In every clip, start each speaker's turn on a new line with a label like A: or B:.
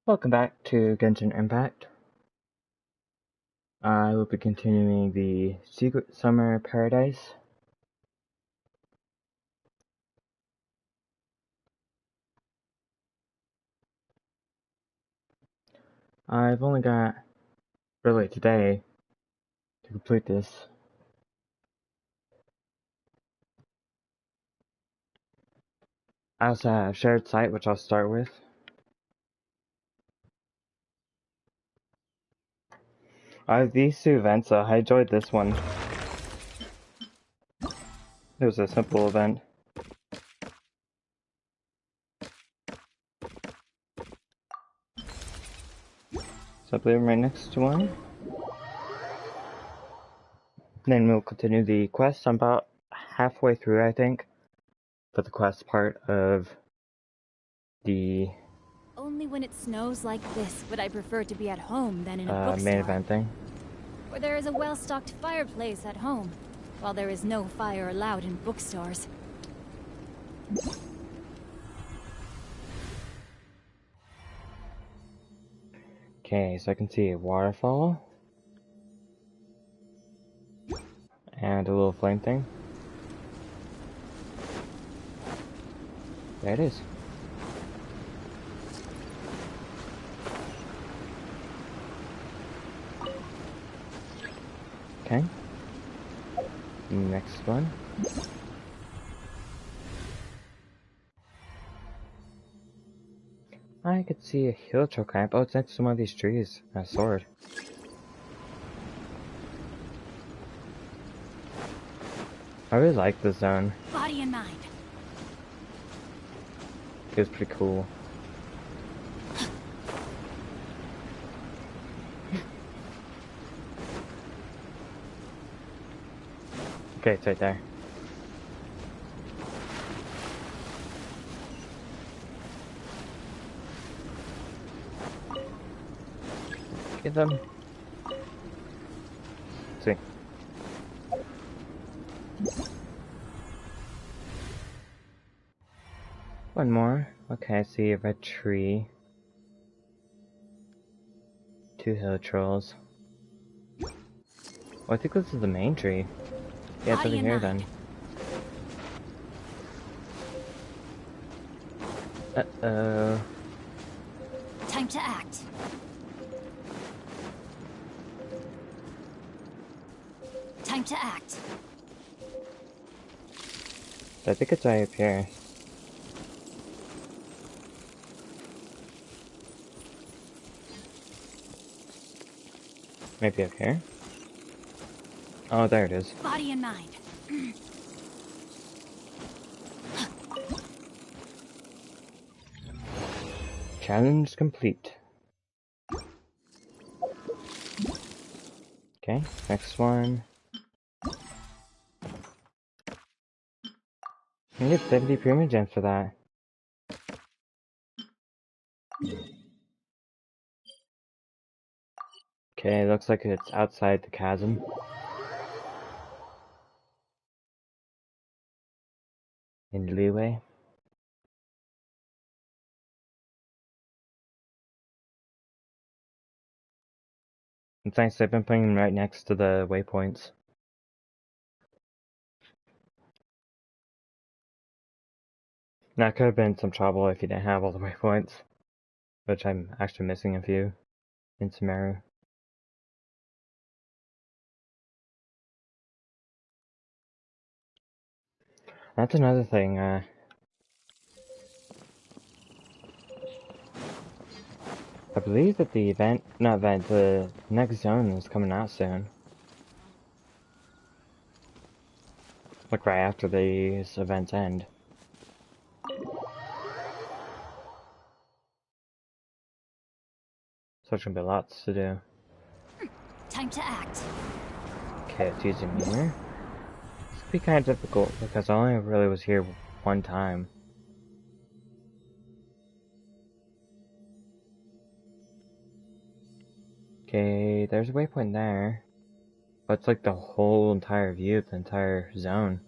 A: Welcome back to Genshin Impact. I will be continuing the Secret Summer Paradise. I've only got really today to complete this. I also have shared site, which I'll start with. I have these two events, so I enjoyed this one. It was a simple event. So I believe I'm right next to one. Then we'll continue the quest. I'm about halfway through, I think, for the quest part of the
B: Only when it snows like this would I prefer to be at home than in a bookstore.
A: main event thing.
B: Where there is a well-stocked fireplace at home, while there is no fire allowed in bookstores.
A: Okay, so I can see a waterfall. And a little flame thing. There it is. Okay. Next one. I could see a heliotrope camp. Oh, it's next to one of these trees. A sword. I really like this zone.
B: Body and mind.
A: It was pretty cool. Okay, it's right there. Get them. Let's see. One more. Okay, I see a red tree. Two hill trolls. Oh, I think this is the main tree. Yeah, it's over here then. Uh-oh.
B: Time to act. Time to act.
A: I think it's right up here. Maybe up here? Oh, there it is.
B: Body and mind.
A: Challenge complete. Okay, next one. I get 70 premium gems for that. Okay, looks like it's outside the chasm. In leeway. It's nice, I've been putting them right next to the waypoints. That could have been some trouble if you didn't have all the waypoints. Which I'm actually missing a few in Sumeru. That's another thing, I believe that the the next zone is coming out soon. Like right after these events end. So there's gonna be lots to do.
B: Time to act.
A: Okay, it's using here. This could be kind of difficult because I only really was here one time. Okay, there's a waypoint there. But it's like the whole entire view of the entire zone.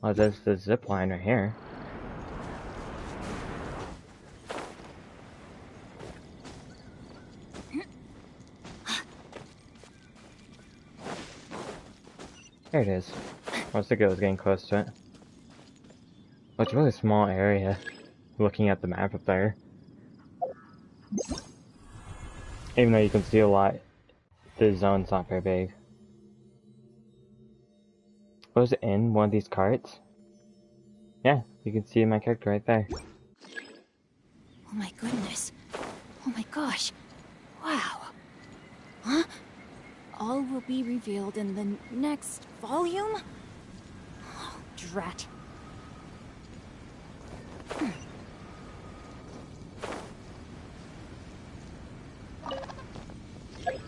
A: Oh, there's the zip line right here. There it is. I was thinking I was getting close to it. Oh, it's a really small area. Looking at the map up there. Even though you can see a lot, the zone's not very big. Was it in one of these carts? Yeah, you can see my character right there.
B: Oh my goodness. Oh my gosh. Wow. Huh? All will be revealed in the next volume? Oh, drat.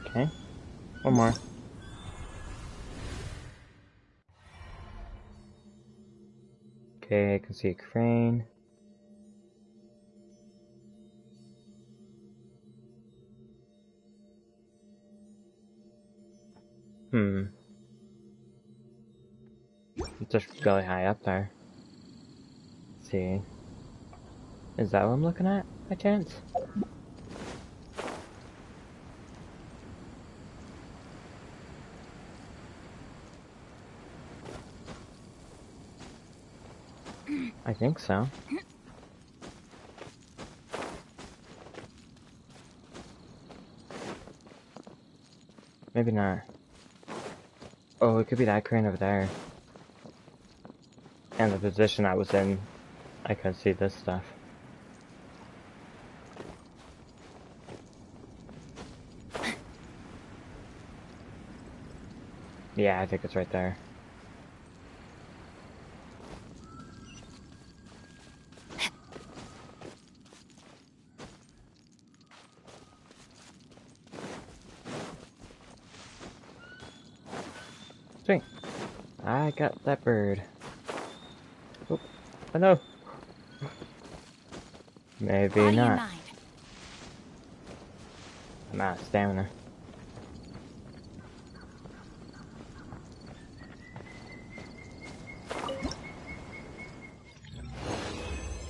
A: Okay, one more. Okay, I can see a crane. It's just really high up there. Let's see. Is that what I'm looking at, by chance? I think so. Maybe not. Oh, it could be that crane over there. And the position I was in, I could see this stuff. Yeah, I think it's right there. Sweet. I got that bird. Oh, oh no. Maybe
B: Body and
A: not.
B: mind.
A: I'm out of stamina.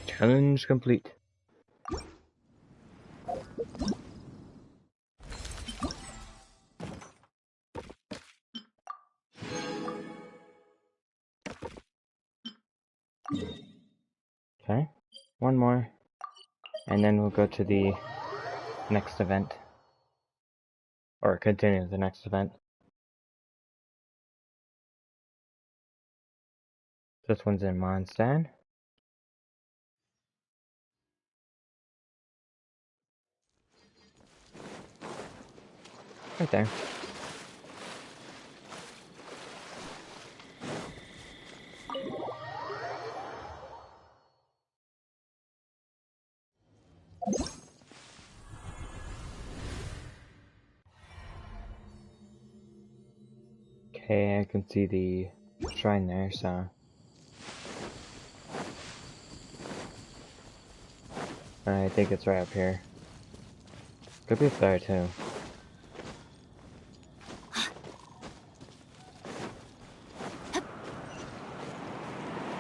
A: Challenge complete. Okay, one more. And then we'll go to the next event. Or continue the next event. This one's in Mondstadt. Right there. Okay, I can see the shrine there, so... I think it's right up here. Could be up there too.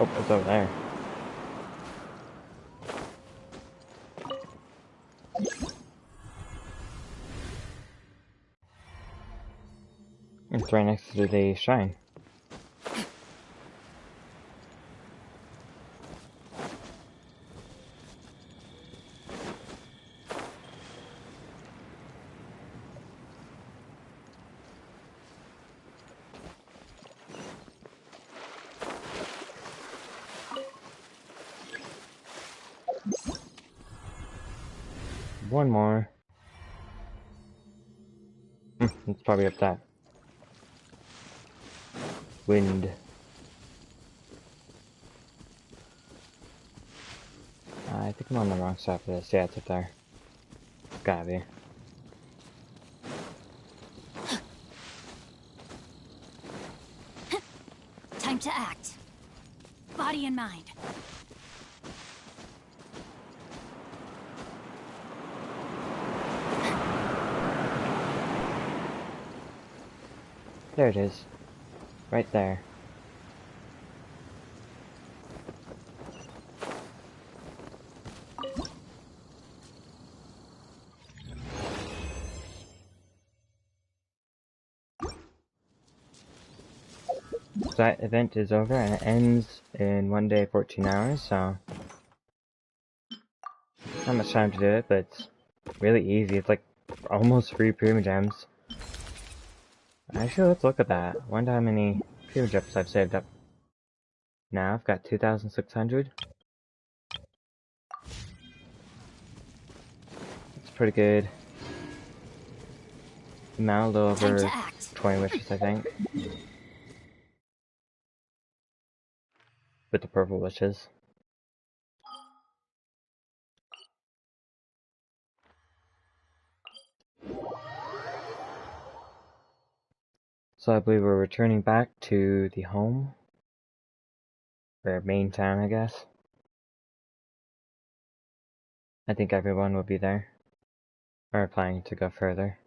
A: Oh, it's over there. It's right next to the shrine. One more. It's probably up that. Wind. I think I'm on the wrong side for this. Yeah, it's up there. It's gotta be.
B: Time to act. Body and mind.
A: There it is. Right there. that event is over and it ends in 1 day, 14 hours, so not much time to do it, but it's really easy. It's like almost free Primogems. Actually, let's look at that. Wonder how many Primogems I've saved up. Now I've got 2,600. It's pretty good amount, a little over 20 wishes, I think. With the purple wishes. So I believe we're returning back to the home. Or main town, I guess. I think everyone will be there. Or planning to go further.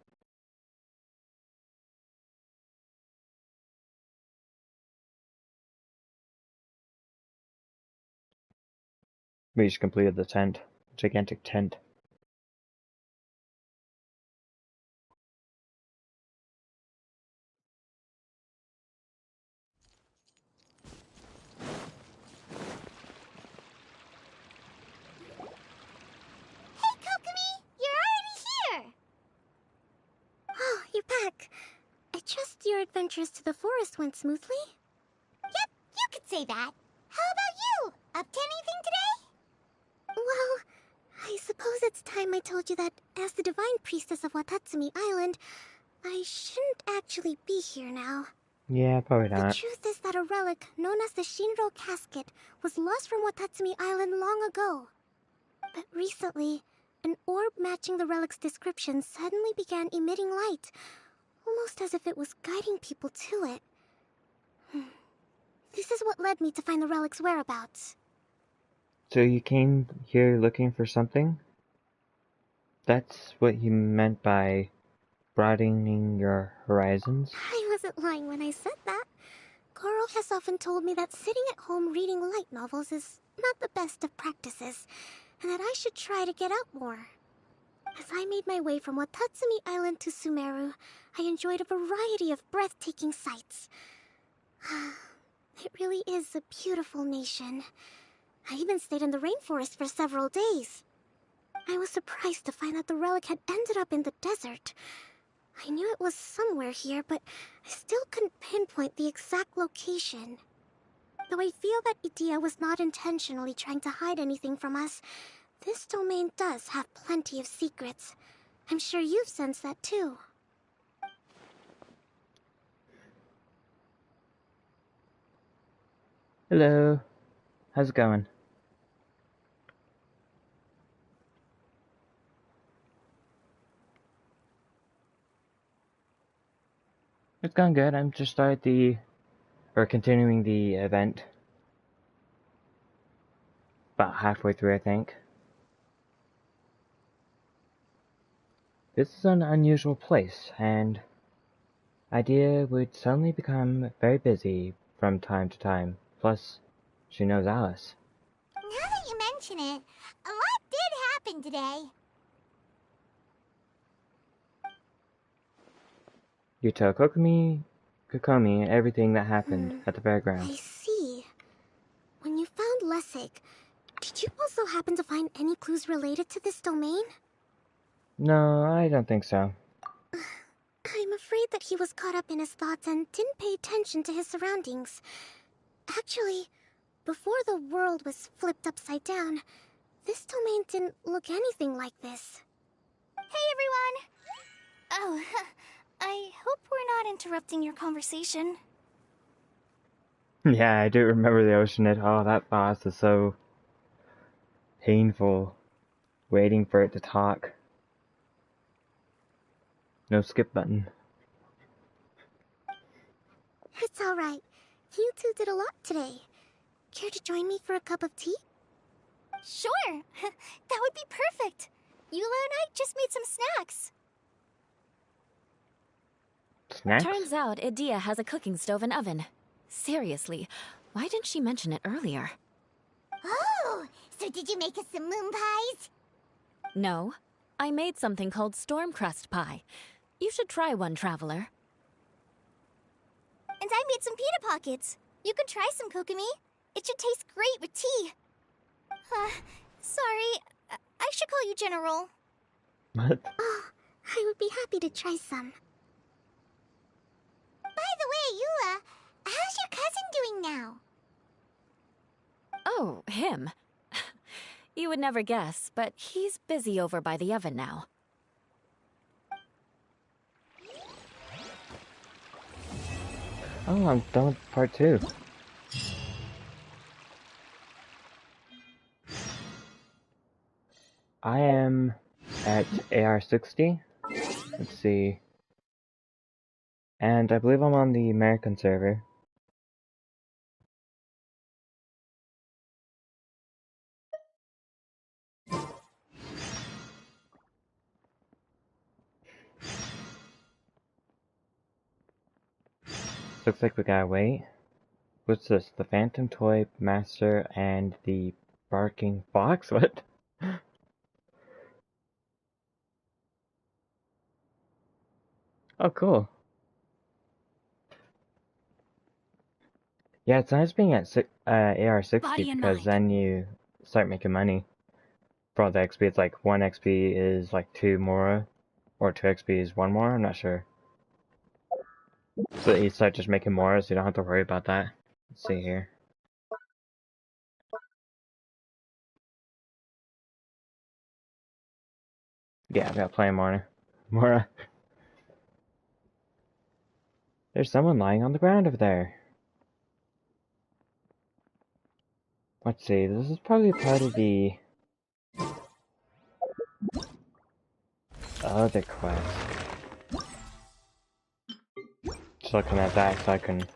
A: We just completed the tent. Gigantic tent.
C: Hey, Kokomi! You're already here! Oh, you're back. I trust your adventures to the forest went smoothly? Yep, you could say that. How about you? Up to anything today? Well, I suppose it's time I told you that as the Divine Priestess of Watatsumi Island, I shouldn't actually be here now.
A: Yeah, probably
C: The
A: not.
C: truth is that a relic known as the Shinro Casket was lost from Watatsumi Island long ago. But recently, an orb matching the relic's description suddenly began emitting light, almost as if it was guiding people to it. This is what led me to find the relic's whereabouts.
A: So you came here looking for something? That's what you meant by broadening your horizons?
C: I wasn't lying when I said that. Coral has often told me that sitting at home reading light novels is not the best of practices, and that I should try to get out more. As I made my way from Watatsumi Island to Sumeru, I enjoyed a variety of breathtaking sights. It really is a beautiful nation. I even stayed in the rainforest for several days. I was surprised to find that the relic had ended up in the desert. I knew it was somewhere here, but I still couldn't pinpoint the exact location. Though I feel that Idia was not intentionally trying to hide anything from us, this domain does have plenty of secrets. I'm sure you've sensed that too.
A: Hello. How's it going? It's going good. I'm just continuing the event. About halfway through, I think. This is an unusual place, and Idea would suddenly become very busy from time to time. Plus, she knows Alice.
C: Now that you mention it, a lot did happen today.
A: You tell Kokomi everything that happened at the fairground.
C: I see. When you found Lessig, did you also happen to find any clues related to this domain?
A: No, I don't think so.
C: I'm afraid that he was caught up in his thoughts and didn't pay attention to his surroundings. Actually, before the world was flipped upside down, this domain didn't look anything like this. Hey everyone! Oh, I hope we're not interrupting your conversation.
A: Yeah, I do remember the Oceanid. Oh, that boss is so painful. Waiting for it to talk. No skip button.
C: It's alright. You two did a lot today. Care to join me for a cup of tea? Sure! That would be perfect! Eula and I just made some snacks.
A: Snacks?
B: Turns out Idia has a cooking stove and oven. Seriously, why didn't she mention it earlier?
C: Oh! So did you make us some moon pies?
B: No, I made something called storm crust pie. You should try one, traveler.
C: And I made some pita pockets. You can try some, Kokomi. It should taste great with tea. Sorry. I should call you General.
A: What?
C: Oh, I would be happy to try some. By the way, Eula, how's your cousin doing now?
D: Oh, him. You would never guess, but he's busy over by the oven now.
A: Oh, I'm done with part 2. I am at AR60. Let's see. And I believe I'm on the American server. Looks like we gotta wait. What's this? The Phantom Toy Master and the Barking Fox? What? Oh, cool. Yeah, it's nice being at AR60
B: Body and
A: because
B: mind.
A: then you start making money. For all the XP, it's like 1 XP is like 2 Mora, or 2 XP is 1 Mora, I'm not sure. So you start just making Mora, so you don't have to worry about that. Let's see here. Yeah, I got plenty of Mora. There's someone lying on the ground over there. Let's see, this is probably part of the other quest. Just looking at that so I can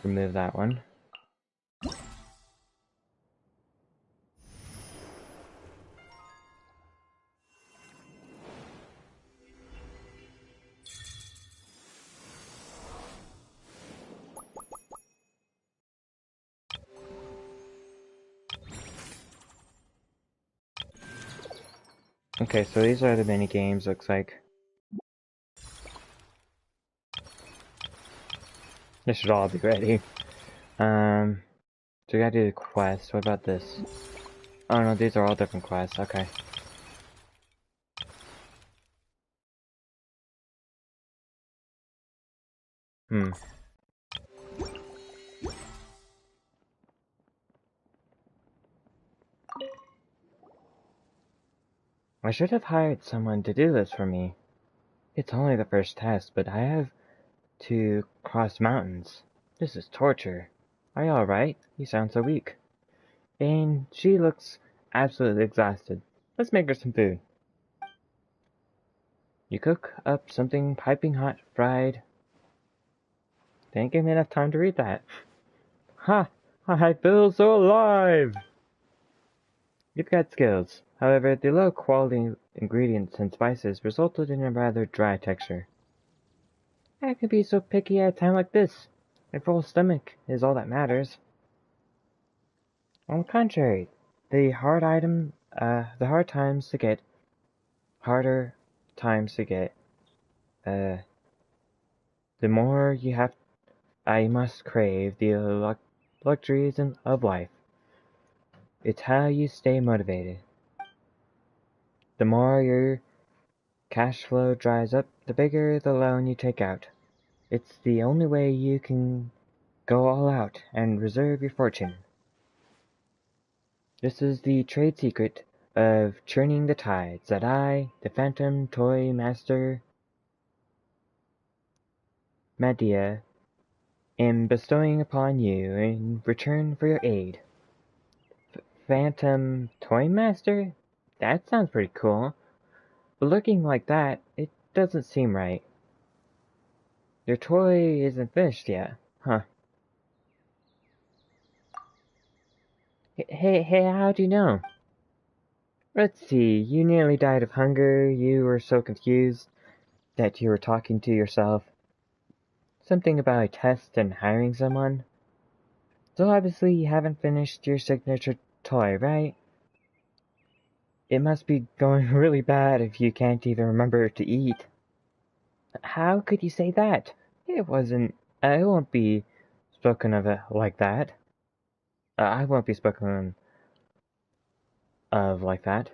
A: remove that one. Okay, so these are the mini games, looks like. This should all be ready. So we gotta do the quest. What about this? Oh no, these are all different quests. Okay. Hmm. I should have hired someone to do this for me. It's only the first test, but I have to cross mountains. This is torture. Are you alright? You sound so weak. And she looks absolutely exhausted. Let's make her some food. You cook up something piping hot, fried. Didn't give me enough time to read that. Ha! I feel so alive! You've got skills. However, the low quality ingredients and spices resulted in a rather dry texture. I could be so picky at a time like this. A full stomach is all that matters. On the contrary, the hard times to get, harder times to get, the more I must crave the luxuries of life. It's how you stay motivated. The more your cash flow dries up, the bigger the loan you take out. It's the only way you can go all out and reserve your fortune. This is the trade secret of churning the tides that I, the Phantom Toy Master Medea, am bestowing upon you in return for your aid. Phantom Toy Master? That sounds pretty cool. But looking like that, it doesn't seem right. Your toy isn't finished yet, huh? Hey, how'd you know? Let's see, you nearly died of hunger, you were so confused that you were talking to yourself. Something about a test and hiring someone? So obviously you haven't finished your signature toy, right? It must be going really bad if you can't even remember to eat. How could you say that? It wasn't. I won't be spoken of it like that. I won't be spoken of like that.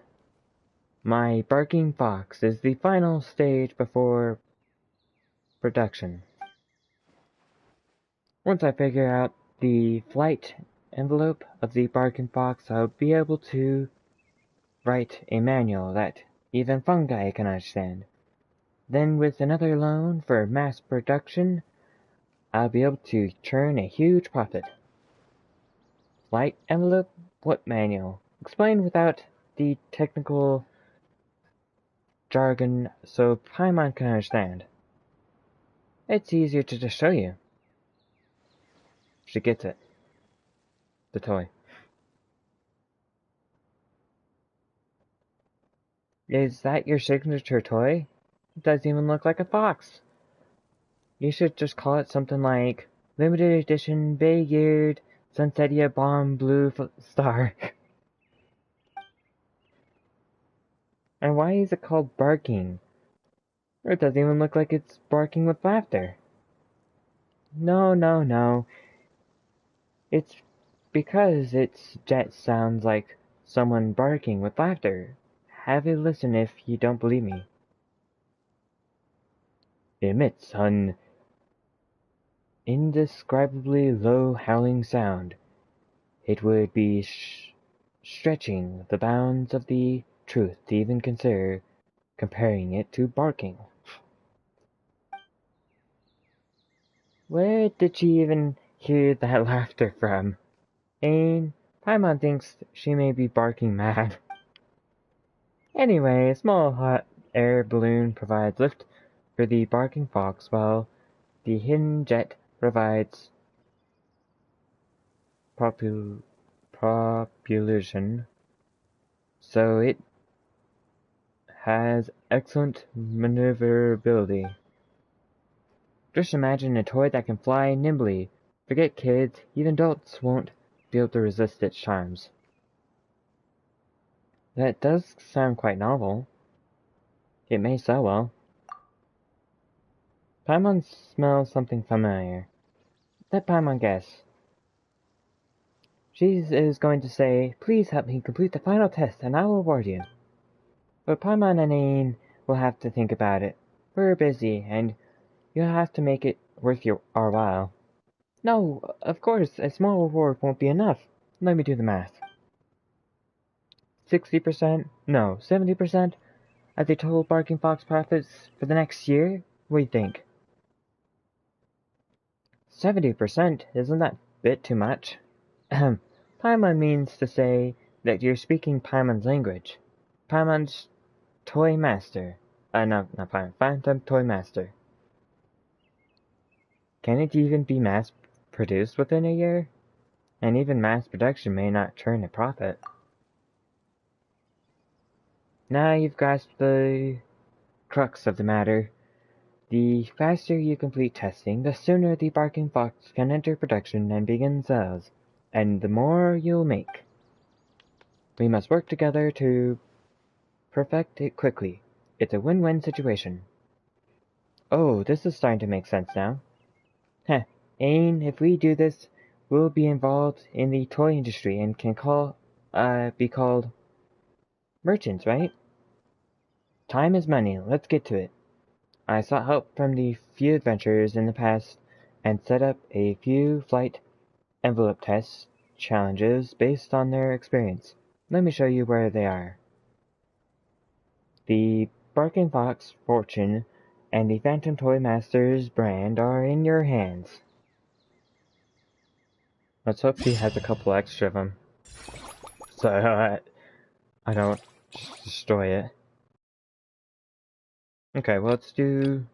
A: My barking fox is the final stage before production. Once I figure out the flight envelope of the barking fox, I'll be able to write a manual that even fungi can understand. Then with another loan for mass production, I'll be able to churn a huge profit. Flight envelope? What manual? Explain without the technical jargon so Paimon can understand. It's easier to just show you. She gets it. The toy. Is that your signature toy? It doesn't even look like a fox. You should just call it something like Limited Edition Bay-Geared Sunsetia Bomb Blue Star. And why is it called barking? It doesn't even look like it's barking with laughter. No. It's because its jet sounds like someone barking with laughter. Have a listen if you don't believe me. It emits an indescribably low howling sound. It would be stretching the bounds of the truth to even consider comparing it to barking. Where did she even hear that laughter from? Paimon thinks she may be barking mad. Anyway, a small hot air balloon provides lift for the barking fox, while the hidden jet provides propulsion, so it has excellent maneuverability. Just imagine a toy that can fly nimbly. Forget kids, even adults won't be able to resist its charms. That does sound quite novel. It may sell well. Paimon smells something familiar. Let Paimon guess. She is going to say, please help me complete the final test and I will reward you. But Paimon and Ain will have to think about it. We're busy, and you'll have to make it worth our while. No, of course, a small reward won't be enough. Let me do the math. 60%? No, 70% of the total Barking Fox profits for the next year? What do you think? 70%? Isn't that a bit too much? Paimon means to say that you're speaking Paimon's language. Paimon's Toy Master. No, not Paimon. Phantom Toy Master. Can it even be mass-produced within a year? And even mass production may not turn a profit. Now you've grasped the crux of the matter. The faster you complete testing, the sooner the Barking Fox can enter production and begin sales, and the more you'll make. We must work together to perfect it quickly. It's a win-win situation. Oh, this is starting to make sense now. Heh, Ain, if we do this, we'll be involved in the toy industry and can be called merchants, right? Time is money, let's get to it. I sought help from the few adventurers in the past and set up a few flight envelope test challenges based on their experience. Let me show you where they are. The Barking Fox fortune and the Phantom Toy Masters brand are in your hands. Let's hope she has a couple extra of them, so I don't destroy it. Okay, well, let's do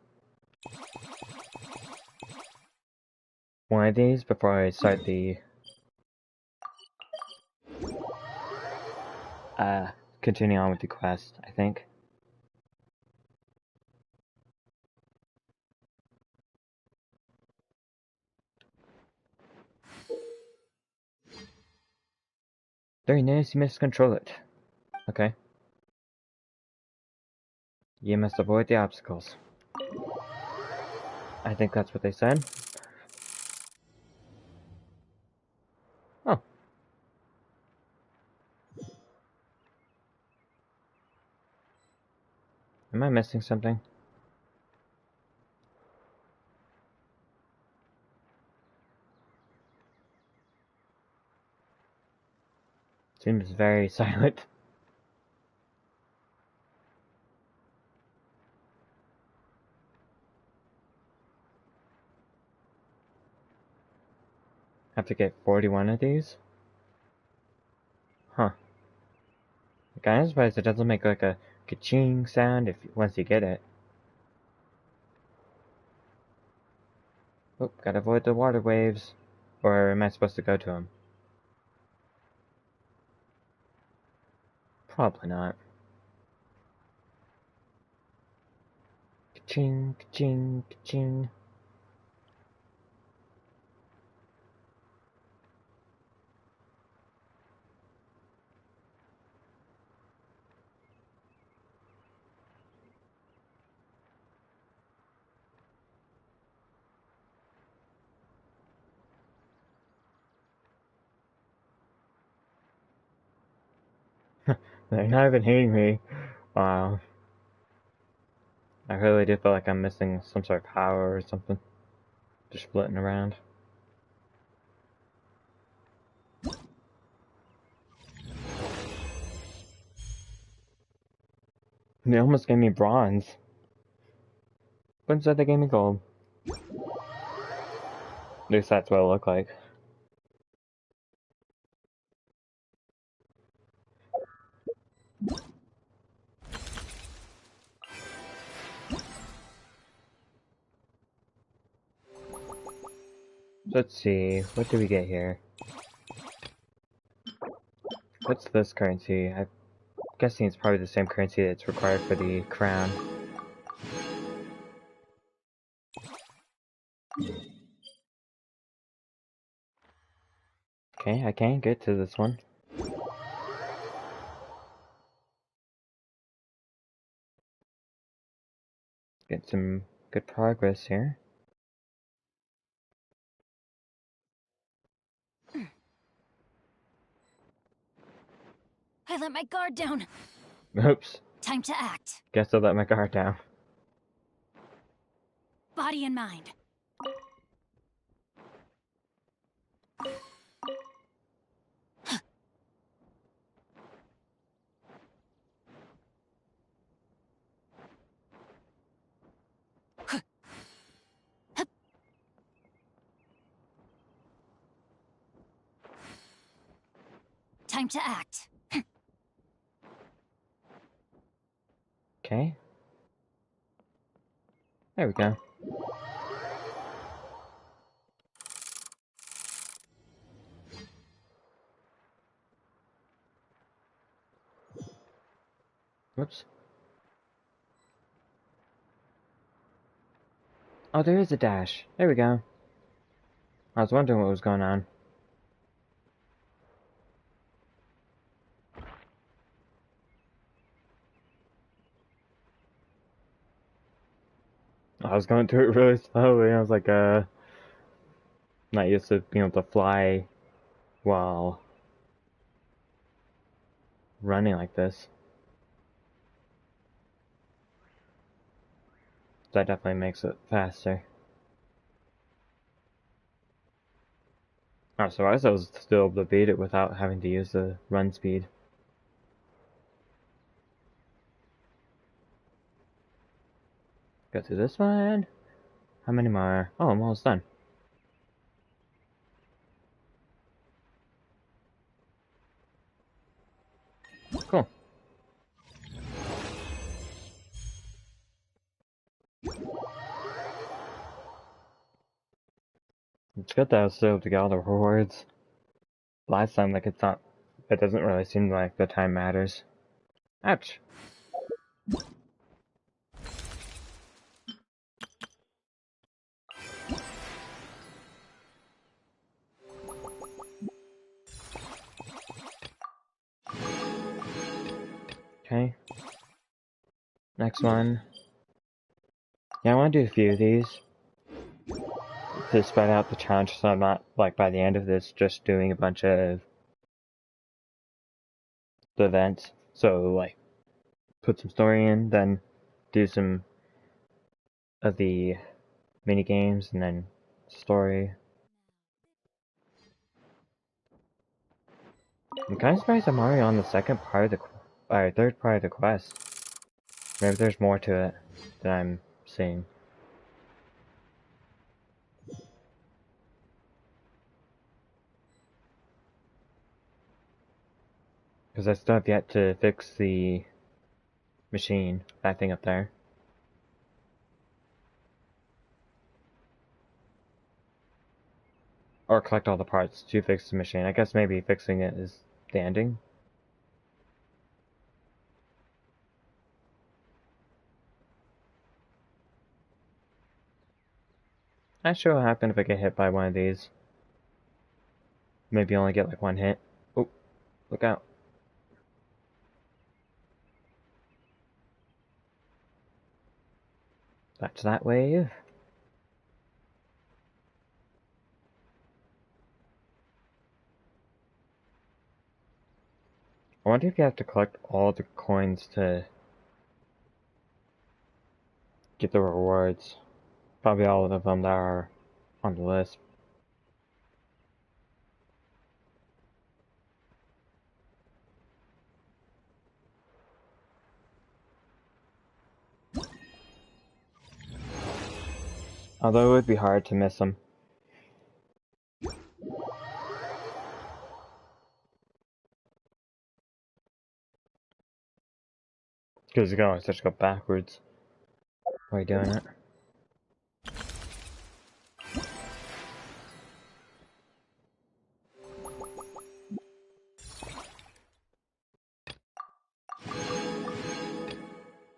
A: one of these before I start the continue on with the quest, I think. During this, you must control it. Okay. You must avoid the obstacles. I think that's what they said. Oh. Am I missing something? Seems very silent. Have to get 41 of these? Huh. I'm kinda surprised it doesn't make like a ka-ching sound once you get it. Oh, gotta avoid the water waves. Or am I supposed to go to them? Probably not. Ka-ching, ka-ching, ka-ching. They're not even hitting me. Wow. I really do feel like I'm missing some sort of power or something. Just splitting around. They almost gave me bronze. But instead they gave me gold. At least that's what it looked like. Let's see, what do we get here? What's this currency? I'm guessing it's probably the same currency that's required for the crown. Okay, I can't get to this one. Get some good progress here.
B: I let my guard down.
A: Oops.
B: Time to act.
A: Guess I let my guard down.
B: Body and mind. Time to act.
A: Okay. There we go. Whoops. Oh, there is a dash. There we go. I was wondering what was going on. I was going through it really slowly. I was like, not used to being able to fly while running like this. That definitely makes it faster. I'm surprised I was still able to beat it without having to use the run speed. Go to this one. How many more? Oh, I'm almost done. Cool. It's good that I was still able to get all the rewards. Last time, like, it's not... It doesn't really seem like the time matters. Ouch. Okay. Next one. Yeah, I want to do a few of these. to spread out the challenge, so I'm not, like, by the end of this, just doing a bunch of the events. So, like, put some story in, then do some of the mini games, and then story. I'm kind of surprised I'm already on the second part of the third part of the quest. Maybe there's more to it than I'm seeing. Because I still have yet to fix the machine, that thing up there. Or collect all the parts to fix the machine. I guess maybe fixing it is the ending. Not sure what happened if I get hit by one of these. Maybe only get like one hit. Oh, look out. That's that wave. I wonder if you have to collect all the coins to get the rewards. Probably all of them that are on the list. Although it would be hard to miss them. Because you can always just go backwards while you're doing it.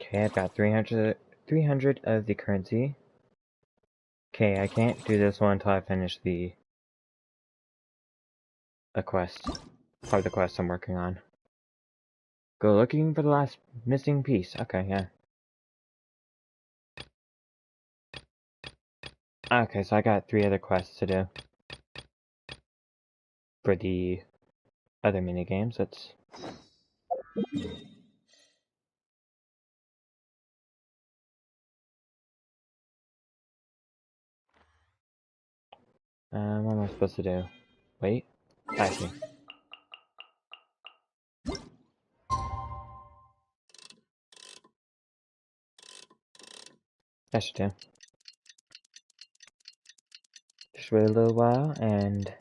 A: Okay, I've got 300 of the currency. Okay, I can't do this one until I finish a quest. Part of the quest I'm working on. Go looking for the last missing piece. Okay, yeah. Okay, so I got 3 other quests to do. For the other minigames, that's... what am I supposed to do? Wait? I see. That should do. Just wait a little while, and...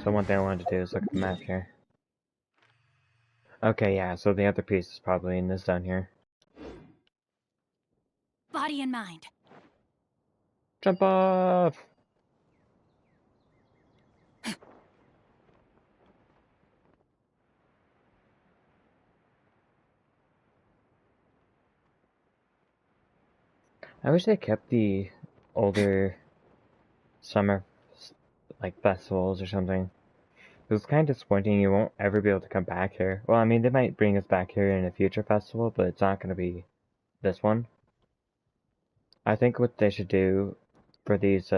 A: So one thing I wanted to do is look at the map here. Okay, yeah, so the other piece is probably in this zone here.
B: Body and mind.
A: Jump off! I wish they kept the older summer, like, festivals or something. It's kind of disappointing you won't ever be able to come back here. Well, I mean, they might bring us back here in a future festival, but it's not going to be this one. I think what they should do for these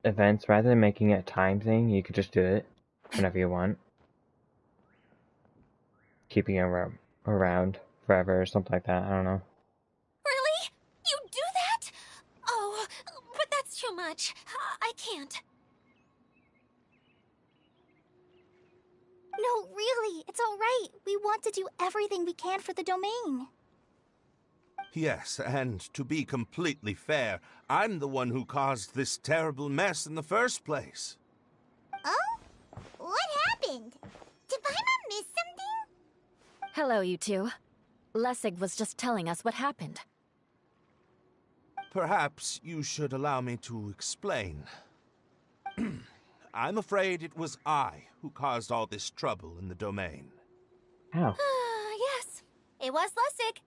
A: events, rather than making it a time thing, you could just do it whenever you want. Keeping it around forever or something like that, I don't know.
C: Really? You do that? Oh, but that's too much. I can't. No, really, it's all right. We want to do everything we can for the domain.
E: Yes, and to be completely fair, I'm the one who caused this terrible mess in the first place.
C: Oh? What happened? Did Paimon miss something?
D: Hello, you two. Lessig was just telling us what happened.
E: Perhaps you should allow me to explain. I'm afraid it was I who caused all this trouble in the domain.
A: How?
C: Yes, it was Lessig.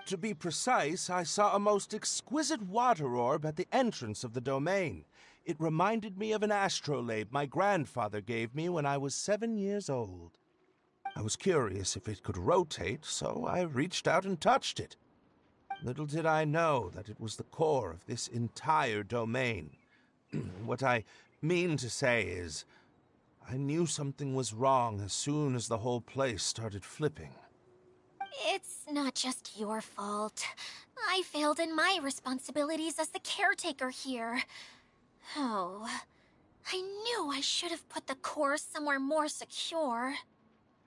E: To be precise, I saw a most exquisite water orb at the entrance of the domain. It reminded me of an astrolabe my grandfather gave me when I was 7 years old. I was curious if it could rotate, so I reached out and touched it. Little did I know that it was the core of this entire domain. What I mean to say is, I knew something was wrong as soon as the whole place started flipping.
C: It's not just your fault. I failed in my responsibilities as the caretaker here. Oh, I knew I should have put the core somewhere more secure.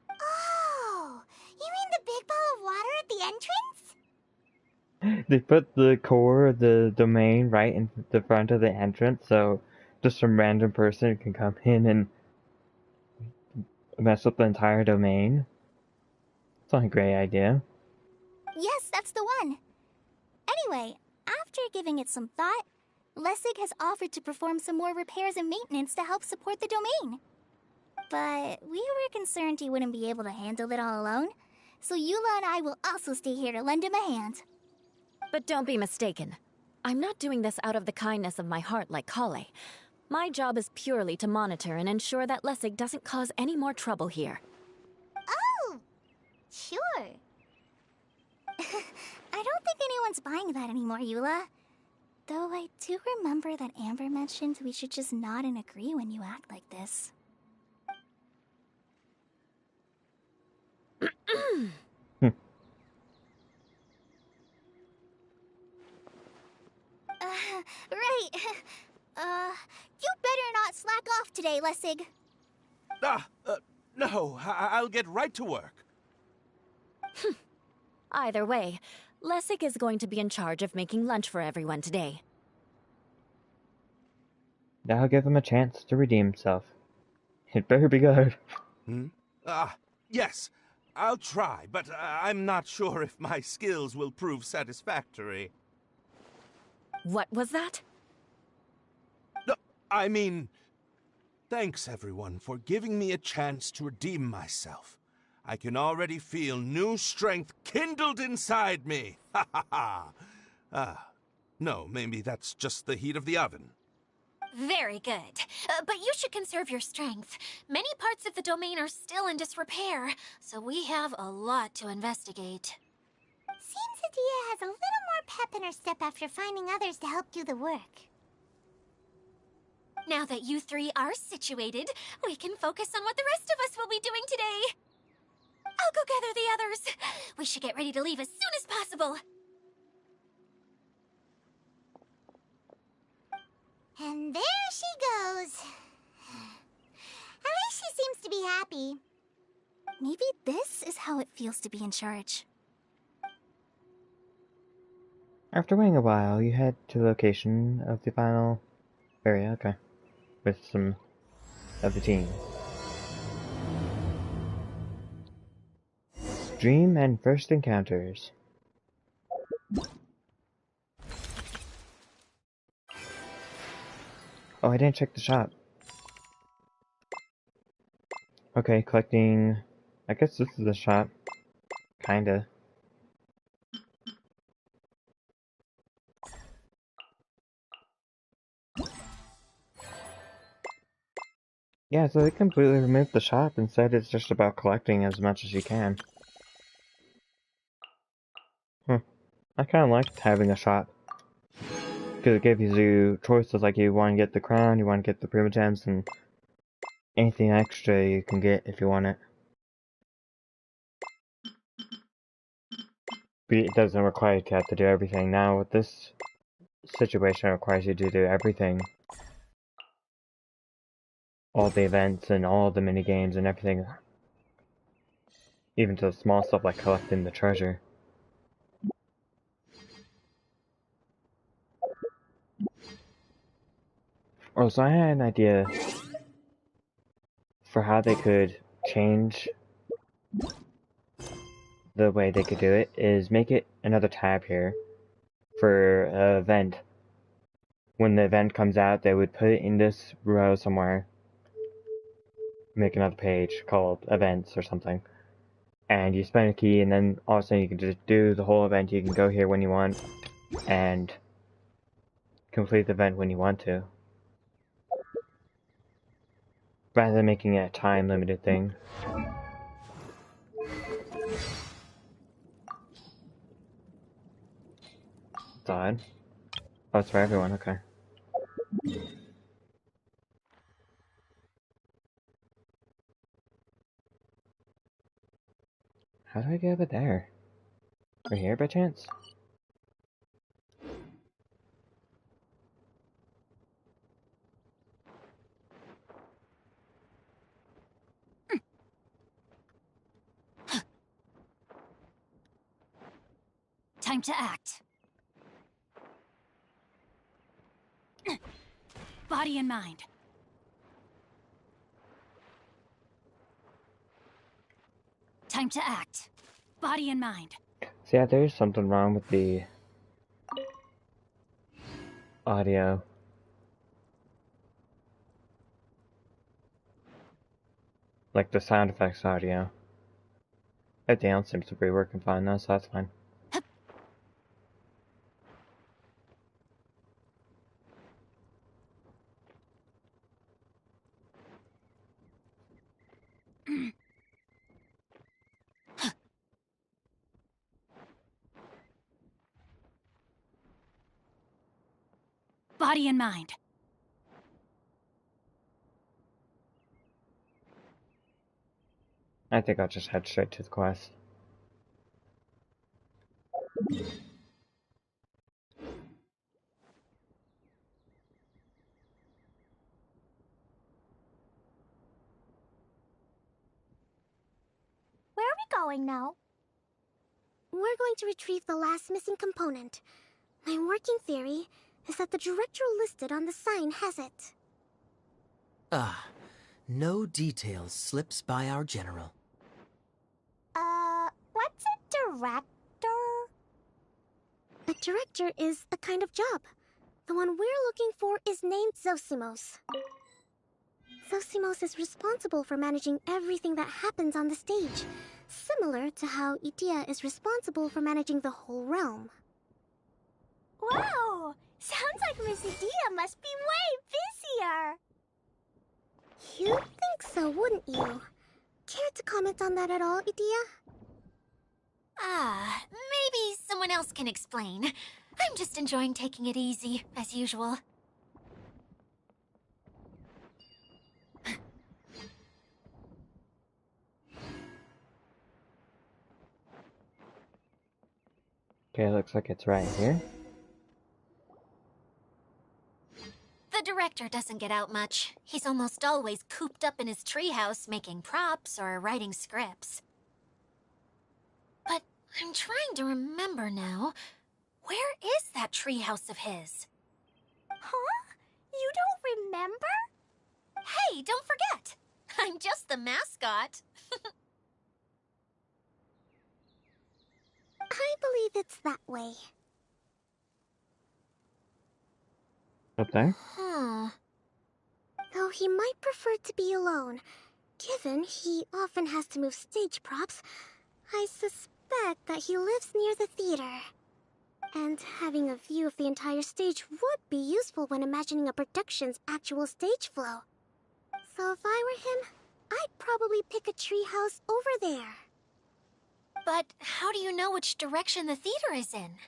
C: Oh, you mean the big ball of water at the entrance?
A: They put the core of the domain right in the front of the entrance, so just some random person can come in and mess up the entire domain. It's not a great idea.
C: Yes, that's the one. Anyway, after giving it some thought, Lessig has offered to perform some more repairs and maintenance to help support the domain. But we were concerned he wouldn't be able to handle it all alone, so Eula and I will also stay here to lend him a hand.
D: But don't be mistaken. I'm not doing this out of the kindness of my heart like Kale. My job is purely to monitor and ensure that Lessig doesn't cause any more trouble here.
C: Oh, sure. I don't think anyone's buying that anymore, Eula. Though I do remember that Amber mentioned we should just nod and agree when you act like this. Right. You better not slack off today, Lessig.
E: No, I'll get right to work.
D: Either way, Lessig is going to be in charge of making lunch for everyone today.
A: That'll give him a chance to redeem himself. It better be good.
E: Yes, I'll try, but I'm not sure if my skills will prove satisfactory.
D: What was that?
E: No, I mean, thanks everyone for giving me a chance to redeem myself. I can already feel new strength kindled inside me. Ha ha ha. No, maybe that's just the heat of the oven.
C: Very good. But you should conserve your strength. Many parts of the domain are still in disrepair, so we have a lot to investigate. Seems Adia has a little more pep in her step after finding others to help do the work. Now that you three are situated, we can focus on what the rest of us will be doing today. I'll go gather the others. We should get ready to leave as soon as possible. And there she goes. At least she seems to be happy. Maybe this is how it feels to be in charge.
A: After waiting a while, you head to the location of the final area, okay, with some of the team. Dream and First Encounters. Oh, I didn't check the shop. Okay, collecting... I guess this is the shop. Kinda. Yeah, so they completely removed the shop and said it's just about collecting as much as you can. I kinda liked having a shop. Because it gives you choices like you want to get the crown, you want to get the primogems, and anything extra you can get if you want it. But it doesn't require you to have to do everything. Now with this situation, it requires you to do everything. All the events and all the mini games and everything. Even to the small stuff like collecting the treasure. Oh, so I had an idea for how they could change the way they could do it is make it another tab here for an event. When the event comes out, they would put it in this row somewhere. Make another page called events or something. And you spend a key, and then all of a sudden you can just do the whole event. You can go here when you want, and complete the event when you want to. Rather than making it a time-limited thing. It's odd. Oh, it's for everyone, okay. How do I get over there? Over here, by chance?
B: Time to act. Body and mind. Time to act. Body and mind.
A: So yeah, there's something wrong with the audio. Like the sound effects audio. Everything else seems to be working fine now, so that's fine.
B: Body and mind.
A: I think I'll just head straight to the quest.
C: Where are we going now? We're going to retrieve the last missing component. My working theory is that the director listed on the sign has it.
F: Ah, no details slips by our general.
C: What's a director? A director is a kind of job. The one we're looking for is named Zosimos. Zosimos is responsible for managing everything that happens on the stage, similar to how Itea is responsible for managing the whole realm. Wow! Sounds like Miss Itea must be way busier. You'd think so, wouldn't you? Care to comment on that at all, Itea?
G: Maybe someone else can explain. I'm just enjoying taking it easy, as usual.
A: Okay, looks like it's right here.
G: The director doesn't get out much. He's almost always cooped up in his treehouse making props or writing scripts. But I'm trying to remember now. Where is that treehouse of his?
C: Huh? You don't remember?
G: Hey, don't forget! I'm just the mascot.
C: I believe it's that way.
A: Up there?
C: Though he might prefer to be alone, given he often has to move stage props, I suspect that he lives near the theater. And having a view of the entire stage would be useful when imagining a production's actual stage flow. So if I were him, I'd probably pick a treehouse over there.
G: But how do you know which direction the theater is in?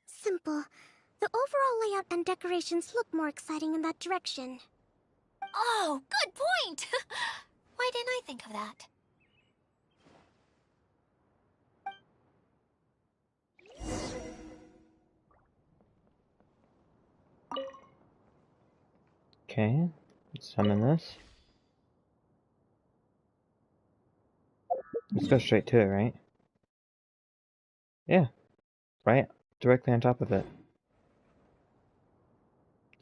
C: Simple. The overall layout and decorations look more exciting in that direction.
G: Oh, good point! Why didn't I think of that?
A: Okay, let's summon this. Let's go straight to it, right? Yeah, right directly on top of it.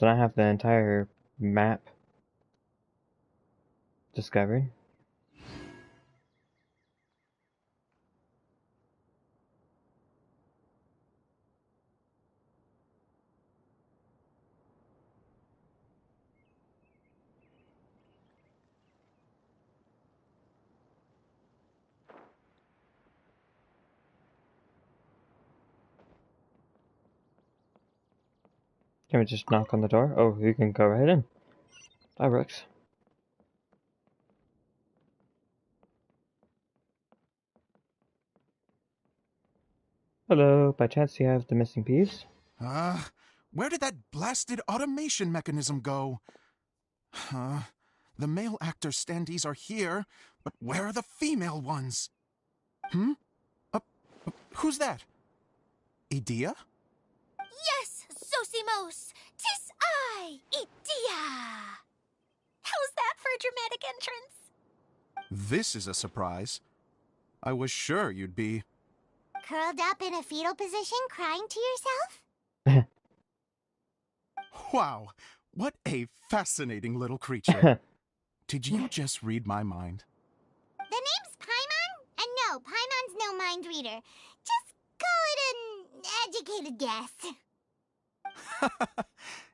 A: Don't I have the entire map discovered? Can we just knock on the door? Oh, you can go right in. That works. Hello, by chance you have the missing piece?
H: Where did that blasted automation mechanism go? The male actor standees are here, but where are the female ones? Who's that? Idea?
G: Yes, Sosimos! 'Tis I, Idia! How's that for a dramatic entrance?
H: This is a surprise. I was sure you'd be...
C: Curled up in a fetal position, crying to yourself?
H: Wow, what a fascinating little creature. Did you just read my mind?
C: The name's Paimon? And no, Paimon's no mind reader. Just call it an educated guess.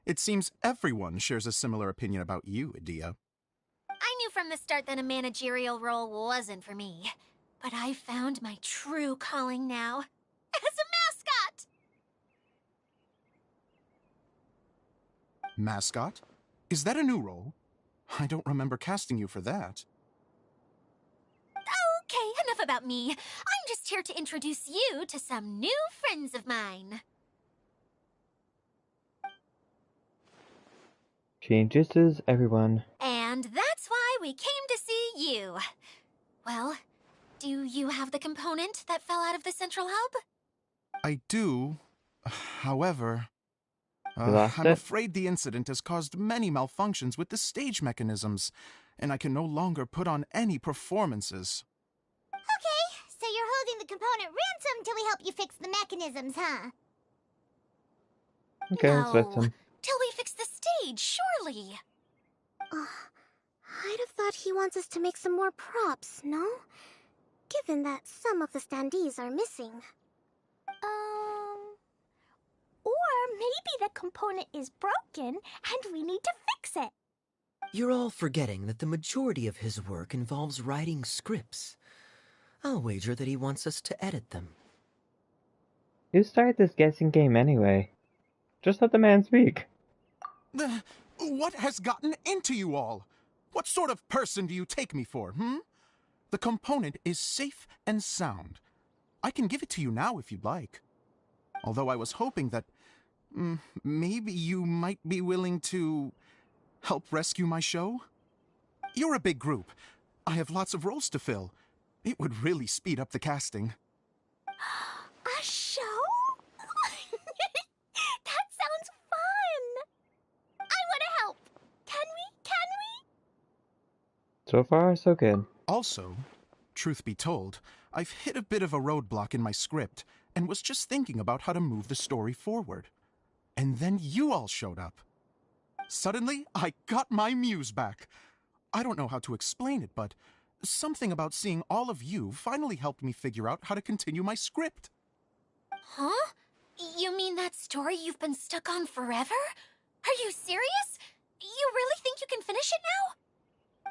H: It seems everyone shares a similar opinion about you, Idea.
G: I knew from the start that a managerial role wasn't for me. But I found my true calling now. As a mascot!
H: Mascot? Is that a new role? I don't remember casting you for that.
G: Okay, enough about me. I'm just here to introduce you to some new friends of mine.
A: She introduces everyone.
G: And that's why we came to see you. Well, do you have the component that fell out of the central hub?
H: I do. However,
A: You lost
H: I'm
A: it?
H: afraid the incident has caused many malfunctions with the stage mechanisms, and I can no longer put on any performances.
C: Okay, so you're holding the component ransom till we help you fix the mechanisms, huh?
A: Okay, let's let them.
G: Till we fix the stage, surely.
C: I'd have thought he wants us to make some more props, no? Given that some of the standees are missing. Or maybe the component is broken and we need to fix it.
F: You're all forgetting that the majority of his work involves writing scripts. I'll wager that he wants us to edit them.
A: Who started this guessing game anyway? Just let the man speak.
H: What has gotten into you all? What sort of person do you take me for, The component is safe and sound. I can give it to you now if you'd like. Although I was hoping that maybe you might be willing to help rescue my show? You're a big group. I have lots of roles to fill. It would really speed up the casting.
C: A show? That sounds fun! I want to help! Can we?
A: So far, so good.
H: Also, truth be told, I've hit a bit of a roadblock in my script and was just thinking about how to move the story forward. And then you all showed up. Suddenly, I got my muse back. I don't know how to explain it, but something about seeing all of you finally helped me figure out how to continue my script.
G: Huh? You mean that story you've been stuck on forever? Are you serious? You really think you can finish it now?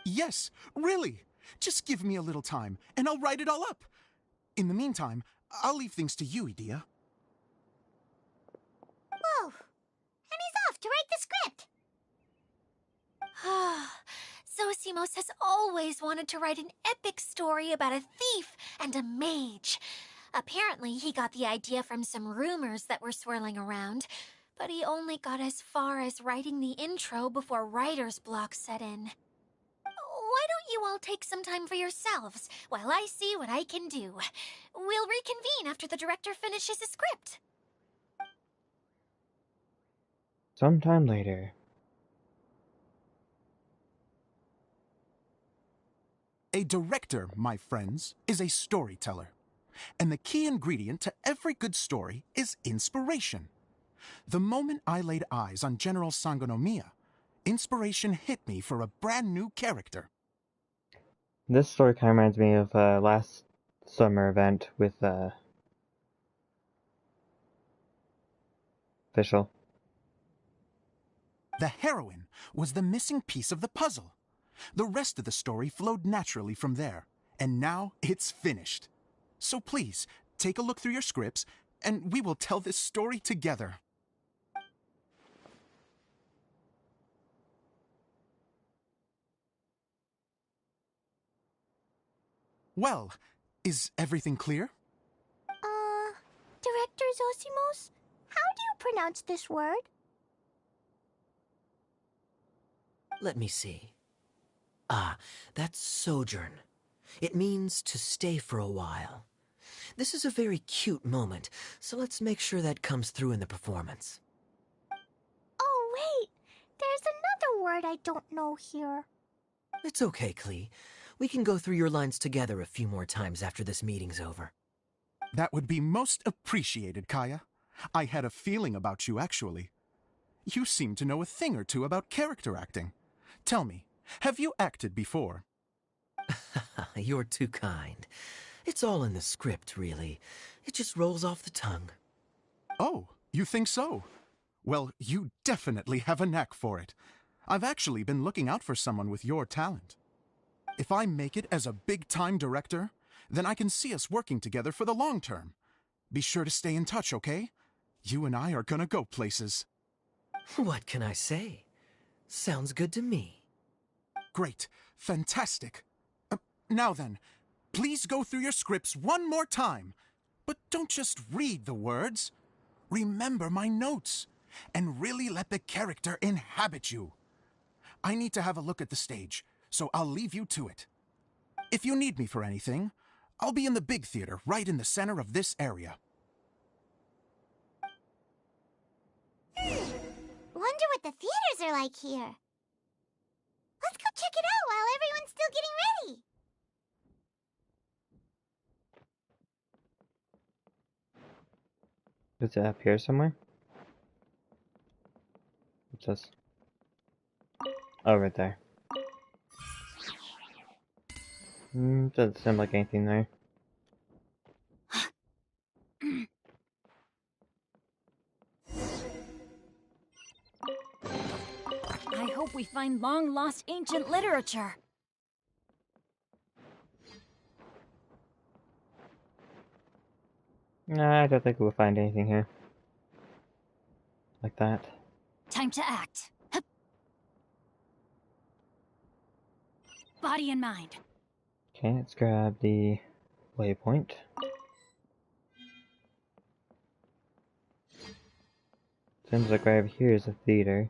H: Yes, really. Just give me a little time, and I'll write it all up. In the meantime, I'll leave things to you, Idea.
C: Whoa! And he's off to write the script!
G: Zosimos has always wanted to write an epic story about a thief and a mage. Apparently, he got the idea from some rumors that were swirling around, but he only got as far as writing the intro before writer's block set in. Why don't you all take some time for yourselves while I see what I can do? We'll reconvene after the director finishes his script.
A: Sometime later.
H: A director, my friends, is a storyteller. And the key ingredient to every good story is inspiration. The moment I laid eyes on General Sangonomiya, inspiration hit me for a brand new character.
A: This story kind of reminds me of last summer event with Fischl.
H: The heroine was the missing piece of the puzzle. The rest of the story flowed naturally from there, and now it's finished. So please, take a look through your scripts, and we will tell this story together. Well, is everything clear?
C: Director Zosimos, how do you pronounce this word?
F: Let me see. Ah, that's sojourn. It means to stay for a while. This is a very cute moment, so let's make sure that comes through in the performance.
C: Oh, wait. There's another word I don't know here.
F: It's okay, Klee. We can go through your lines together a few more times after this meeting's over.
H: That would be most appreciated, Kaya. I had a feeling about you, actually. You seem to know a thing or two about character acting. Tell me, have you acted before?
F: You're too kind. It's all in the script, really. It just rolls off the tongue.
H: Oh, you think so? Well, you definitely have a knack for it. I've actually been looking out for someone with your talent. If I make it as a big-time director, then I can see us working together for the long term. Be sure to stay in touch, okay? You and I are gonna go places.
F: What can I say? Sounds good to me.
H: Great. Fantastic. Now then, please go through your scripts one more time. But don't just read the words. Remember my notes, and really let the character inhabit you. I need to have a look at the stage, so I'll leave you to it. If you need me for anything, I'll be in the big theater right in the center of this area.
C: Wonder what the theaters are like here. Let's go check it out while everyone's still getting ready.
A: Is it up here somewhere? What's this? Oh, right there. Doesn't seem like anything there.
B: I hope we find long-lost ancient literature.
A: Nah, I don't think we'll find anything here. Like that.
B: Time to act. Hup. Body and mind.
A: Okay, let's grab the waypoint. Seems like right over here is a theater.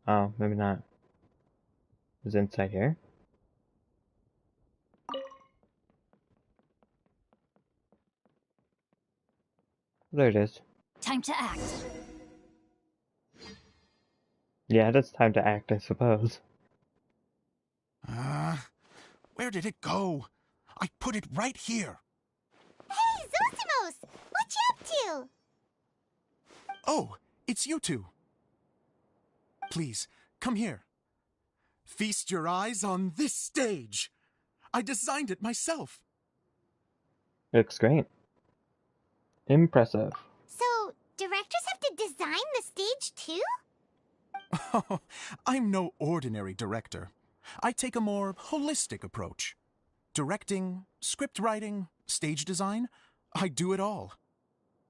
A: Oh, maybe not. Is it inside here? There it is.
B: Time to act.
A: Yeah, it's time to act, I suppose.
H: Where did it go? I put it right here.
C: Hey, Zosimos! What you up to?
H: Oh, it's you two. Please, come here. Feast your eyes on this stage. I designed it myself.
A: Looks great. Impressive.
C: So, directors have to design the stage too?
H: Oh, I'm no ordinary director. I take a more holistic approach. Directing, script writing, stage design, I do it all.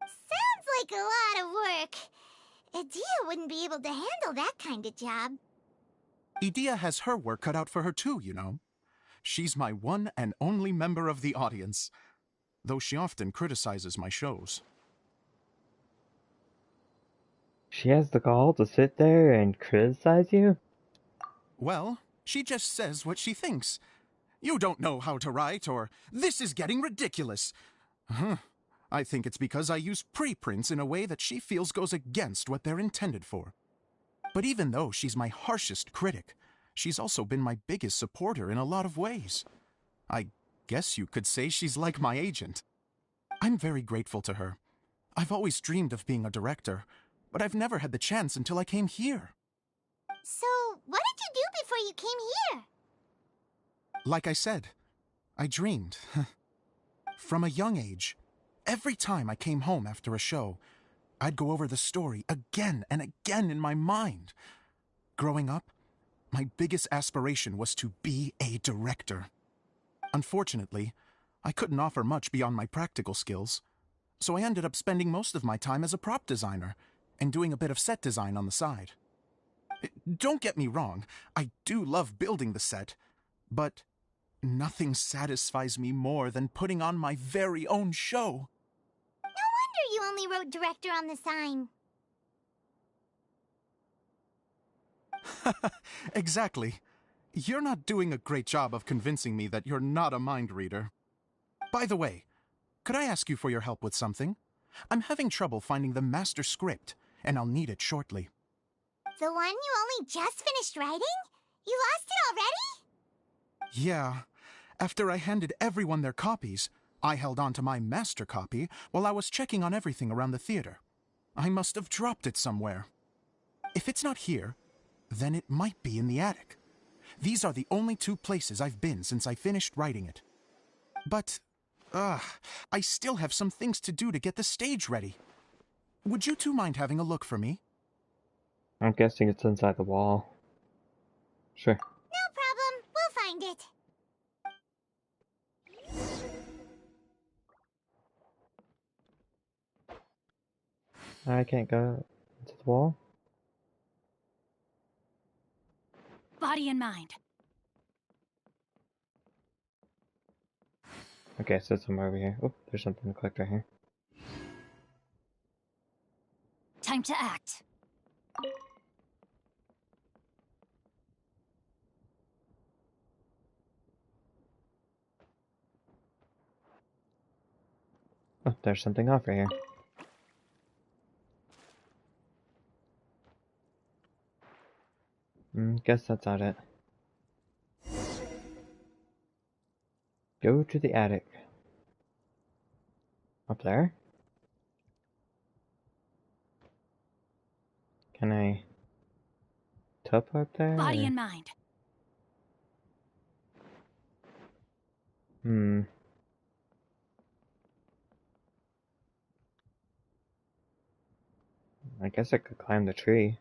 C: Sounds like a lot of work. Adia wouldn't be able to handle that kind of job.
H: Edea has her work cut out for her too, you know. She's my one and only member of the audience, though she often criticizes my shows.
A: She has the gall to sit there and criticize you?
H: Well, she just says what she thinks. You don't know how to write, or this is getting ridiculous. I think it's because I use preprints in a way that she feels goes against what they're intended for. But even though she's my harshest critic, she's also been my biggest supporter in a lot of ways. I guess you could say she's like my agent. I'm very grateful to her. I've always dreamed of being a director, but I've never had the chance until I came here.
C: So, what did you do before you came here?
H: Like I said, I dreamed. From a young age, every time I came home after a show, I'd go over the story again and again in my mind. Growing up, my biggest aspiration was to be a director. Unfortunately, I couldn't offer much beyond my practical skills, so I ended up spending most of my time as a prop designer and doing a bit of set design on the side. Don't get me wrong, I do love building the set, But nothing satisfies me more than putting on my very own show.
C: No wonder you only wrote director on the sign.
H: Exactly. You're not doing a great job of convincing me that you're not a mind reader. By the way, could I ask you for your help with something? I'm having trouble finding the master script, and I'll need it shortly.
C: The one you only just finished writing? You lost it already?
H: Yeah. After I handed everyone their copies, I held on to my master copy while I was checking on everything around the theater. I must have dropped it somewhere. If it's not here, then it might be in the attic. These are the only two places I've been since I finished writing it. But, I still have some things to do to get the stage ready. Would you two mind having a look for me?
A: I'm guessing it's inside the wall. Sure.
C: No problem. We'll find it.
A: I can't go into the wall.
B: Body and mind.
A: Okay, so it's somewhere over here. Oh, there's something to collect right here.
B: Time to act.
A: Oh, there's something off right here. Guess that's not it. Go to the attic. Up there? Can I tap up there?
B: Body and mind.
A: I guess I could climb the tree.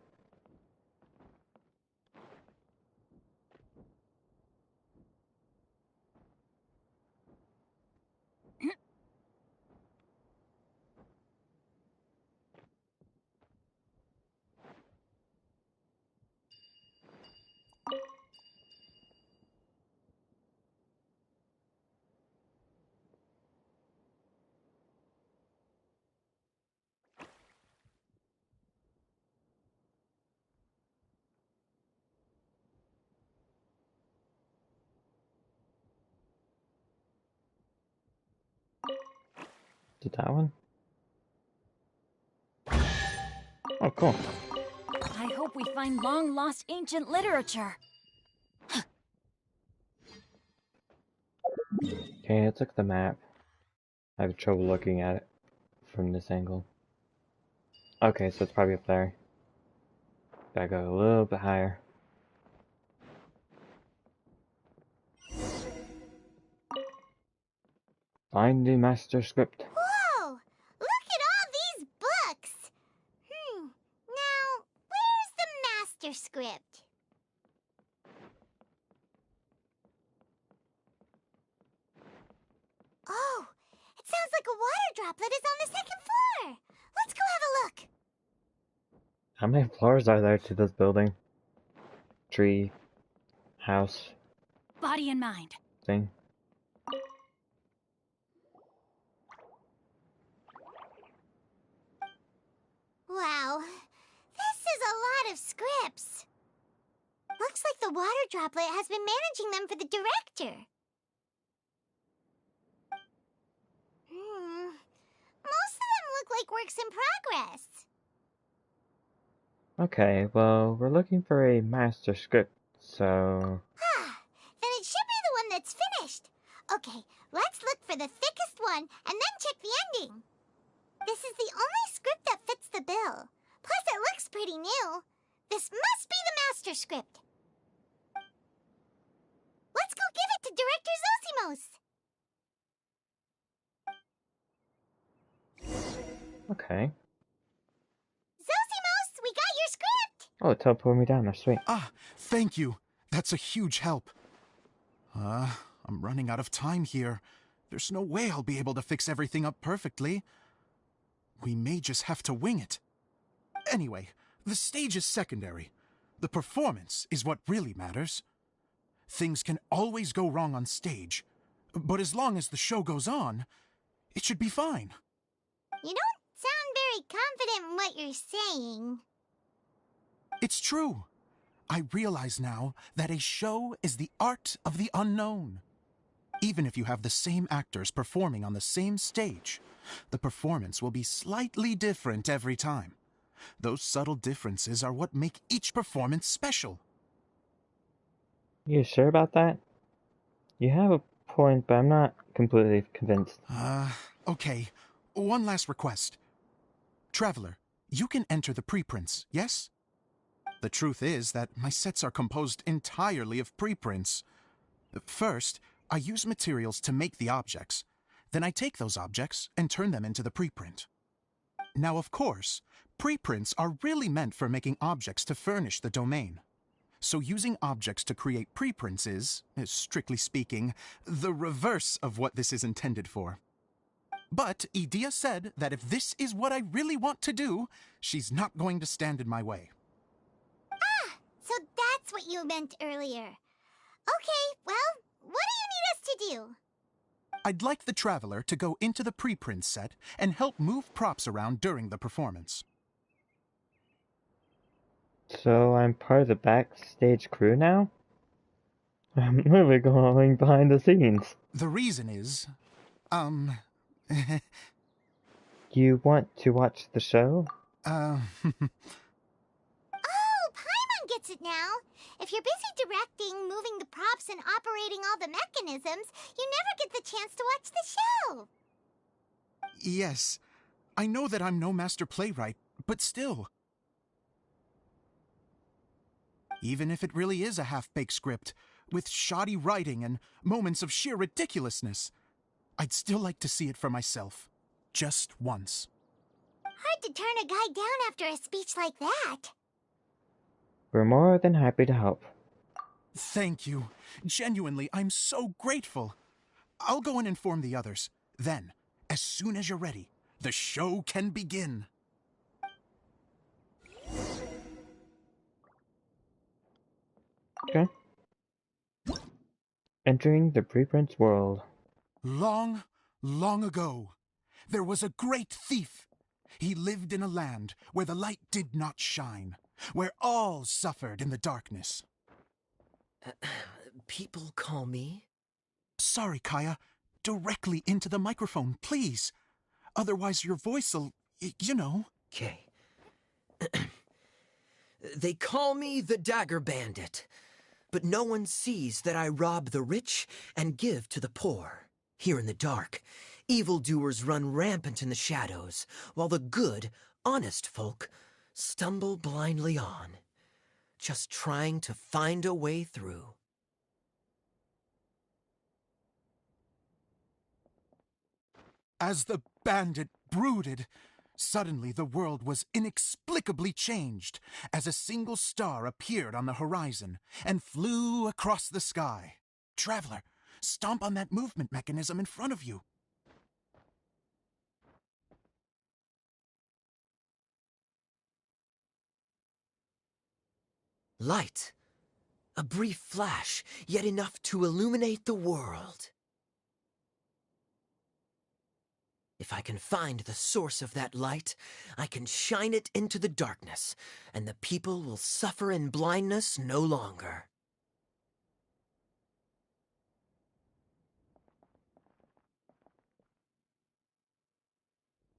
A: Is it that one? Oh, cool.
B: I hope we find long-lost ancient literature.
A: Okay, let's look at the map. I have trouble looking at it from this angle. Okay, so it's probably up there. Gotta go a little bit higher. Find the master script.
C: Whoa! Look at all these books! Now, where's the master script? Oh, it sounds like a water droplet is on the second floor. Let's go have a look.
A: How many floors are there to this building? Tree, house,
B: Body and mind.
A: thing.
C: Wow, this is a lot of scripts. Looks like the water droplet has been managing them for the director. Most of them look like works in progress.
A: Okay, well, we're looking for a master script, so...
C: Then it should be the one that's finished. Okay, let's look for the thickest one and then check the ending. This is the only script that fits the bill. Plus, it looks pretty new. This must be the master script. Let's go give it to Director Zosimos.
A: Okay.
C: Zosimos, we got your script.
A: Oh, it teleported me down there, sweet.
H: Ah, thank you. That's a huge help. I'm running out of time here. There's no way I'll be able to fix everything up perfectly. We may just have to wing it. Anyway, the stage is secondary. The performance is what really matters. Things can always go wrong on stage, but as long as the show goes on, it should be fine.
C: You don't sound very confident in what you're saying.
H: It's true. I realize now that a show is the art of the unknown. Even if you have the same actors performing on the same stage, the performance will be slightly different every time. Those subtle differences are what make each performance special.
A: You sure about that? You have a point, but I'm not completely convinced.
H: Okay. One last request. Traveler, you can enter the preprints, yes? The truth is that my sets are composed entirely of preprints. First, I use materials to make the objects. Then I take those objects and turn them into the preprint. Now, of course, preprints are really meant for making objects to furnish the domain. So using objects to create preprints is, strictly speaking, the reverse of what this is intended for. But Edea said that if this is what I really want to do, she's not going to stand in my way.
C: So that's what you meant earlier. Okay, well, what do you need us to do?
H: I'd like the Traveler to go into the preprint set and help move props around during the performance.
A: So I'm part of the backstage crew now? I'm literally going behind the scenes.
H: The reason is,
A: You want to watch the show?
C: Oh, Paimon gets it now. If you're busy directing, moving the props, and operating all the mechanisms, you never get the chance to watch the show.
H: Yes, I know that I'm no master playwright, but still. Even if it really is a half-baked script, with shoddy writing and moments of sheer ridiculousness, I'd still like to see it for myself. Just once.
C: Hard to turn a guy down after a speech like that.
A: We're more than happy to help.
H: Thank you. Genuinely, I'm so grateful. I'll go and inform the others. Then, as soon as you're ready, the show can begin.
A: Okay. Entering the preprints world.
H: Long, long ago, there was a great thief. He lived in a land where the light did not shine, where all suffered in the darkness.
F: People call me?
H: Sorry, Kaya. Directly into the microphone, please. Otherwise your voice'll, you know.
F: Okay. They call me the Dagger Bandit, but no one sees that I rob the rich and give to the poor. Here in the dark, evildoers run rampant in the shadows, while the good, honest folk stumble blindly on, just trying to find a way through.
H: As the bandit brooded, suddenly the world was inexplicably changed as a single star appeared on the horizon and flew across the sky. Traveler, stomp on that movement mechanism in front of you.
F: Light. A brief flash, yet enough to illuminate the world. If I can find the source of that light, I can shine it into the darkness, and the people will suffer in blindness no longer.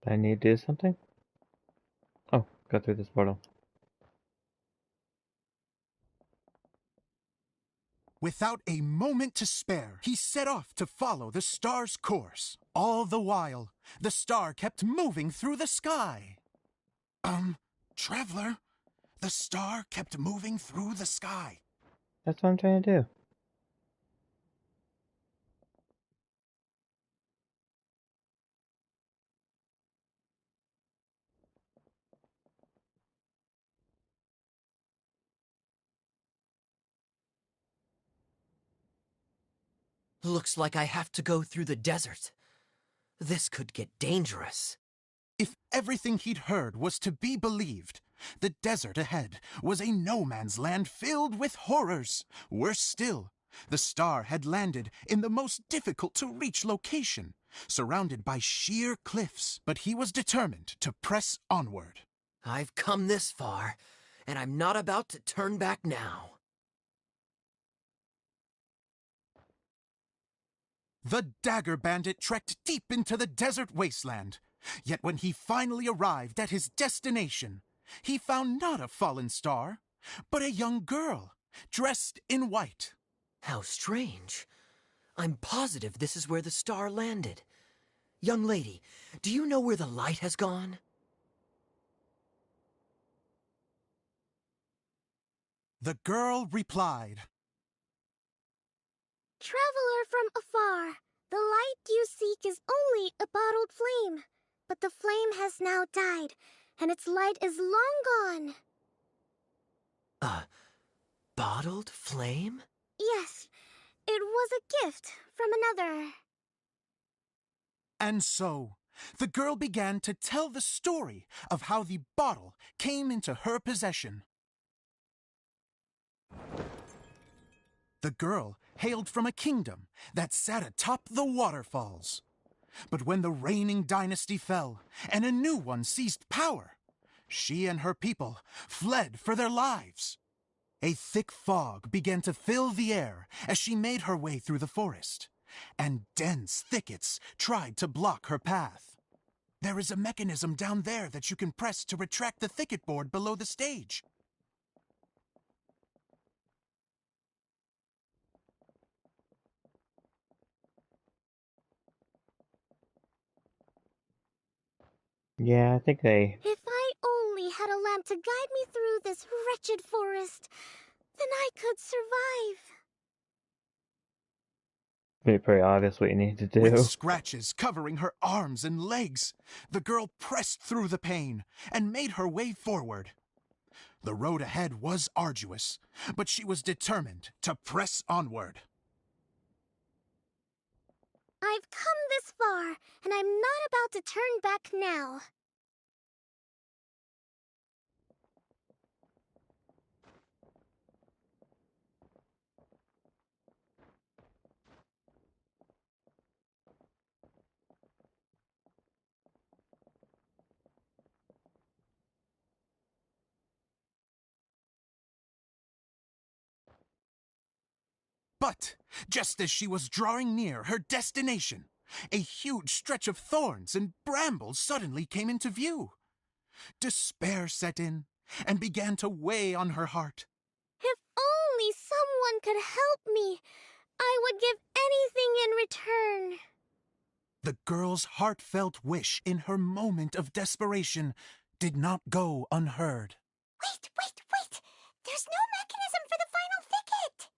A: Do I need to do something? Oh, go through this portal.
H: Without a moment to spare, he set off to follow the star's course. All the while, the star kept moving through the sky. Traveler, the star kept moving through the sky.
A: That's what I'm trying to do.
F: Looks like I have to go through the desert. This could get dangerous.
H: If everything he'd heard was to be believed, the desert ahead was a no-man's land filled with horrors. Worse still, The star had landed in the most difficult-to-reach location, surrounded by sheer cliffs, but he was determined to press onward.
F: I've come this far, and I'm not about to turn back now.
H: The Dagger Bandit trekked deep into the desert wasteland. Yet when he finally arrived at his destination, he found not a fallen star, but a young girl, dressed in white.
F: How strange. I'm positive this is where the star landed. Young lady, do you know where the light has gone?
H: The girl replied,
C: Traveler from afar, the light you seek is only a bottled flame. But the flame has now died, and its light is long gone.
F: A bottled flame?
C: Yes, it was a gift from another.
H: And so, the girl began to tell the story of how the bottle came into her possession. The girl hailed from a kingdom that sat atop the waterfalls. But when the reigning dynasty fell and a new one seized power, she and her people fled for their lives. A thick fog began to fill the air as she made her way through the forest, and dense thickets tried to block her path. There is a mechanism down there that you can press to retract the thicket board below the stage.
A: Yeah, I think they...
C: If I only had a lamp to guide me through this wretched forest, then I could survive.
A: It's pretty obvious what you need to do.
H: With scratches covering her arms and legs, the girl pressed through the pain and made her way forward. The road ahead was arduous, but she was determined to press onward.
C: I've come this far, and I'm not about to turn back now.
H: But just as she was drawing near her destination, a huge stretch of thorns and brambles suddenly came into view. Despair set in and began to weigh on her heart.
C: If only someone could help me, I would give anything in return.
H: The girl's heartfelt wish in her moment of desperation did not go unheard.
G: Wait! There's no mechanism for the final thicket!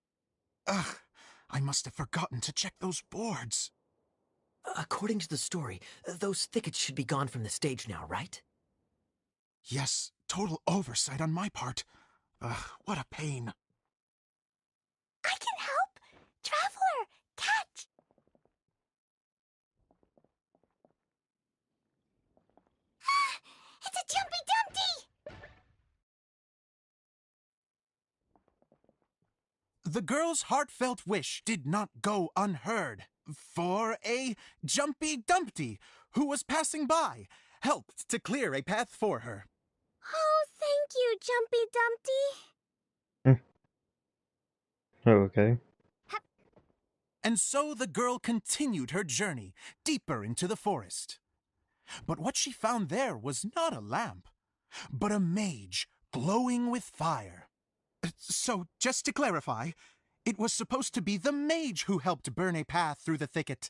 H: Ugh, I must have forgotten to check those boards.
F: According to the story, those thickets should be gone from the stage now, right?
H: Yes, total oversight on my part. Ugh, what a pain.
G: I can help! Traveler, catch! It's a Jumpy Dumpty!
H: The girl's heartfelt wish did not go unheard, for a Jumpy Dumpty, who was passing by, helped to clear a path for her.
C: Oh, thank you, Jumpy Dumpty.
A: Oh, okay.
H: And so the girl continued her journey deeper into the forest. But what she found there was not a lamp, but a mage glowing with fire. So, just to clarify, it was supposed to be the mage who helped burn a path through the thicket.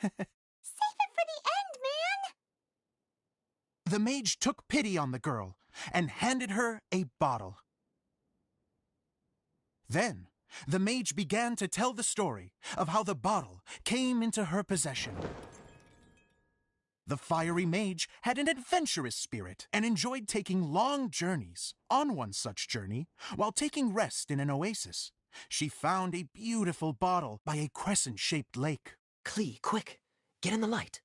G: Save it for the end, man!
H: The mage took pity on the girl and handed her a bottle. Then, the mage began to tell the story of how the bottle came into her possession. The fiery mage had an adventurous spirit and enjoyed taking long journeys. On one such journey, while taking rest in an oasis, she found a beautiful bottle by a crescent-shaped lake.
F: Klee, quick, get in the light.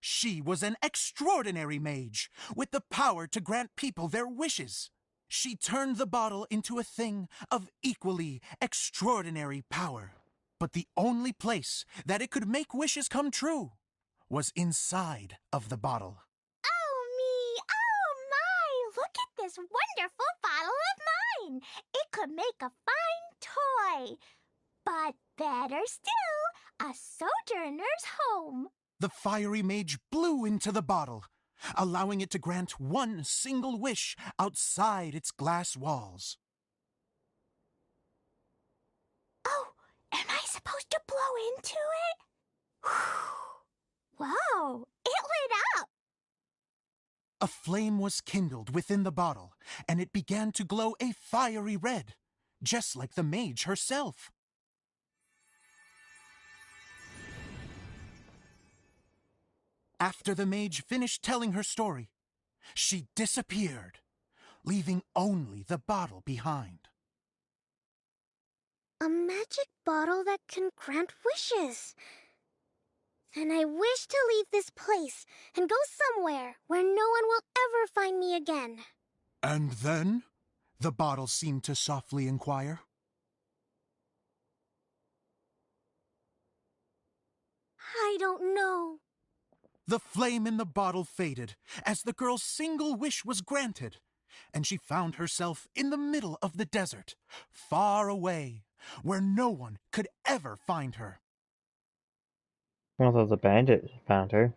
H: She was an extraordinary mage with the power to grant people their wishes. She turned the bottle into a thing of equally extraordinary power. But the only place that it could make wishes come true was inside of the bottle.
C: Oh, me! Oh, my! Look at this wonderful bottle of mine! It could make a fine toy. But better still, a sojourner's home.
H: The fiery mage blew into the bottle, allowing it to grant one single wish outside its glass walls.
C: Oh, am I supposed to blow into it? Whoa, it lit up!
H: A flame was kindled within the bottle, and it began to glow a fiery red, just like the mage herself. After the mage finished telling her story, she disappeared, leaving only the bottle behind.
C: A magic bottle that can grant wishes. Then I wish to leave this place and go somewhere where no one will ever find me again.
H: And then? The bottle seemed to softly inquire.
C: I don't know.
H: The flame in the bottle faded as the girl's single wish was granted, and she found herself in the middle of the desert, far away, where no one could ever find her.
A: Although the bandit found her.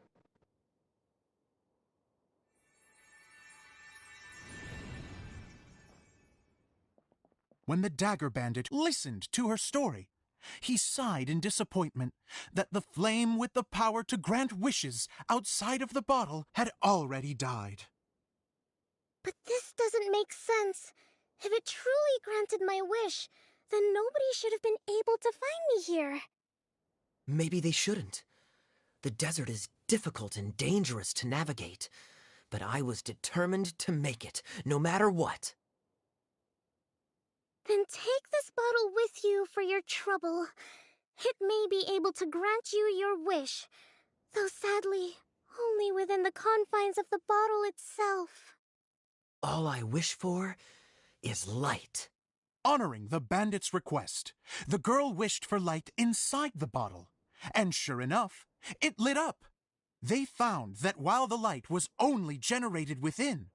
H: When the dagger bandit listened to her story, he sighed in disappointment that the flame with the power to grant wishes outside of the bottle had already died.
C: But this doesn't make sense. If it truly granted my wish, then nobody should have been able to find me here.
F: Maybe they shouldn't. The desert is difficult and dangerous to navigate, but I was determined to make it, no matter what.
C: Then take this bottle with you for your trouble. It may be able to grant you your wish, though sadly, only within the confines of the bottle itself.
F: All I wish for is light.
H: Honoring the bandit's request, the girl wished for light inside the bottle, and sure enough, it lit up. They found that while the light was only generated within,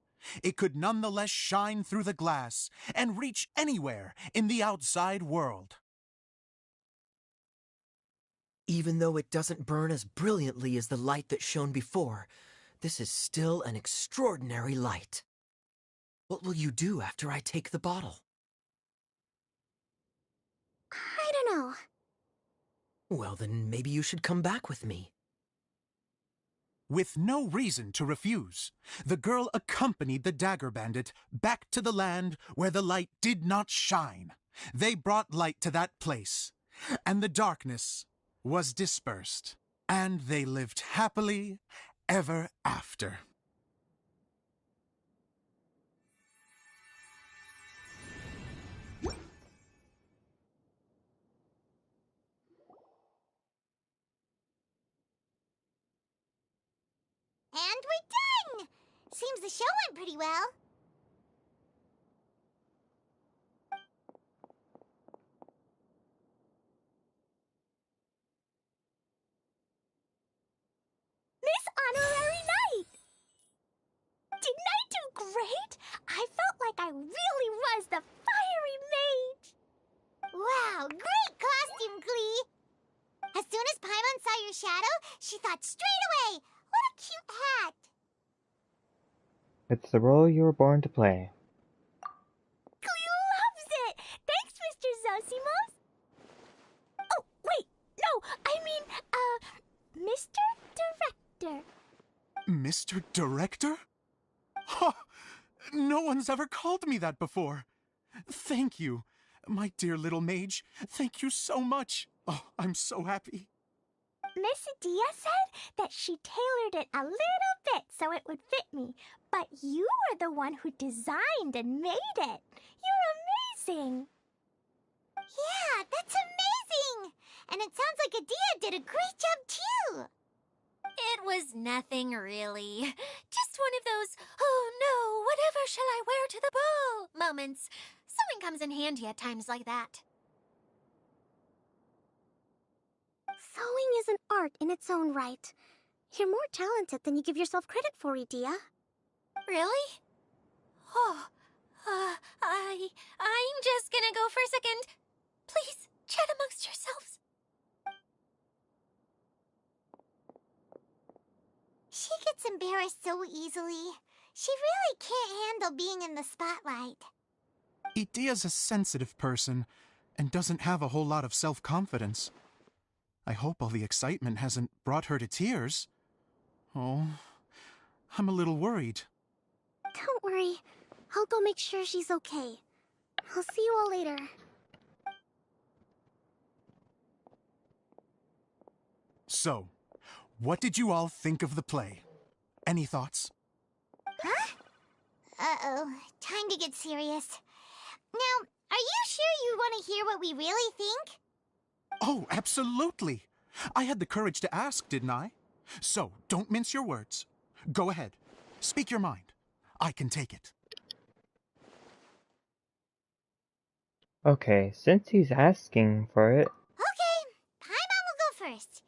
H: it could nonetheless shine through the glass and reach anywhere in the outside world.
F: Even though it doesn't burn as brilliantly as the light that shone before, this is still an extraordinary light. What will you do after I take the bottle?
C: I don't know.
F: Well, then maybe you should come back with me.
H: With no reason to refuse, the girl accompanied the dagger bandit back to the land where the light did not shine. They brought light to that place, and the darkness was dispersed, and they lived happily ever after.
C: And we're done! Seems the show went pretty well. Miss Honorary Knight! Didn't I do great? I felt like I really was the fiery mage. Wow, great costume, Glee! As soon as Paimon saw your shadow, she thought straight away, what a cute hat!
A: It's the role you were born to play.
C: Glee loves it! Thanks, Mr. Zosimos! Oh, wait, no, I mean, Mr. Director.
H: Mr. Director? Ha! No one's ever called me that before. Thank you, my dear little mage. Thank you so much. Oh, I'm so happy.
C: Miss Adia said that she tailored it a little bit so it would fit me, but you were the one who designed and made it. You're amazing. Yeah, that's amazing! And it sounds like Adia did a great job too.
G: It was nothing really. Just one of those, oh no, whatever shall I wear to the ball moments. Sewing comes in handy at times like that.
C: Sewing is an art in its own right. You're more talented than you give yourself credit for, Idia.
G: Really? Oh, I'm just gonna go for a second. Please, chat amongst yourselves.
I: She gets embarrassed so easily. She really can't handle being in the spotlight.
H: Idia's a sensitive person and doesn't have a whole lot of self-confidence. I hope all the excitement hasn't brought her to tears. Oh, I'm a little worried.
C: Don't worry. I'll go make sure she's okay. I'll see you all later.
H: So, what did you all think of the play? Any thoughts?
I: Huh? Uh-oh, time to get serious. Now, are you sure you want to hear what we really think?
H: Oh, absolutely. I had the courage to ask, didn't I? So, don't mince your words. Go ahead. Speak your mind. I can take it.
A: Okay, since he's asking for it.
I: Okay, Paimon will go first.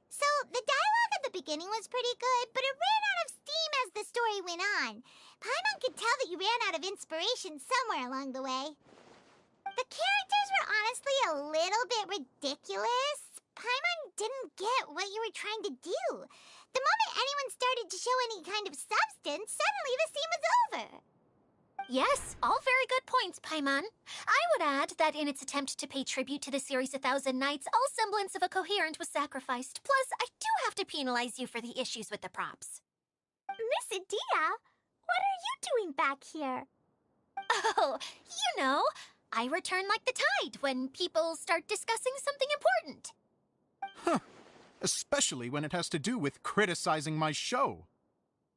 I: So, the dialogue at the beginning was pretty good, but it ran out of steam as the story went on. Paimon could tell that you ran out of inspiration somewhere along the way. The characters were honestly a little bit ridiculous. Paimon didn't get what you were trying to do. The moment anyone started to show any kind of substance, suddenly the scene was over.
G: Yes, all very good points, Paimon. I would add that in its attempt to pay tribute to the series 1,000 Nights, all semblance of a coherent was sacrificed. Plus, I do have to penalize you for the issues with the props.
I: Miss Idia, what are you doing back here?
G: Oh, you know, I return like the tide when people start discussing something important.
H: Huh. Especially when it has to do with criticizing my show.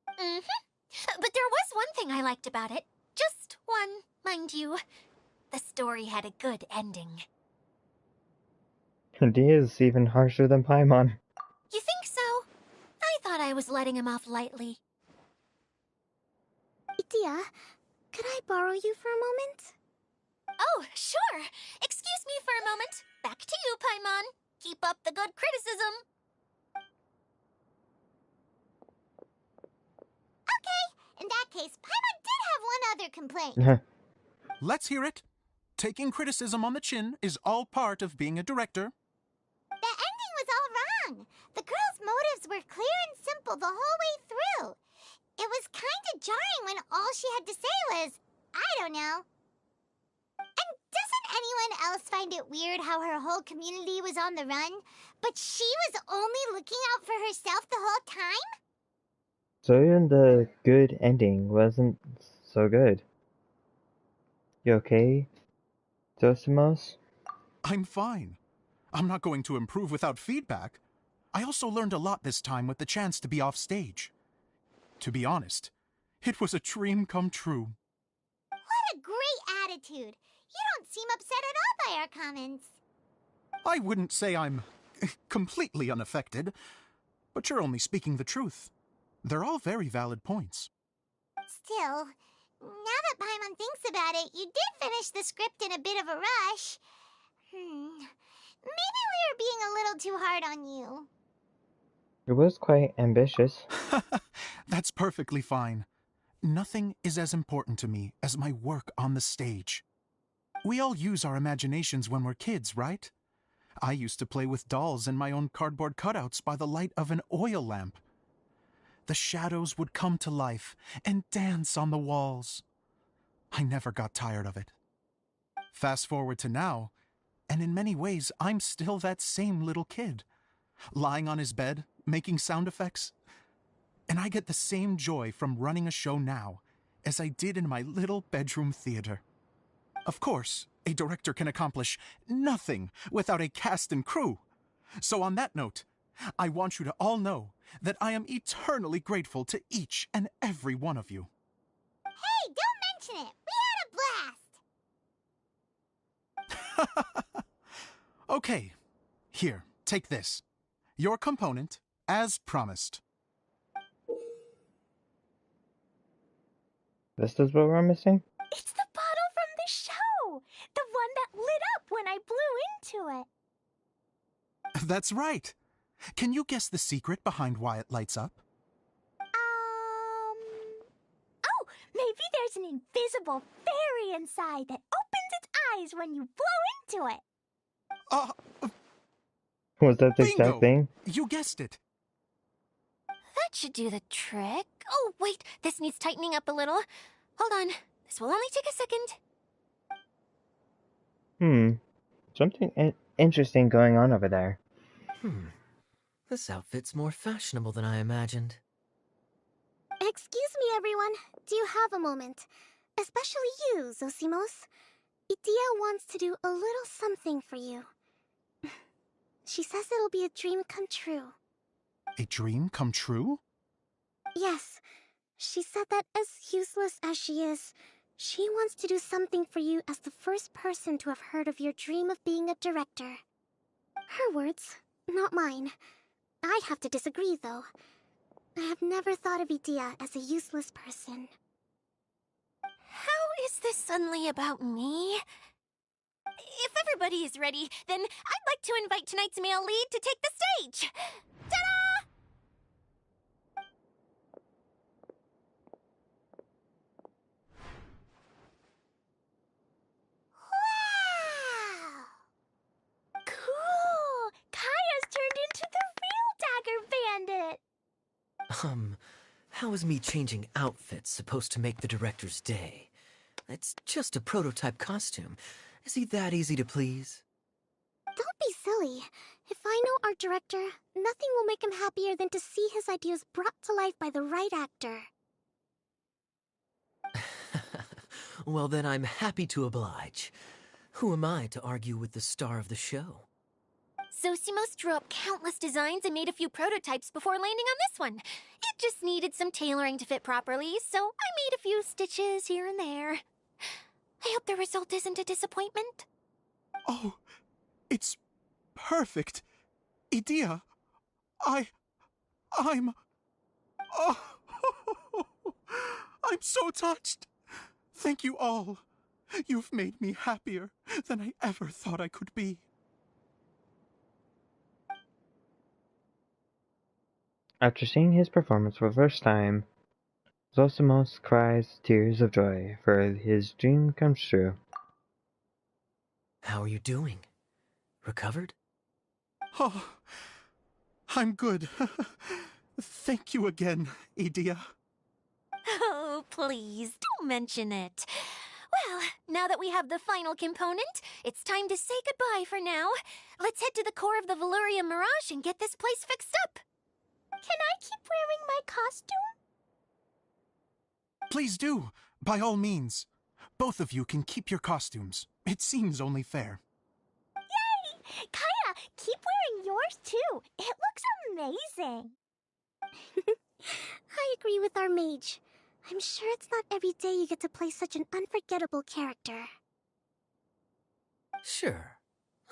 G: But there was one thing I liked about it. Just one, mind you. The story had a good ending.
A: He is even harsher than Paimon.
G: You think so? I thought I was letting him off lightly.
C: Idia, could I borrow you for a moment?
G: Oh, sure. Excuse me for a moment. Back to you, Paimon. Keep up the good criticism.
I: Okay, in that case, Paimon did have one other complaint.
H: Let's hear it. Taking criticism on the chin is all part of being a director.
I: The ending was all wrong. The girl's motives were clear and simple the whole way through. It was kind of jarring when all she had to say was, I don't know. And doesn't anyone else find it weird how her whole community was on the run, but she was only looking out for herself the whole time?
A: So even the good ending wasn't so good. You okay, Josimos?
H: I'm fine. I'm not going to improve without feedback. I also learned a lot this time with the chance to be off stage. To be honest, it was a dream come true.
I: What a great attitude. You don't seem upset at all by our comments.
H: I wouldn't say I'm completely unaffected, but you're only speaking the truth. They're all very valid points.
I: Still, now that Paimon thinks about it, you did finish the script in a bit of a rush. Maybe we were being a little too hard on you.
A: It was quite ambitious.
H: That's perfectly fine. Nothing is as important to me as my work on the stage. We all use our imaginations when we're kids, right? I used to play with dolls and my own cardboard cutouts by the light of an oil lamp. The shadows would come to life and dance on the walls. I never got tired of it. Fast forward to now, and in many ways, I'm still that same little kid, lying on his bed, making sound effects. And I get the same joy from running a show now as I did in my little bedroom theater. Of course, a director can accomplish nothing without a cast and crew. So on that note, I want you to all know that I am eternally grateful to each and every one of you.
I: Hey, don't mention it. We had a blast.
H: Okay, here, take this. Your component, as promised.
A: This is what we're missing?
I: It's the bottle from the show! The one that lit up when I blew into it.
H: That's right. Can you guess the secret behind why it lights up?
I: Oh, maybe there's an invisible fairy inside that opens its eyes when you blow into it.
A: Was that the exact
H: Bingo!
A: thing?
H: You guessed it.
G: That should do the trick. Oh, wait, this needs tightening up a little. Hold on, this will only take a second.
A: Something interesting going on over there.
F: This outfit's more fashionable than I imagined.
C: Excuse me, everyone. Do you have a moment? Especially you, Zosimos. Itia wants to do a little something for you. She says it'll be a dream come true.
H: A dream come true?
C: Yes. She said that as useless as she is, she wants to do something for you as the first person to have heard of your dream of being a director. Her words, not mine. I have to disagree, though. I have never thought of Itia as a useless person.
G: How is this suddenly about me? If everybody is ready, then I'd like to invite tonight's male lead to take the stage. Ta-da!
I: Wow! Cool! Kaya's turned into the real Dagger Bandit!
F: How is me changing outfits supposed to make the director's day? It's just a prototype costume. Is he that easy to please?
C: Don't be silly. If I know our director, nothing will make him happier than to see his ideas brought to life by the right actor.
F: Well, then I'm happy to oblige. Who am I to argue with the star of the show?
G: Zosimos drew up countless designs and made a few prototypes before landing on this one. It just needed some tailoring to fit properly, so I made a few stitches here and there. I hope the result isn't a disappointment.
H: Oh, it's perfect. Idia, I'm... Oh, I'm so touched. Thank you all. You've made me happier than I ever thought I could be.
A: After seeing his performance for the first time, Zosimos cries tears of joy, for his dream comes true.
F: How are you doing? Recovered?
H: Oh, I'm good. Thank you again, Idia.
G: Oh, please, don't mention it. Well, now that we have the final component, it's time to say goodbye for now. Let's head to the core of the Valyria Mirage and get this place fixed up.
I: Can I keep wearing my costume?
H: Please do, by all means. Both of you can keep your costumes. It seems only fair.
I: Yay! Kaya, keep wearing yours too. It looks amazing.
C: I agree with our mage. I'm sure it's not every day you get to play such an unforgettable character.
F: Sure.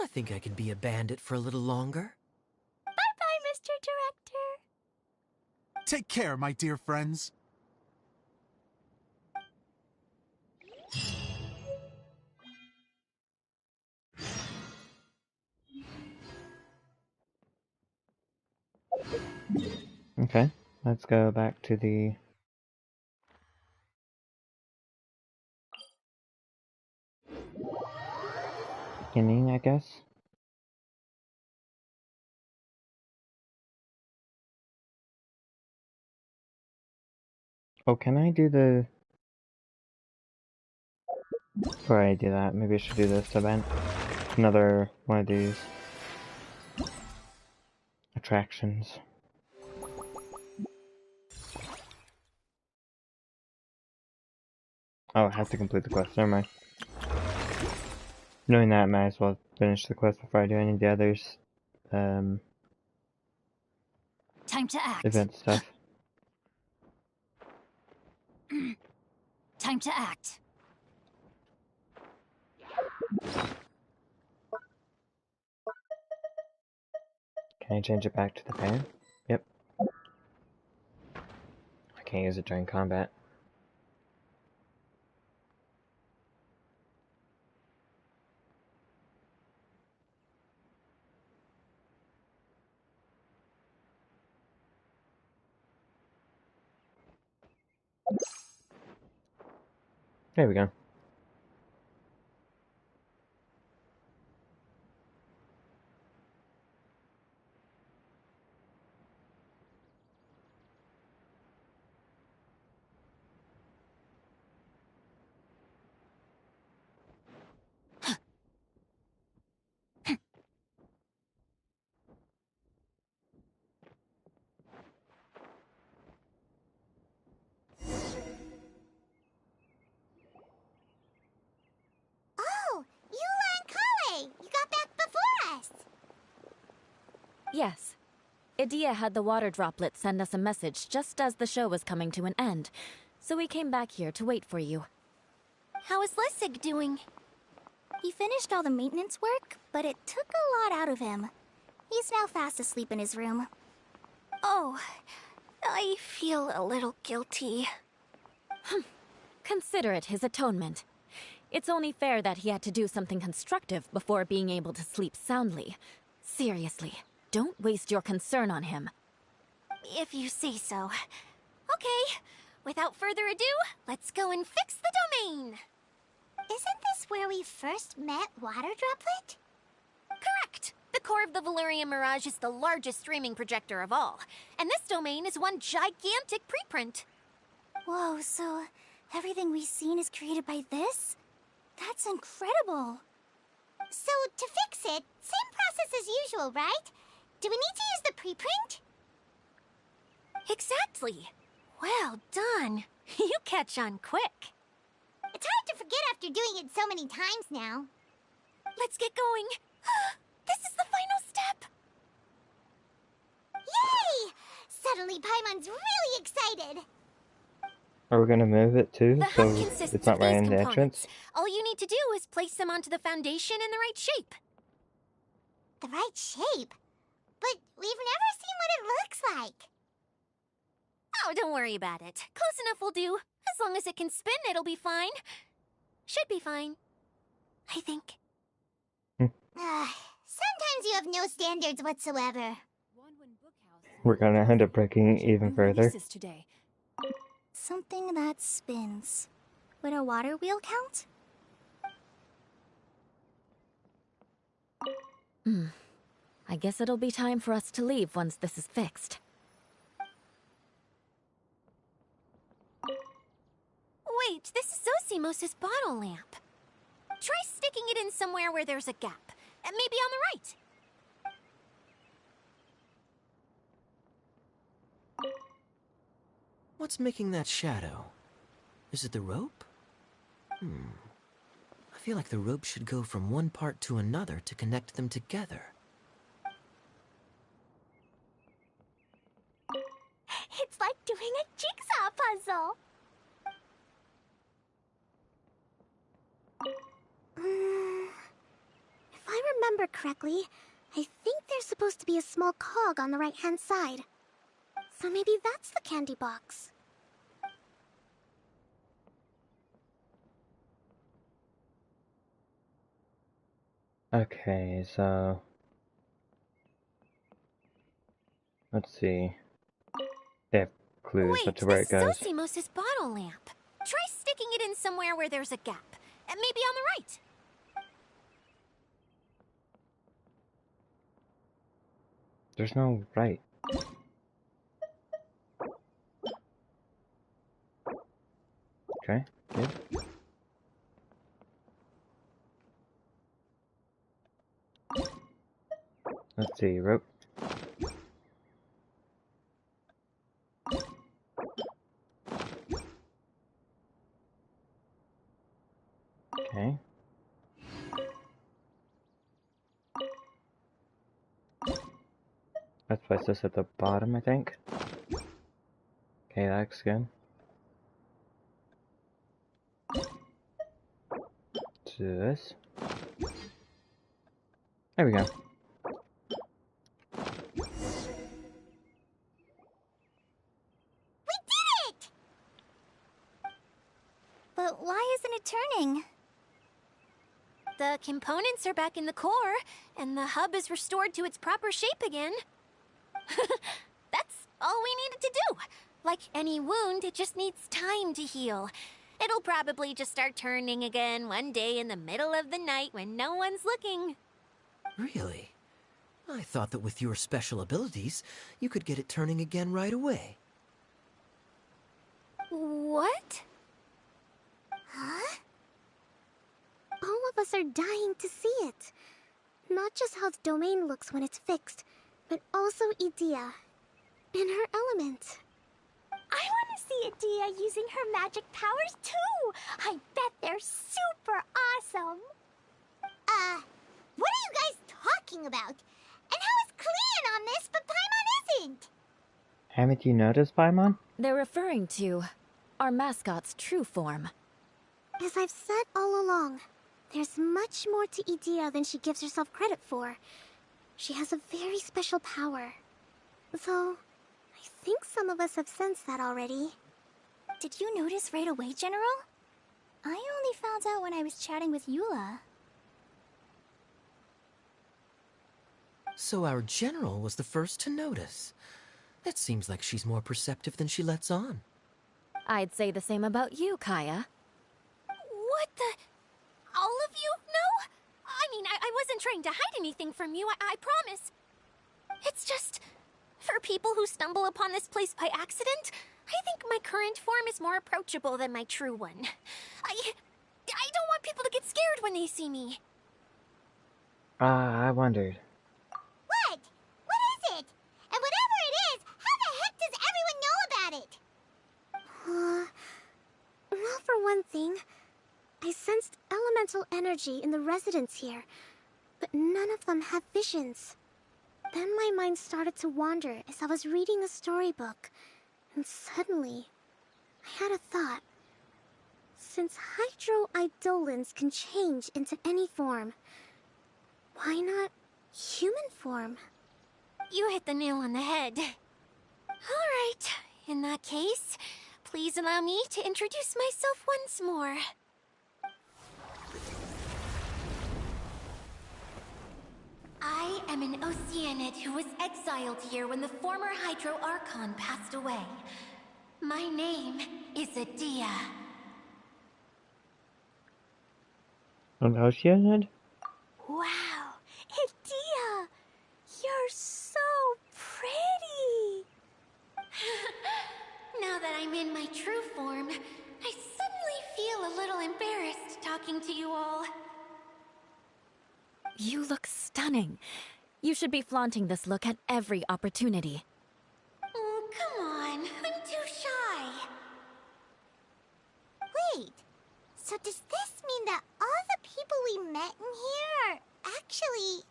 F: I think I can be a bandit for a little longer.
I: Bye-bye, Mr. Director.
H: Take care, my dear friends.
A: Okay, let's go back to the beginning, I guess. Oh, can I do the... Before I do that, maybe I should do this event. Another one of these attractions. Oh, I have to complete the quest, never mind. Knowing that, I might as well finish the quest before I do any of the others.
B: Time to act.
A: Event stuff.
B: Time to act.
A: Can I change it back to the fan? Yep. Can't use it during combat. There we go.
I: Oh, Eula and Kale! You got back before us!
D: Yes. Idia had the water droplet send us a message just as the show was coming to an end, so we came back here to wait for you.
G: How is Lissig doing?
C: He finished all the maintenance work, but it took a lot out of him. He's now fast asleep in his room.
G: Oh, I feel a little guilty.
D: Consider it his atonement. It's only fair that he had to do something constructive before being able to sleep soundly. Seriously, don't waste your concern on him.
G: If you say so. Okay, without further ado, let's go and fix the domain!
I: Isn't this where we first met Water Droplet?
G: Correct! The core of the Valerian Mirage is the largest streaming projector of all, and this domain is one gigantic preprint.
C: Whoa, so everything we've seen is created by this? That's incredible.
I: So, to fix it, same process as usual, right? Do we need to use the preprint?
G: Exactly! Well done! You catch on quick.
I: It's hard to forget after doing it so many times now.
G: Let's get going. This is the final step.
I: Yay! Suddenly Paimon's really excited.
A: Are we gonna move it too,
G: The
A: so
G: hut consists
A: it's not
G: of
A: right
G: these
A: in the
G: components.
A: entrance?
G: All you need to do is place them onto the foundation in the right shape.
I: The right shape? But we've never seen what it looks like.
G: Oh, don't worry about it. Close enough will do. As long as it can spin, it'll be fine. Should be fine. I think.
I: Sometimes you have no standards whatsoever.
A: We're gonna end up breaking even further.
B: Today.
C: Something that spins. Would a water wheel count?
D: I guess it'll be time for us to leave once this is fixed.
G: Wait, this is Zosimos' bottle lamp. Try sticking it in somewhere where there's a gap. Maybe on the right.
F: What's making that shadow? Is it the rope? I feel like the rope should go from one part to another to connect them together.
C: It's like doing a jigsaw puzzle. If I remember correctly, I think there's supposed to be a small cog on the right-hand side. So maybe that's the candy box.
A: Okay, so let's see. They have clues
G: Wait,
A: as to where
G: this
A: it goes.
G: is Zosimos' bottle lamp. Try sticking it in somewhere where there's a gap. Maybe on the right.
A: There's no right. Okay, good. Let's see, rope. Okay. Let's place this at the bottom, I think. Okay, that looks good. To this. There we go.
I: We did it! But why isn't it turning?
G: The components are back in the core, and the hub is restored to its proper shape again. That's all we needed to do. Like any wound, it just needs time to heal. It'll probably just start turning again one day in the middle of the night when no one's looking.
F: Really? I thought that with your special abilities, you could get it turning again right away.
G: What?
C: Huh? All of us are dying to see it. Not just how the domain looks when it's fixed, but also Idea. In her element.
I: I want to see Adia using her magic powers too! I bet they're super awesome! What are you guys talking about? And how is Cleon on this, but Paimon isn't?
A: Haven't you noticed, Paimon?
D: They're referring to our mascot's true form.
C: As I've said all along, there's much more to Idea than she gives herself credit for. She has a very special power. Though, I think some of us have sensed that already.
I: Did you notice right away, General? I only found out when I was chatting with Eula.
F: So our general was the first to notice. It seems like she's more perceptive than she lets on.
D: I'd say the same about you, Kaya.
G: What the? All of you? No? I mean, I wasn't trying to hide anything from you, I promise. It's just, for people who stumble upon this place by accident, I think my current form is more approachable than my true one. I don't want people to get scared when they see me.
A: I wondered.
I: What? What is it? And whatever it is, how the heck does everyone know about it?
C: Well, for one thing, I sensed elemental energy in the residents here, but none of them have visions. Then my mind started to wander as I was reading a storybook, and suddenly, I had a thought. Since hydro-eidolons can change into any form, why not human form?
G: You hit the nail on the head. All right, in that case, please allow me to introduce myself once more. I am an Oceanid who was exiled here when the former Hydro Archon passed away. My name is Adia.
A: An Oceanid?
I: Wow, Adia! You're so pretty!
G: Now that I'm in my true form, I suddenly feel a little embarrassed talking to you all.
D: You look stunning. You should be flaunting this look at every opportunity.
G: Oh, come on. I'm too shy.
I: Wait, so does this mean that all the people we met in here are actually...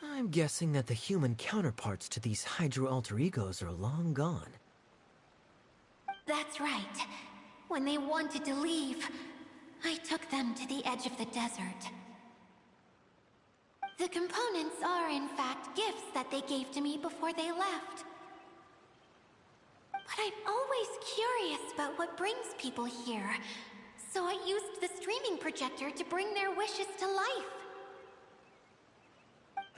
F: I'm guessing that the human counterparts to these Hydro alter egos are long gone.
G: That's right. When they wanted to leave, I took them to the edge of the desert. The components are, in fact, gifts that they gave to me before they left. But I'm always curious about what brings people here, so I used the streaming projector to bring their wishes to life.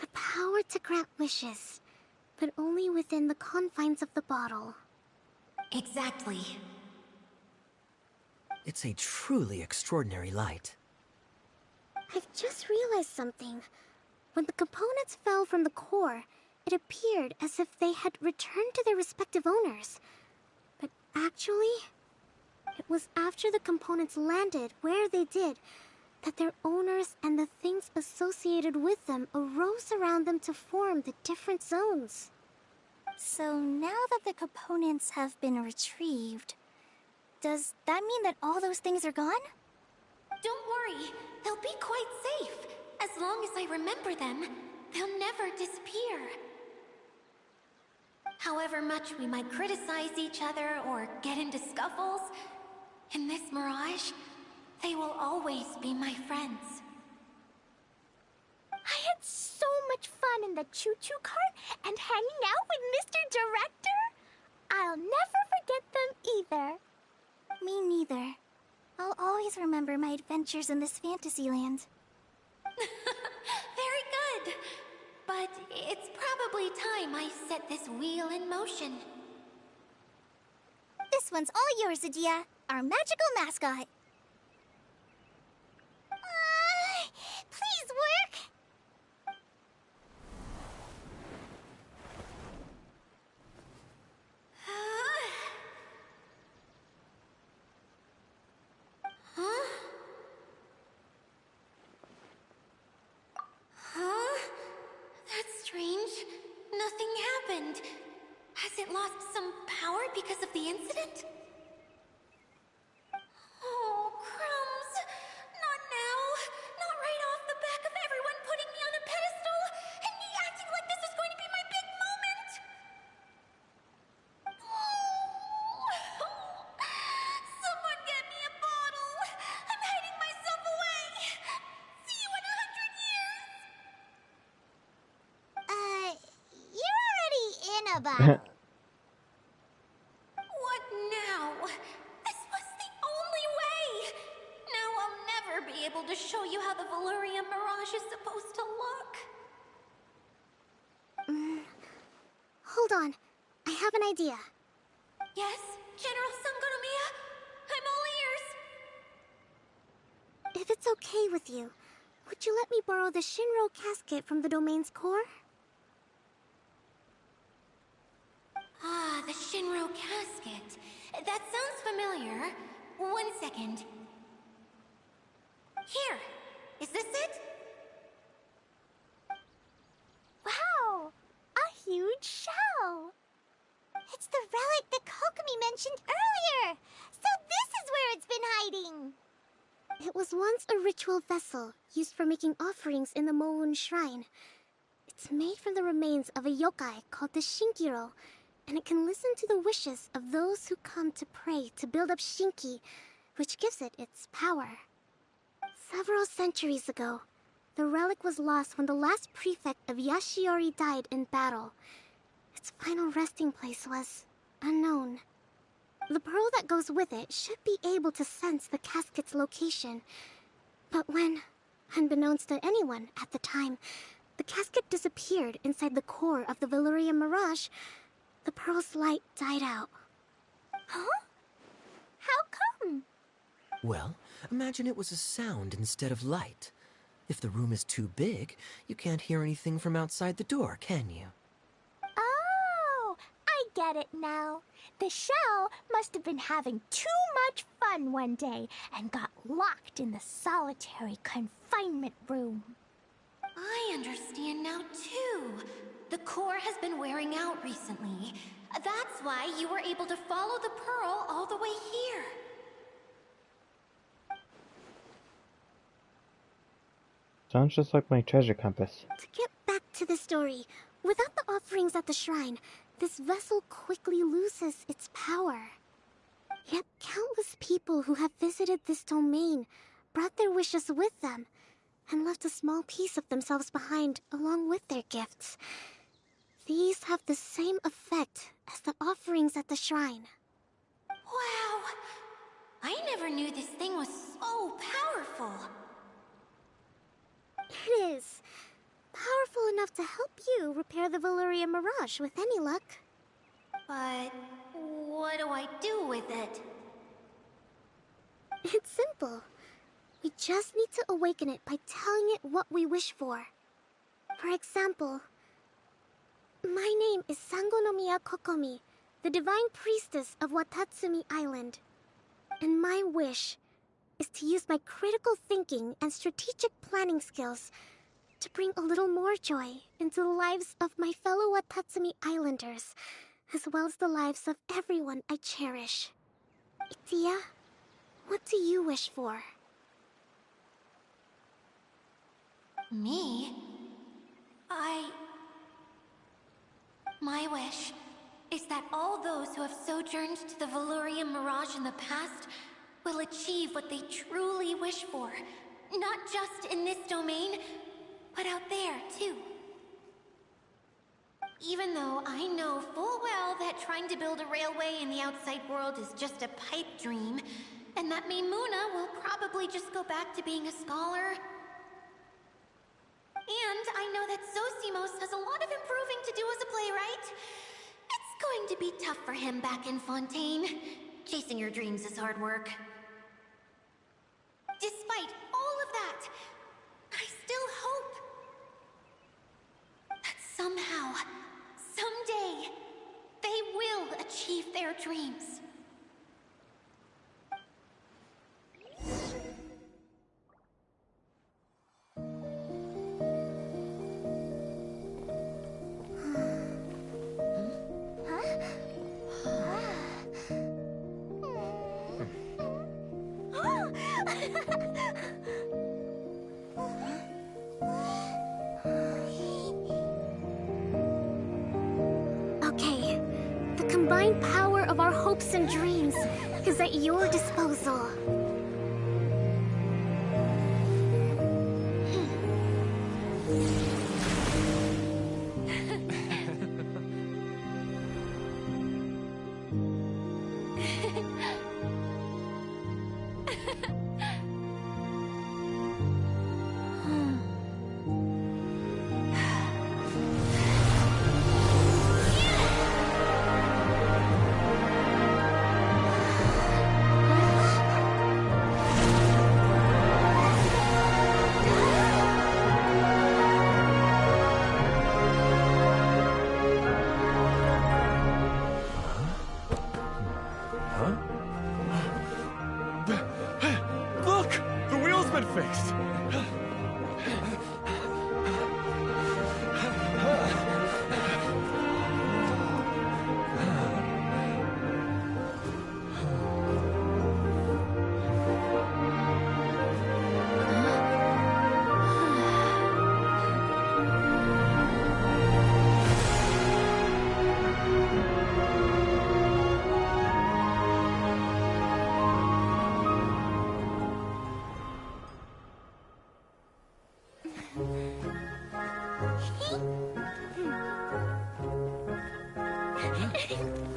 C: The power to grant wishes, but only within the confines of the bottle.
G: Exactly.
F: It's a truly extraordinary light.
C: I've just realized something. When the components fell from the core, it appeared as if they had returned to their respective owners. But actually, it was after the components landed where they did that their owners and the things associated with them arose around them to form the different zones.
I: So now that the components have been retrieved, does that mean that all those things are gone?
G: Don't worry, they'll be quite safe. As long as I remember them, they'll never disappear. However much we might criticize each other or get into scuffles, in this mirage, they will always be my friends.
I: I had so much fun in the choo-choo cart and hanging out with Mr. Director. I'll never forget them either. Me neither.
C: I'll always remember my adventures in this fantasy land.
G: Very good. But it's probably time I set this wheel in motion.
C: This one's all yours, Adia, our magical mascot. Please work!
G: Huh? Huh? That's strange. Nothing happened. Has it lost some power because of the incident? Oh, crumbs. Not now. Not right off the back of everyone putting me on a pedestal and me acting like this is going to be my big moment. Someone get me a bottle. I'm hiding myself away. See you in 100 years.
I: You're already in a bottle.
G: What now? This was the only way. Now I'll never be able to show you how the Valurian Mirage is supposed to look.
C: Hold on. I have an idea.
G: Yes, General Sangonomiya? I'm all ears.
C: If it's okay with you, would you let me borrow the Shinro casket from the domain's core?
G: Ah, the Shinro casket. That sounds familiar. 1 second. Here. Is this it?
C: Wow! A huge shell!
I: It's the relic that Kokomi mentioned earlier. So this is where it's been hiding.
C: It was once a ritual vessel used for making offerings in the Moon Shrine. It's made from the remains of a yokai called the Shinkiro, and it can listen to the wishes of those who come to pray to build up Shinki, which gives it its power. Several centuries ago, the relic was lost when the last prefect of Yashiori died in battle. Its final resting place was unknown. The pearl that goes with it should be able to sense the casket's location. But when, unbeknownst to anyone at the time, the casket disappeared inside the core of the Valurian Mirage, the pearl's light died out.
I: Huh? How come?
F: Well, imagine it was a sound instead of light. If the room is too big, you can't hear anything from outside the door, can you?
I: Oh, I get it now. The shell must have been having too much fun one day and got locked in the solitary confinement room.
G: I understand now, too. The core has been wearing out recently. That's why you were able to follow the pearl all the way here.
A: Sounds just like my treasure compass.
C: To get back to the story, without the offerings at the shrine, this vessel quickly loses its power. Yet countless people who have visited this domain brought their wishes with them and left a small piece of themselves behind along with their gifts. These have the same effect as the offerings at the shrine.
G: Wow! I never knew this thing was so powerful.
C: It is. Powerful enough to help you repair the Valurian Mirage with any luck.
G: But what do I do with it?
C: It's simple. We just need to awaken it by telling it what we wish for. For example, my name is Sangonomiya Kokomi, the divine priestess of Watatsumi Island. And my wish is to use my critical thinking and strategic planning skills to bring a little more joy into the lives of my fellow Watatsumi Islanders, as well as the lives of everyone I cherish. Itia, what do you wish for?
G: Me? My wish is that all those who have sojourned to the Valurian Mirage in the past will achieve what they truly wish for. Not just in this domain, but out there, too. Even though I know full well that trying to build a railway in the outside world is just a pipe dream, And that Maimuna will probably just go back to being a scholar. And I know that Zosimos has a lot of improving to do as a playwright. It's going to be tough for him back in Fontaine. Chasing your dreams is hard work. Despite all of that, I still hope that somehow, someday, they will achieve their dreams.
C: Okay, the combined power of our hopes and dreams is at your disposal.
J: Look! The wheel's been fixed!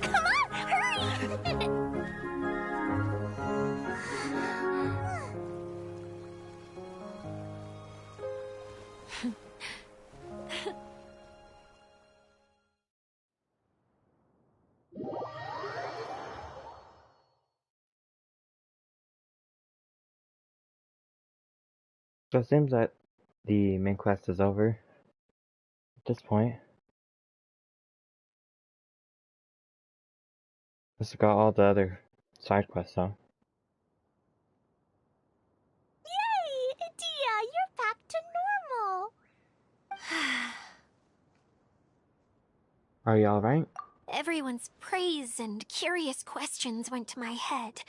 I: Come on, hurry!
A: So it seems that the main quest is over at this point. Let's got all the other side quests though.
I: Yay! Dia, you're back to normal.
A: Are you alright?
G: Everyone's praise and curious questions went to my head.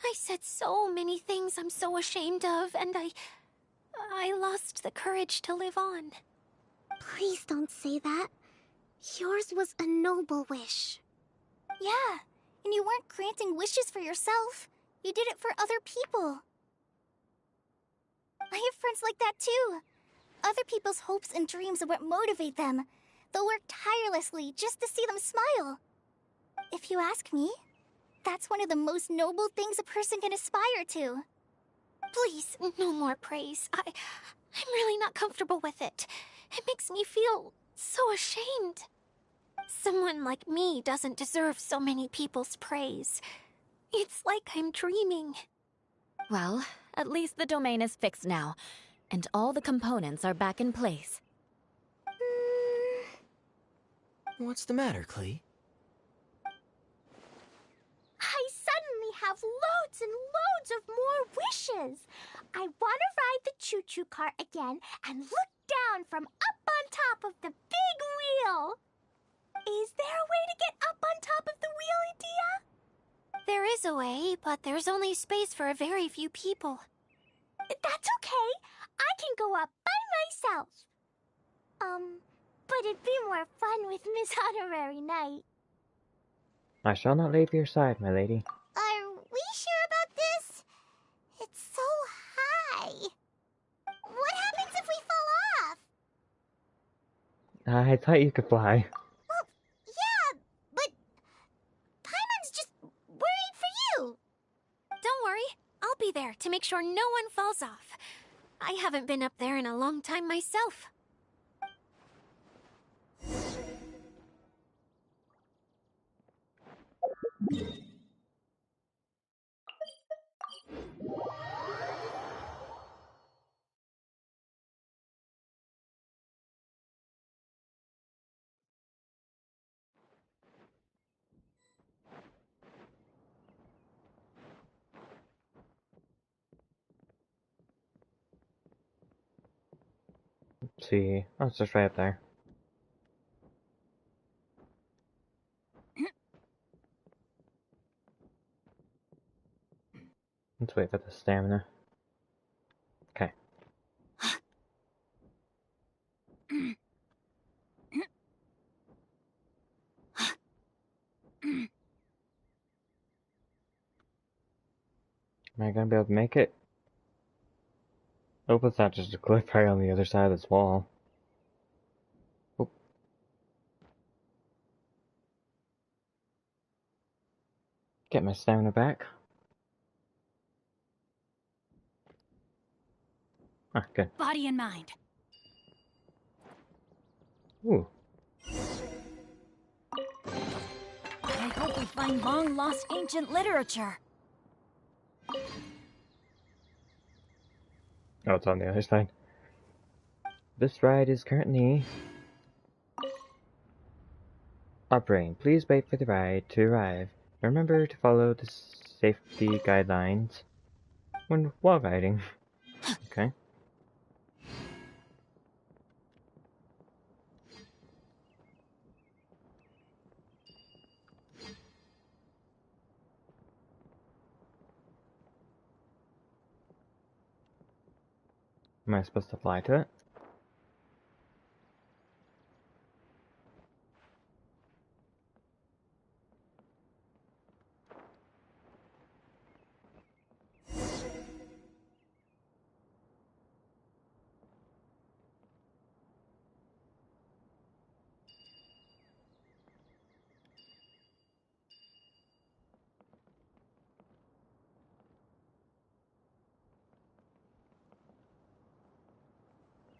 G: I said so many things I'm so ashamed of, and I lost the courage to live on.
C: Please don't say that. Yours was a noble wish.
I: Yeah, and you weren't granting wishes for yourself. You did it for other people. I have friends like that too. Other people's hopes and dreams are what motivate them. They'll work tirelessly just to see them smile. If you ask me, that's one of the most noble things a person can aspire to.
G: Please, no more praise. I'm really not comfortable with it. It makes me feel so ashamed. Someone like me doesn't deserve so many people's praise. It's like I'm dreaming.
D: Well, at least the domain is fixed now, and all the components are back in place.
F: What's the matter, Klee?
I: I suddenly have loads and loads of more wishes. I want to ride the choo-choo cart again and look down from up on top of the big wheel. Is there a way to get up on top of the wheel, Dia?
G: There is a way, but there's only space for a very few people.
I: That's okay. I can go up by myself. But it'd be more fun with Miss Honorary Knight.
A: I shall not leave your side, my lady.
I: Are we sure about this? It's so high. What happens if we fall off?
A: I thought you could fly.
I: Well, yeah, but Paimon's just worried for you.
G: Don't worry, be there to make sure no one falls off. I haven't been up there in a long time myself.
A: Let's see. Oh, it's just right up there. Let's wait for the stamina. Okay. Am I gonna be able to make it? Hope it's not just a cliff right on the other side of this wall. Oop. Get my stamina back. Ah, good.
B: Body and mind.
A: Ooh.
B: I hope we find long-lost ancient literature.
A: Oh, it's on the other side. This ride is currently operating. Please wait for the ride to arrive. Remember to follow the safety guidelines while riding. Okay. Am I supposed to fly to it?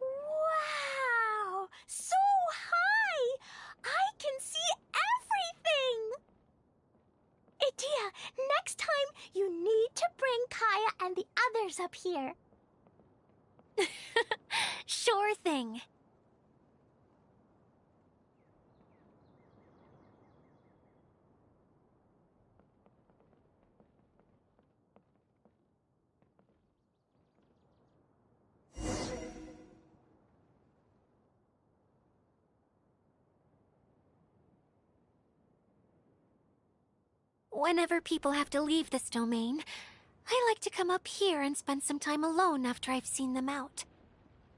I: Wow! So high! I can see everything! Idia, next time you need to bring Kaya and the others up here.
G: Sure thing. Whenever people have to leave this domain, I like to come up here and spend some time alone after I've seen them out.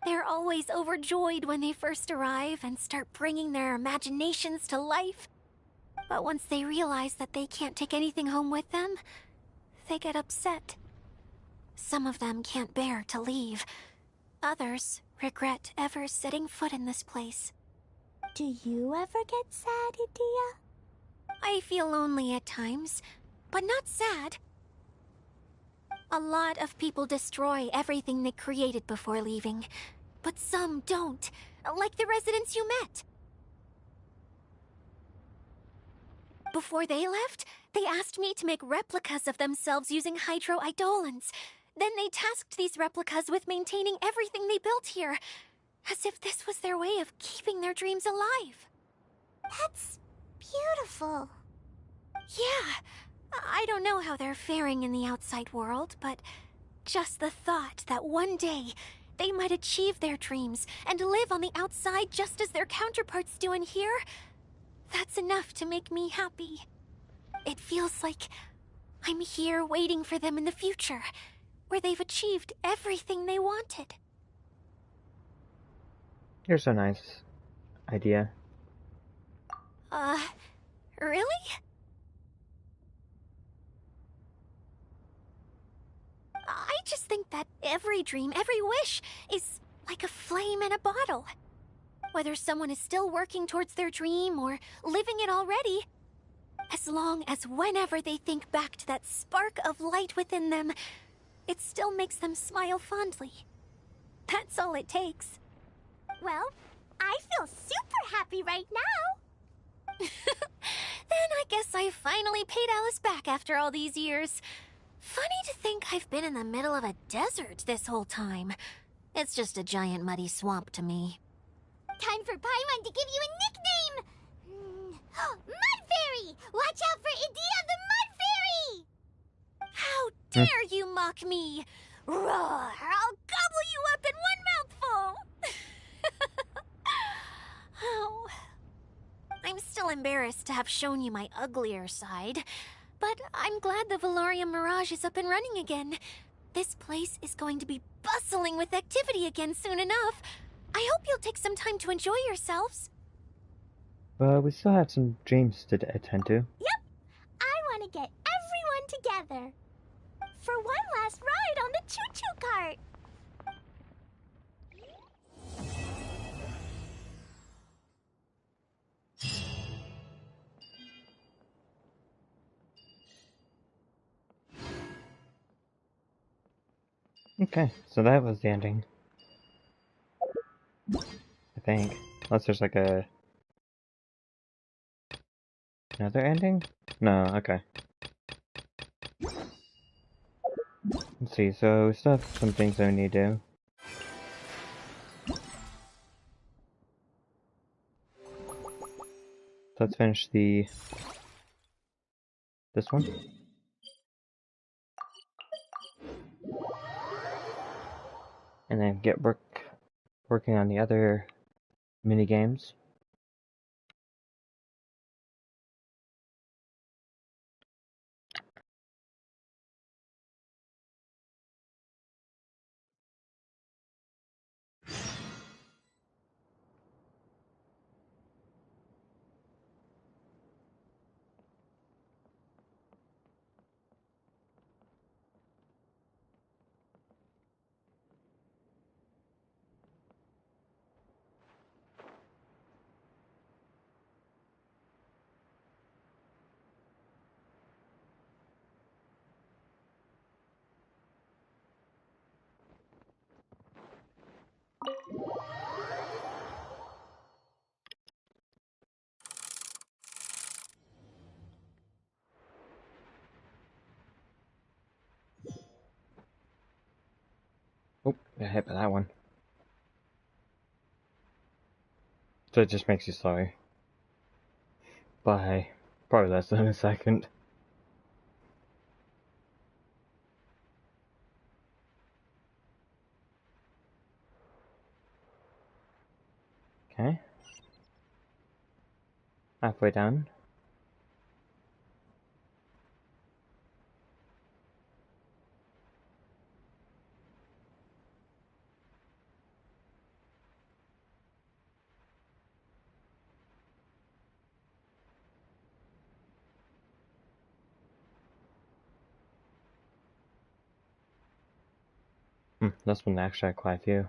G: They're always overjoyed when they first arrive and start bringing their imaginations to life. But once they realize that they can't take anything home with them, they get upset. Some of them can't bear to leave. Others regret ever setting foot in this place.
I: Do you ever get sad, Idia?
G: I feel lonely at times, but not sad. A lot of people destroy everything they created before leaving, but some don't, like the residents you met. Before they left, they asked me to make replicas of themselves using hydro-eidolons. Then they tasked these replicas with maintaining everything they built here, as if this was their way of keeping their dreams alive.
I: That's beautiful.
G: Yeah, I don't know how they're faring in the outside world, but just the thought that one day they might achieve their dreams and live on the outside just as their counterparts do in here, that's enough to make me happy. It feels like I'm here waiting for them in the future, where they've achieved everything they wanted.
A: Here's a nice idea.
G: Really? I just think that every dream, every wish, is like a flame in a bottle. Whether someone is still working towards their dream or living it already, as long as whenever they think back to that spark of light within them, it still makes them smile fondly. That's all it takes.
I: Well, I feel super happy right now.
G: Then I guess I finally paid Alice back after all these years. Funny to think I've been in the middle of a desert this whole time. It's just a giant muddy swamp to me.
I: Time for Paimon to give you a nickname! Mud Fairy! Watch out for Idea the Mud Fairy!
G: How dare you mock me! Roar! I'll gobble you up in one mouthful! Oh. I'm still embarrassed to have shown you my uglier side, but I'm glad the Valorium Mirage is up and running again. This place is going to be bustling with activity again soon enough. I hope you'll take some time to enjoy yourselves.
A: But we still have some dreams to attend to.
I: Yep! I want to get everyone together. For one last ride on the choo-choo cart.
A: Okay, so that was the ending. I think. Unless there's like another ending? No, okay. Let's see, so we still have some things that we need to do. So let's finish this one. And then get working on the other mini games. Oh, got hit by that one. So it just makes you slower. By probably less than a second. Okay. Halfway done. This one actually had quite a few.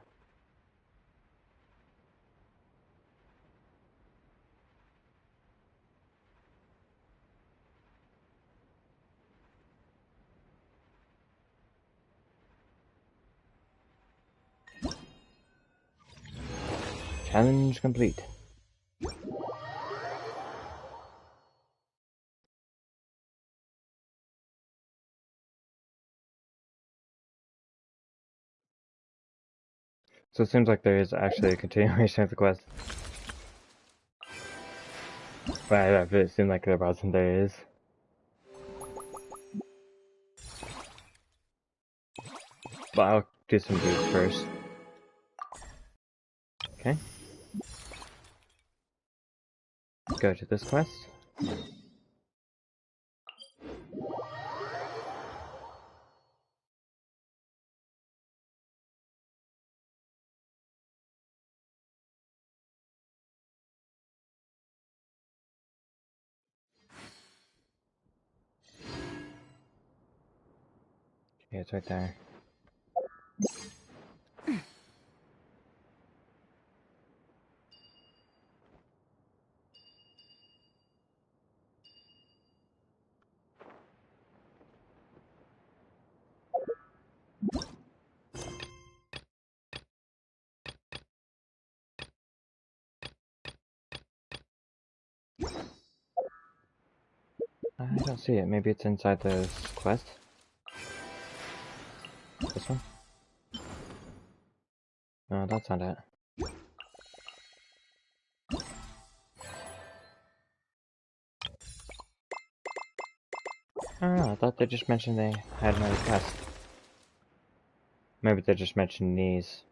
A: Challenge complete. So it seems like there is actually a continuation of the quest. But if it seemed like there wasn't, there is. But I'll do some boots first. Okay. Go to this quest. Yeah, it's right there. I don't see it. Maybe it's inside this quest. This one? No, that's not it. I don't know, I thought they just mentioned they had another quest. Maybe they just mentioned these.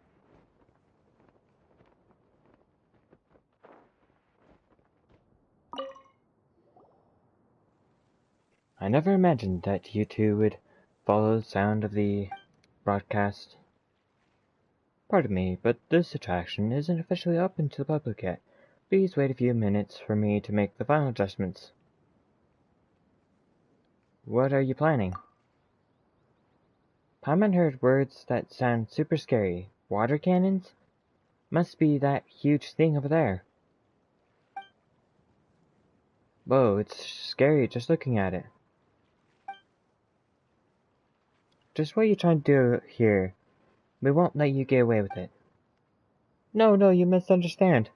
A: I never imagined that you two would follow the sound of the broadcast. Pardon me, but this attraction isn't officially open to the public yet. Please wait a few minutes for me to make the final adjustments. What are you planning? Paimon heard words that sound super scary. Water cannons? Must be that huge thing over there. Whoa, it's scary just looking at it. Just what are you trying to do here? We won't let you get away with it. No, you misunderstand.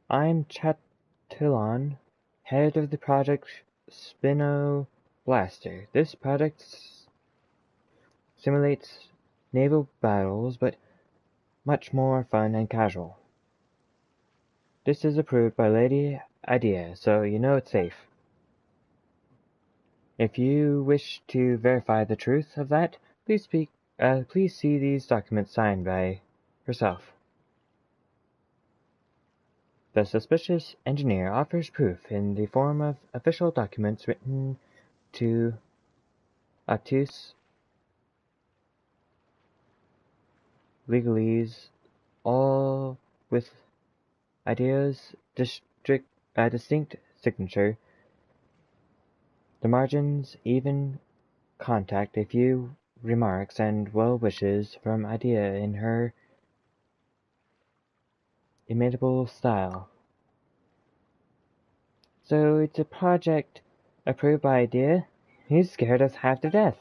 A: I'm Chatilon, head of the project Spino Blaster. This project simulates naval battles, but much more fun and casual. This is approved by Lady Idea, so you know it's safe. If you wish to verify the truth of that, please see these documents signed by herself. The suspicious engineer offers proof in the form of official documents written to obtuse legalese, all with Idea's distinct signature. The margins even contact a few remarks and well wishes from Idea in her imitable style. So it's a project approved by Idea? He's scared us half to death.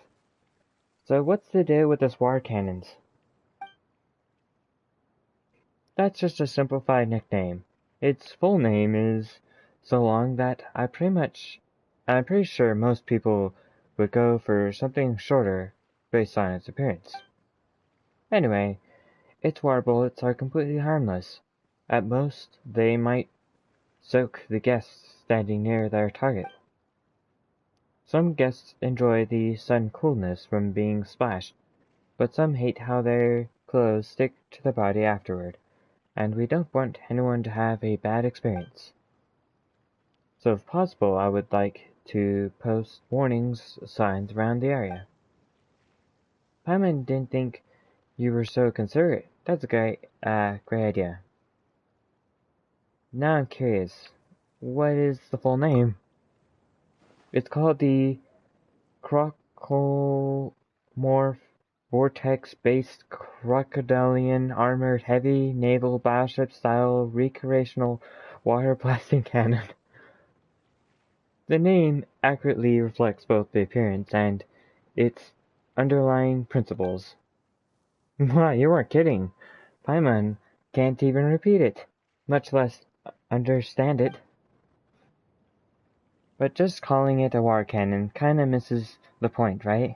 A: So what's the deal with this war cannons? That's just a simplified nickname. Its full name is so long that I'm pretty sure most people would go for something shorter based on its appearance. Anyway, its water bullets are completely harmless. At most, they might soak the guests standing near their target. Some guests enjoy the sudden coolness from being splashed, but some hate how their clothes stick to their body afterward, and we don't want anyone to have a bad experience. So if possible, I would like to post warnings signs around the area. Paimon didn't think you were so considerate. That's a great idea. Now I'm curious, what is the full name? It's called the Crocomorph Vortex-based Crocodilian Armored Heavy Naval Battleship-style Recreational Water Blasting Cannon. The name accurately reflects both the appearance and its underlying principles. Wow, you weren't kidding. Paimon can't even repeat it, much less understand it. But just calling it a war cannon kinda misses the point, right?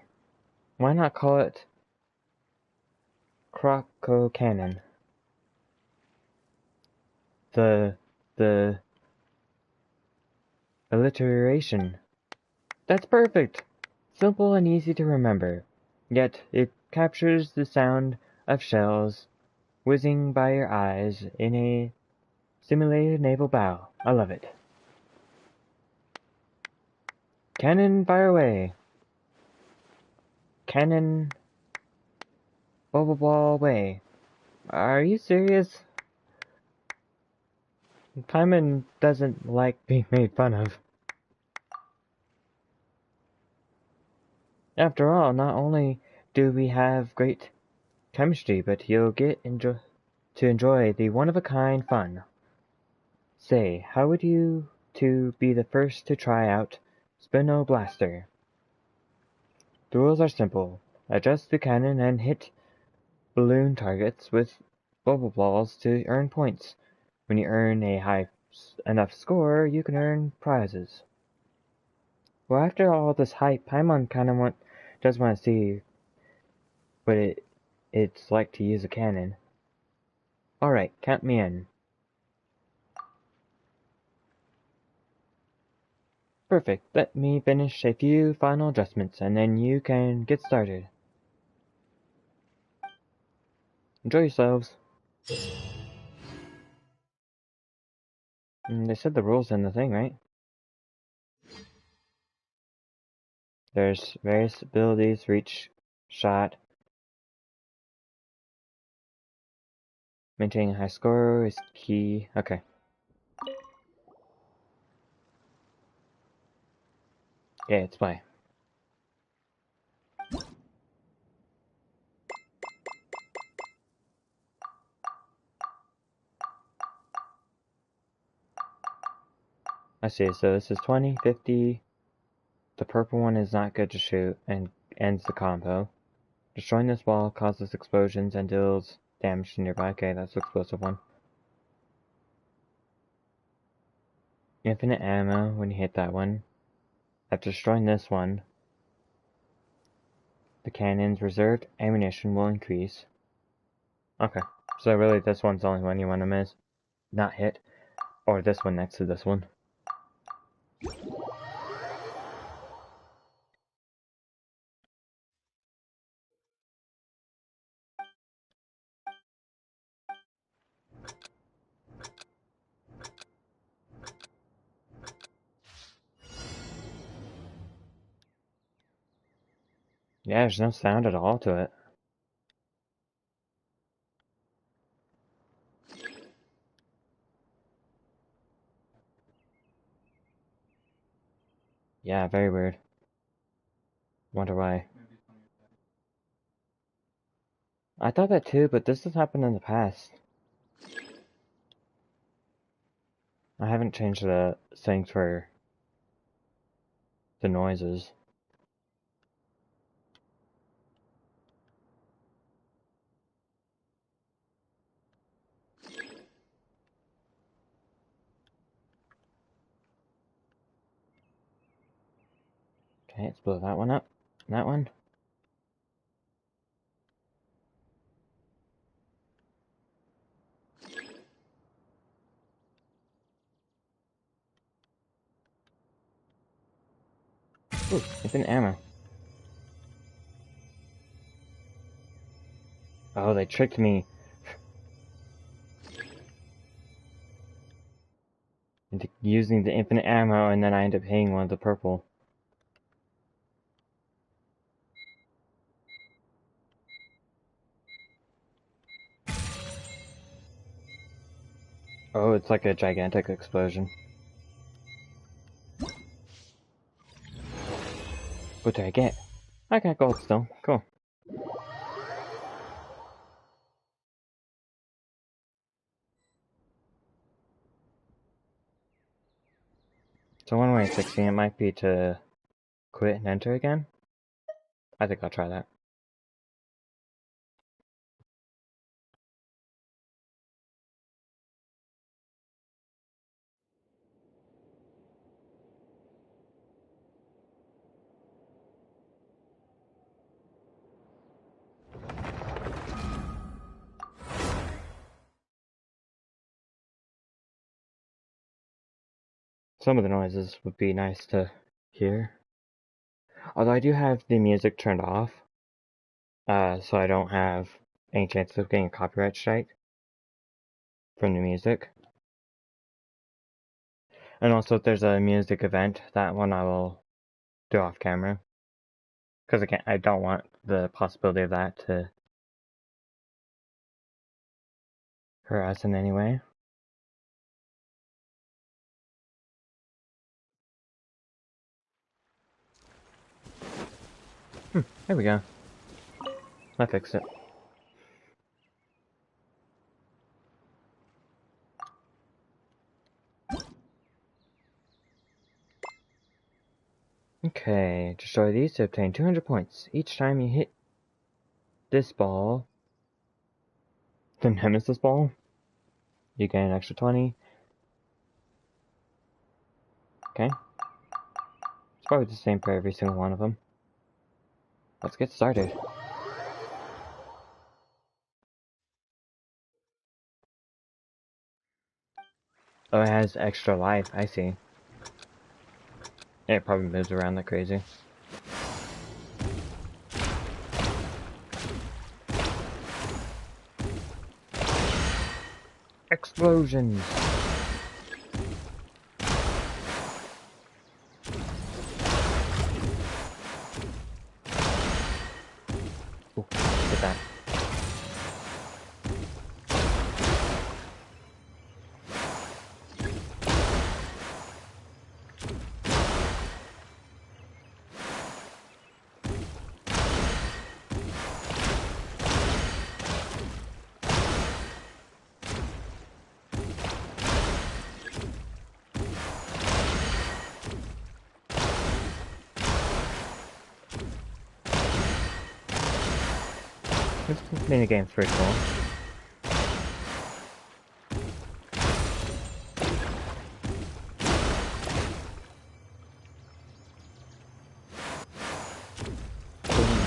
A: Why not call it Croco Cannon? The alliteration. That's perfect! Simple and easy to remember. Yet it captures the sound of shells whizzing by your eyes in a simulated naval battle. I love it. Cannon, fire away! Cannon, bubble ball away. Are you serious? Paimon doesn't like being made fun of. After all, not only do we have great chemistry, but you'll get to enjoy the one-of-a-kind fun. Say, how would you two be the first to try out Spino Blaster? The rules are simple. Adjust the cannon and hit balloon targets with bubble balls to earn points. When you earn a high enough score, you can earn prizes. Well, after all this hype, Paimon kinda does want to see what it's like to use a cannon. Alright, count me in. Perfect, let me finish a few final adjustments and then you can get started. Enjoy yourselves. They said the rules in the thing, right? There's various abilities for each shot. Maintaining a high score is key. Okay. Yeah, let's play. I see, so this is 20, 50. The purple one is not good to shoot and ends the combo. Destroying this wall causes explosions and deals damage to nearby. Okay, that's the explosive one. Infinite ammo when you hit that one. After destroying this one, the cannon's reserved ammunition will increase. Okay, so really this one's the only one you want to miss. Not hit. Or this one next to this one. Yeah, there's no sound at all to it. Yeah, very weird. Wonder why. I thought that too, but this has happened in the past. I haven't changed the settings for the noises. Okay, let's blow that one up. That one. Ooh, infinite ammo. Oh, they tricked me into using the infinite ammo, and then I end up hitting one of the purple. Oh, it's like a gigantic explosion. What did I get? I got gold still. Cool. So one way of fixing it might be to quit and enter again. I think I'll try that. Some of the noises would be nice to hear. Although I do have the music turned off, so I don't have any chance of getting a copyright strike from the music. And also if there's a music event, that one I will do off camera. Because I don't want the possibility of that to hurt us in any way. There we go. I fixed it. Okay, destroy these to obtain 200 points. Each time you hit this ball, the Nemesis ball, you gain an extra 20. Okay. It's probably the same for every single one of them. Let's get started. Oh, it has extra life, I see. Yeah, it probably moves around like crazy. Explosions! Ooh, look at that. This minigame's pretty cool.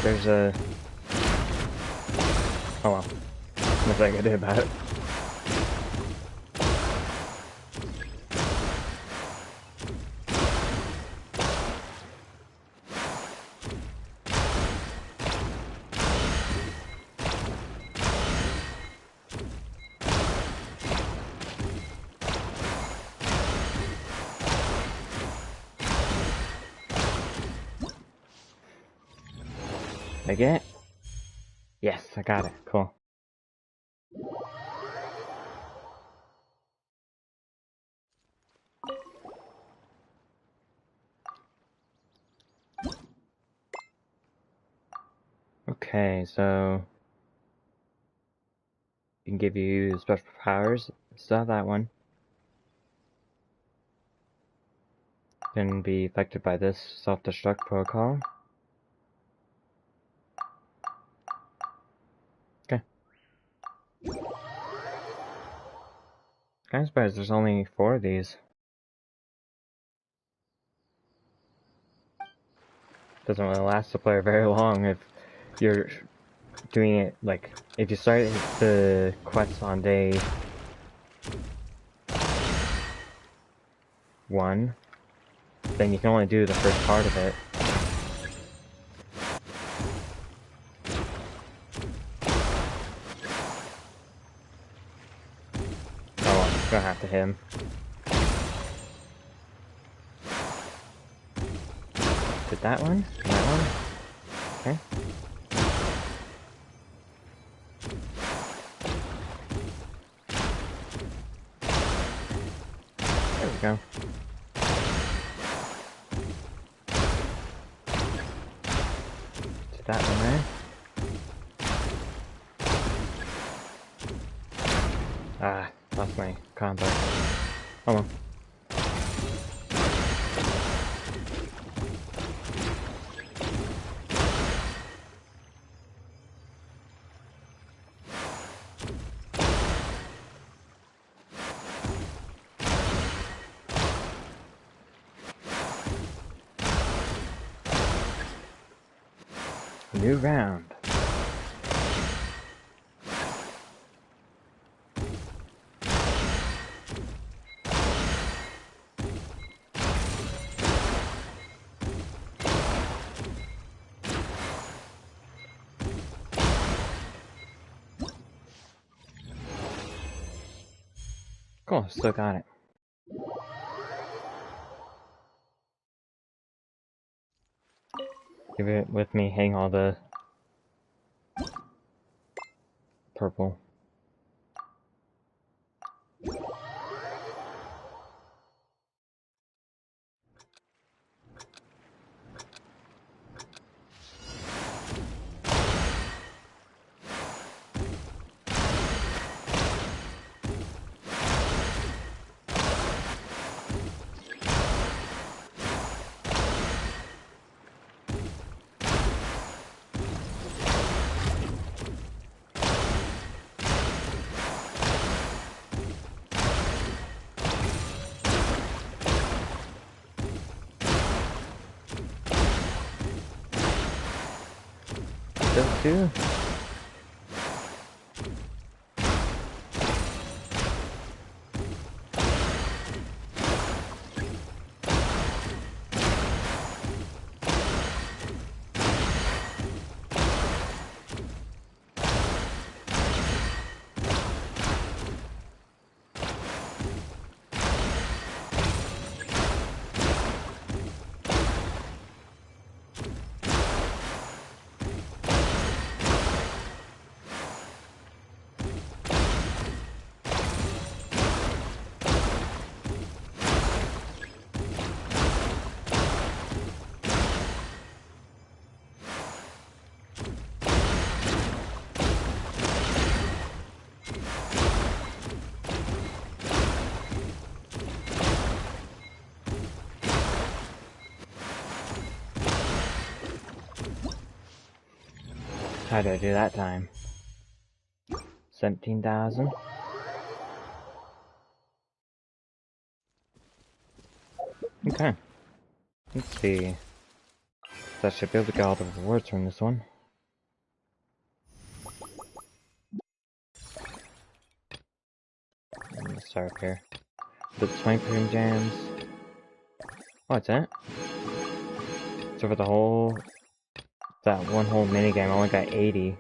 A: There's a... Oh well. Nothing I can do about it. I get it? Yes, I got it. Cool. Okay, so... it can give you special powers. Still have that one. Can be affected by this self-destruct protocol. Okay. Kinda surprised there's only 4 of these. Doesn't really last the player very long if you're doing it, like, if you start the quest on day 1, then you can only do the first part of it. Oh well, I'm gonna have to hit him. Did that one? That one? Okay. There we go. Did that one there? Ah, lost my combo. Oh well. New round. Cool, still got it. Give it with me, hang all the purple. those two. How did I do that time? 17,000. Okay. Let's see. So I should be able to get all the rewards from this one. Let's start up here. The 20 premium jams. Oh, that's it? So for the whole... that one whole minigame, I only got 80.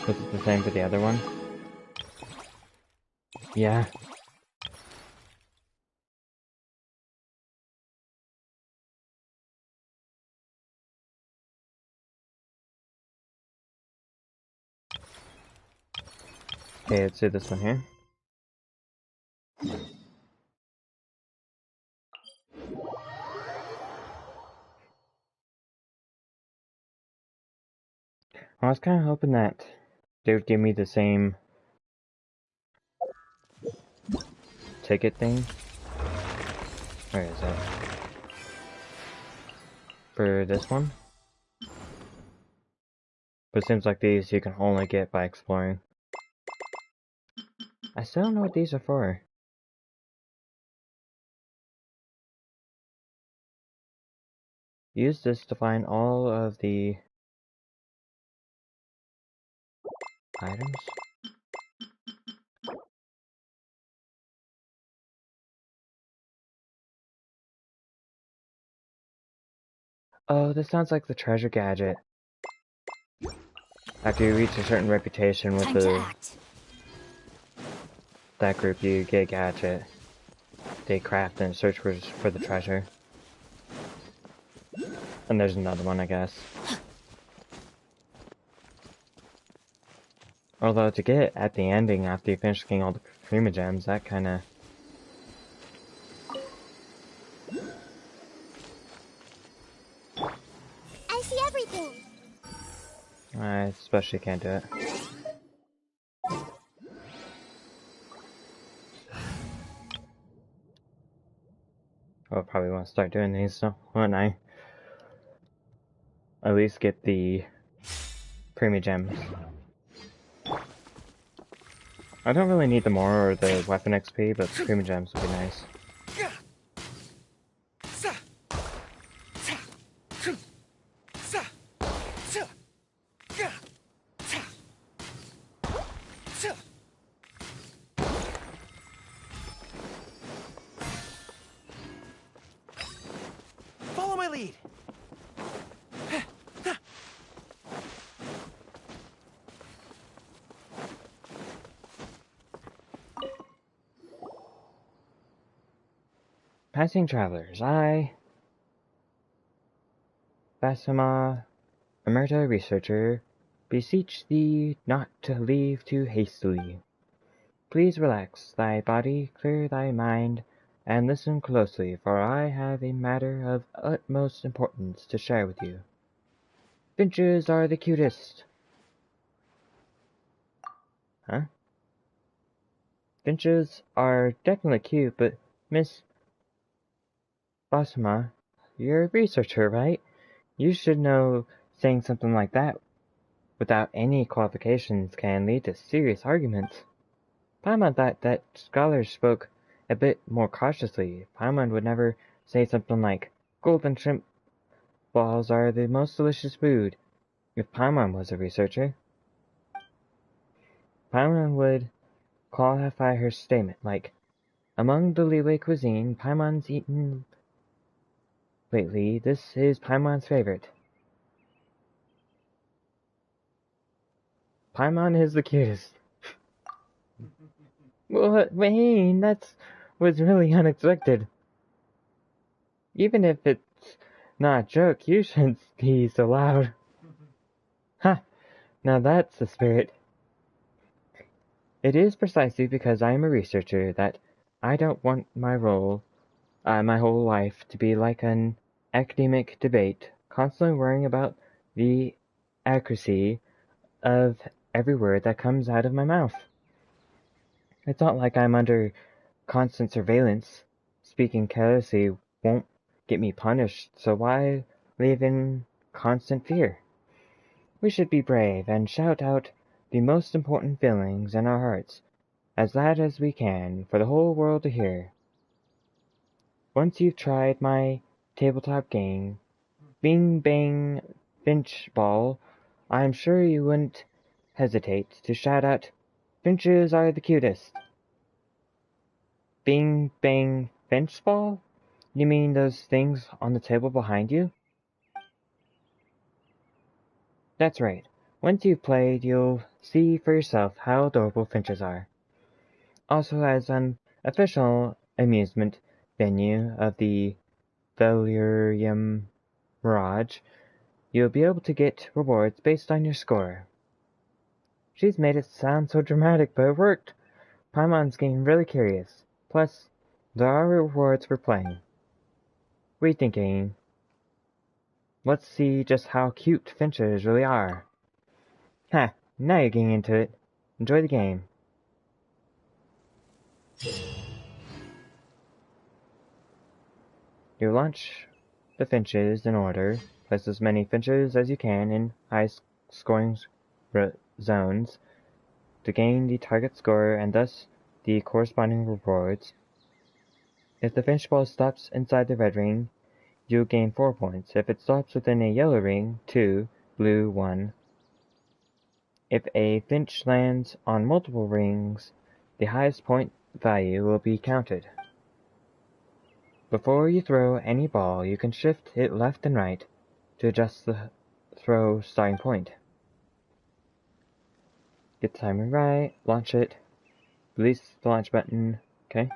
A: Was it the same for the other one? Yeah. Okay, let's do this one here. I was kind of hoping that they would give me the same ticket thing. Where is it? For this one? But it seems like these you can only get by exploring. I still don't know what these are for. Use this to find all of the items. Oh, this sounds like the treasure gadget. After you reach a certain reputation with that group, you get a gadget. They craft and search for the treasure. And there's another one, I guess. Although to get at the ending after you finish getting all the Prima Gems, that kinda...
I: I see everything.
A: I especially can't do it. I'll probably want to start doing these, so when I at least get the Prima Gems. I don't really need the more or the weapon XP, but the Prima Gems would be nice.
J: Follow my lead.
A: Passing travelers, I... Basima, Emerita researcher, beseech thee not to leave too hastily. Please relax thy body, clear thy mind, and listen closely, for I have a matter of utmost importance to share with you. Finches are the cutest. Huh? Finches are definitely cute, but Miss Basma, you're a researcher, right? You should know saying something like that without any qualifications can lead to serious arguments. Paimon thought that scholars spoke a bit more cautiously. Paimon would never say something like, golden shrimp balls are the most delicious food. If Paimon was a researcher, Paimon would qualify her statement like, among the Liyue cuisine Paimon's eaten lately, this is Paimon's favorite. Paimon is the cutest. What? Wayne, was really unexpected. Even if it's not a joke, you shouldn't be so loud. Ha! Now that's the spirit. It is precisely because I am a researcher that I don't want my whole life to be like an academic debate, constantly worrying about the accuracy of every word that comes out of my mouth. It's not like I'm under constant surveillance. Speaking carelessly won't get me punished, so why live in constant fear? We should be brave and shout out the most important feelings in our hearts, as loud as we can, for the whole world to hear. Once you've tried my tabletop game, Bing Bang Finch Ball, I'm sure you wouldn't hesitate to shout out, Finches are the cutest. Bing Bang Finch Ball? You mean those things on the table behind you? That's right. Once you've played, you'll see for yourself how adorable finches are. Also, as an official amusement venue of the Delirium Mirage, you'll be able to get rewards based on your score. She's made it sound so dramatic, but it worked. Paimon's getting really curious. Plus, there are rewards for playing. Rethinking. Let's see just how cute finches really are. Ha! Now you're getting into it. Enjoy the game. You launch the finches in order. Place as many finches as you can in high-scoring zones to gain the target score and thus the corresponding rewards. If the finch ball stops inside the red ring, you gain 4 points. If it stops within a yellow ring, 2, blue 1. If a finch lands on multiple rings, the highest point value will be counted. Before you throw any ball, you can shift it left and right to adjust the throw starting point. Get the timing right, launch it, release the launch button, okay.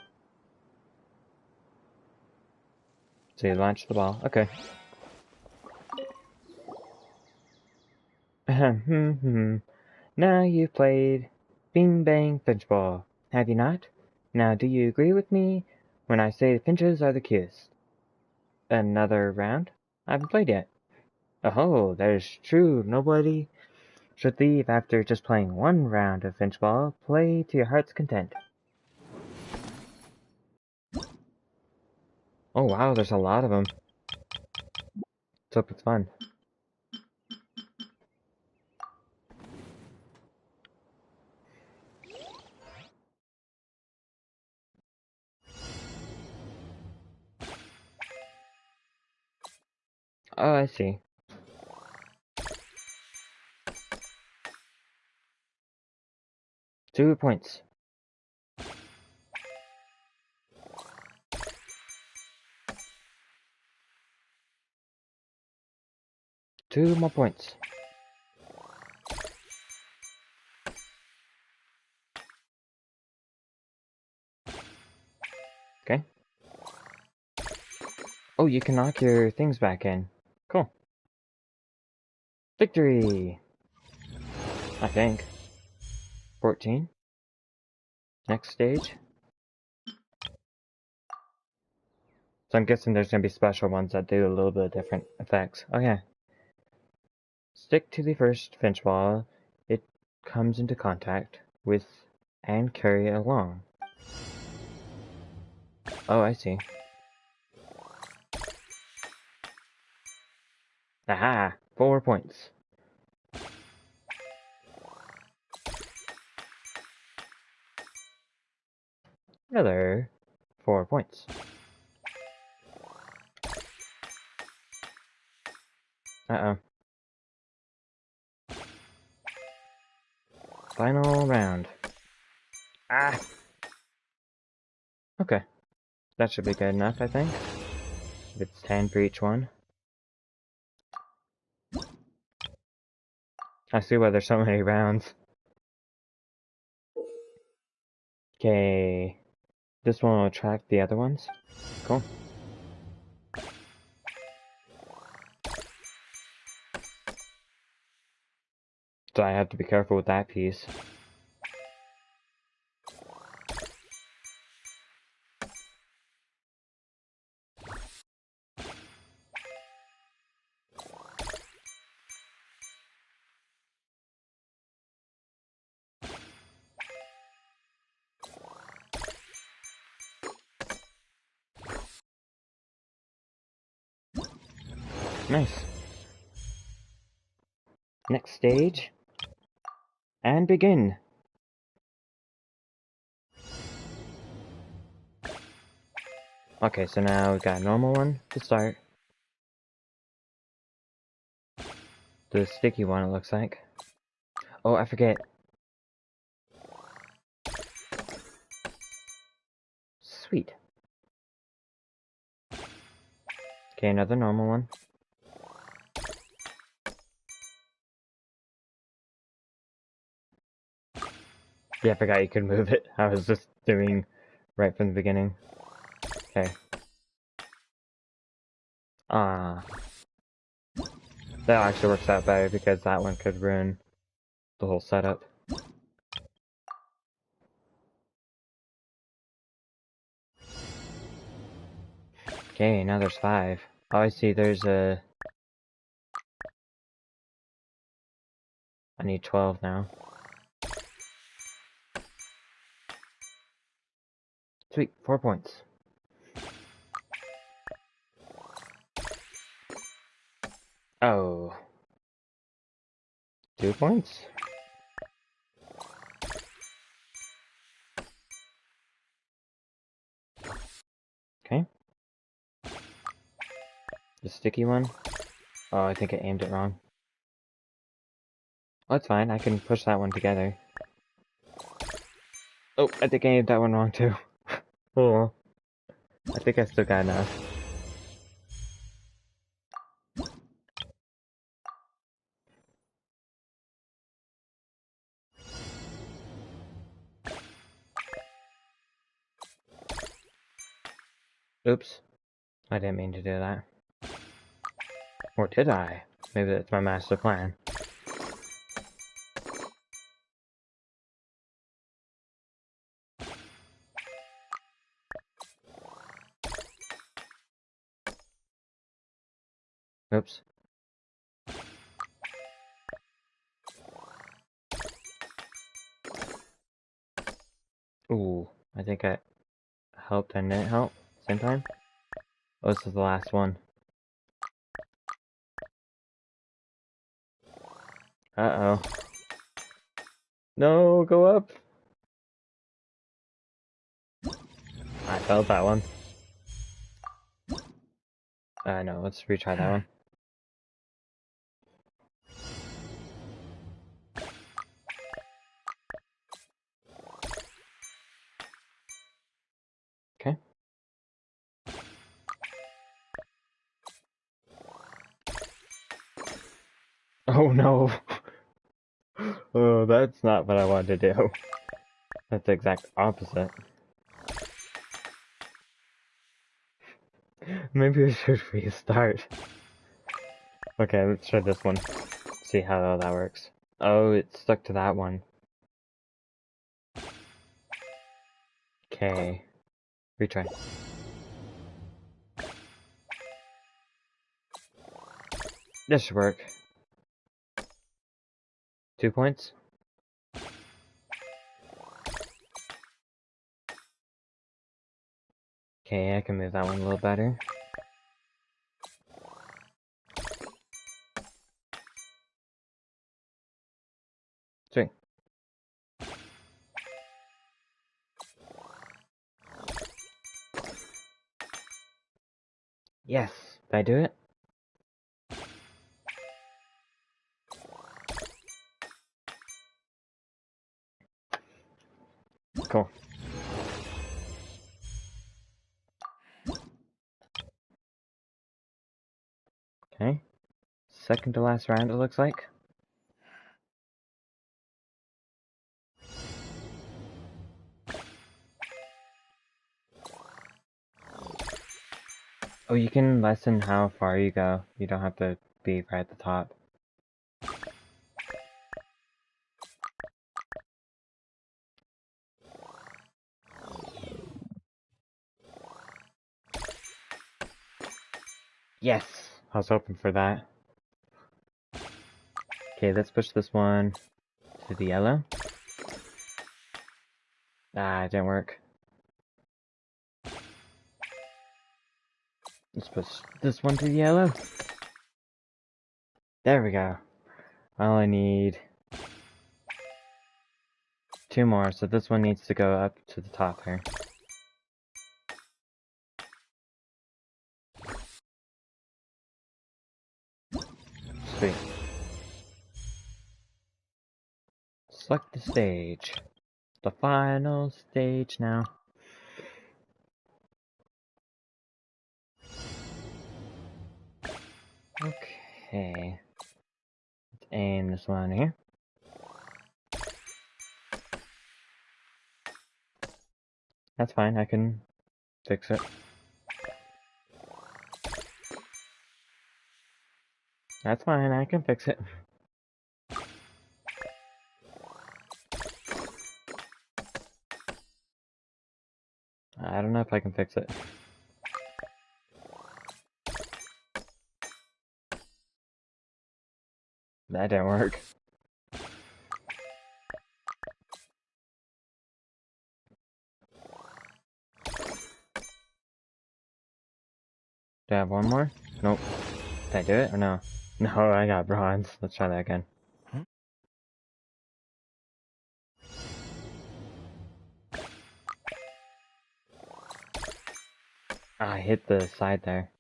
A: So you launch the ball, okay. Now you've played Bing Bang Finch Ball, have you not? Now do you agree with me when I say the finches are the cutest? Another round? I haven't played yet. Oh, that is true. Nobody should leave after just playing one round of Finch Ball. Play to your heart's content. Oh wow, there's a lot of them. Let's hope it's fun. Oh, I see. Two points. Two more points. Okay. Oh, you can knock your things back in. Cool. Victory! I think. 14. Next stage. So I'm guessing there's gonna be special ones that do a little bit of different effects. Okay. Stick to the first finch ball it comes into contact with and carry it along. Oh, I see. Aha! 4 points. Another 4 points. Uh-oh. Final round. Ah! Okay. That should be good enough, I think. If it's 10 for each one. I see why there's so many rounds. Okay. This one will attract the other ones. Cool. So I have to be careful with that piece. Nice. Next stage. And begin. Okay, so now we've got a normal one to start. The sticky one, it looks like. Oh, I forget. Sweet. Okay, another normal one. Yeah, I forgot you could move it. I was just doing right from the beginning. Okay. Ah. That actually works out better because that one could ruin the whole setup. Okay, now there's 5. Oh, I see there's a... I need 12 now. Sweet, 4 points. Oh. 2 points? Okay. The sticky one? Oh, I think I aimed it wrong. Oh, that's fine, I can push that one together. Oh, I think I aimed that one wrong too. Oh, I think I still got enough. Oops. I didn't mean to do that. Or did I? Maybe that's my master plan. Oops. Ooh, I think I helped and didn't help at the same time. Oh, this is the last one. Uh-oh. No, go up! I failed that one. No, let's retry that one. Okay. Oh no! Oh, that's not what I wanted to do. That's the exact opposite. Maybe we should restart. Okay, let's try this one. See how that works. Oh, it stuck to that one. Okay. Retry. This should work. 2 points? Okay, I can move that one a little better. Sweet. Yes! Did I do it? Cool. Okay. Second to last round, it looks like. Oh, you can lessen how far you go. You don't have to be right at the top. Yes! I was hoping for that. Okay, let's push this one to the yellow. Ah, it didn't work. Let's push this one to the yellow. There we go. I only need 2 more, so this one needs to go up to the top here. Sweet. Select the stage. The final stage now. Okay. Let's aim this one here. That's fine, I can fix it. That's fine, I can fix it. I don't know if I can fix it. That didn't work. Do I have one more? Nope. Did I do it or no? No, I got bronze. Let's try that again. Ah, I hit the side there.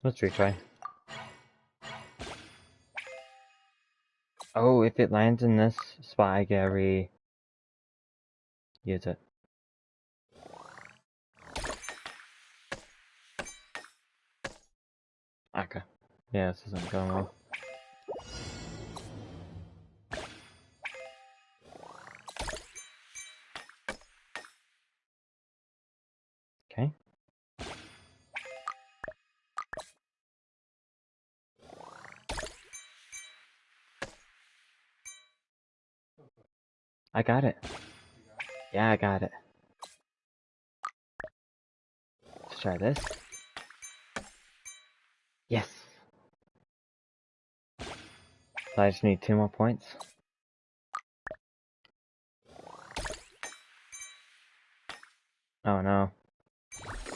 A: Let's retry. Oh, if it lands in this spot, I get use it. Okay. Yeah, this isn't going well. Okay. I got it. Yeah, I got it. Let's try this. Yes! So I just need 2 more points. Oh no.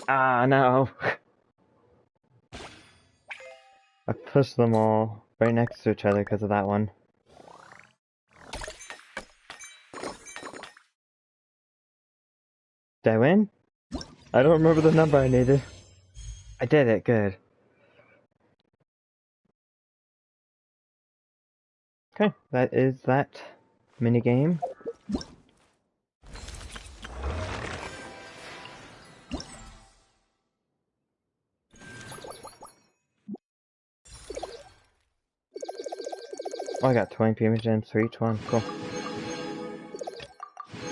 A: Ah, no! I pushed them all right next to each other because of that one. Did I win? I don't remember the number I needed. I did it, good. Okay, that is that minigame. Oh, I got 20 premium gems for each one. Cool.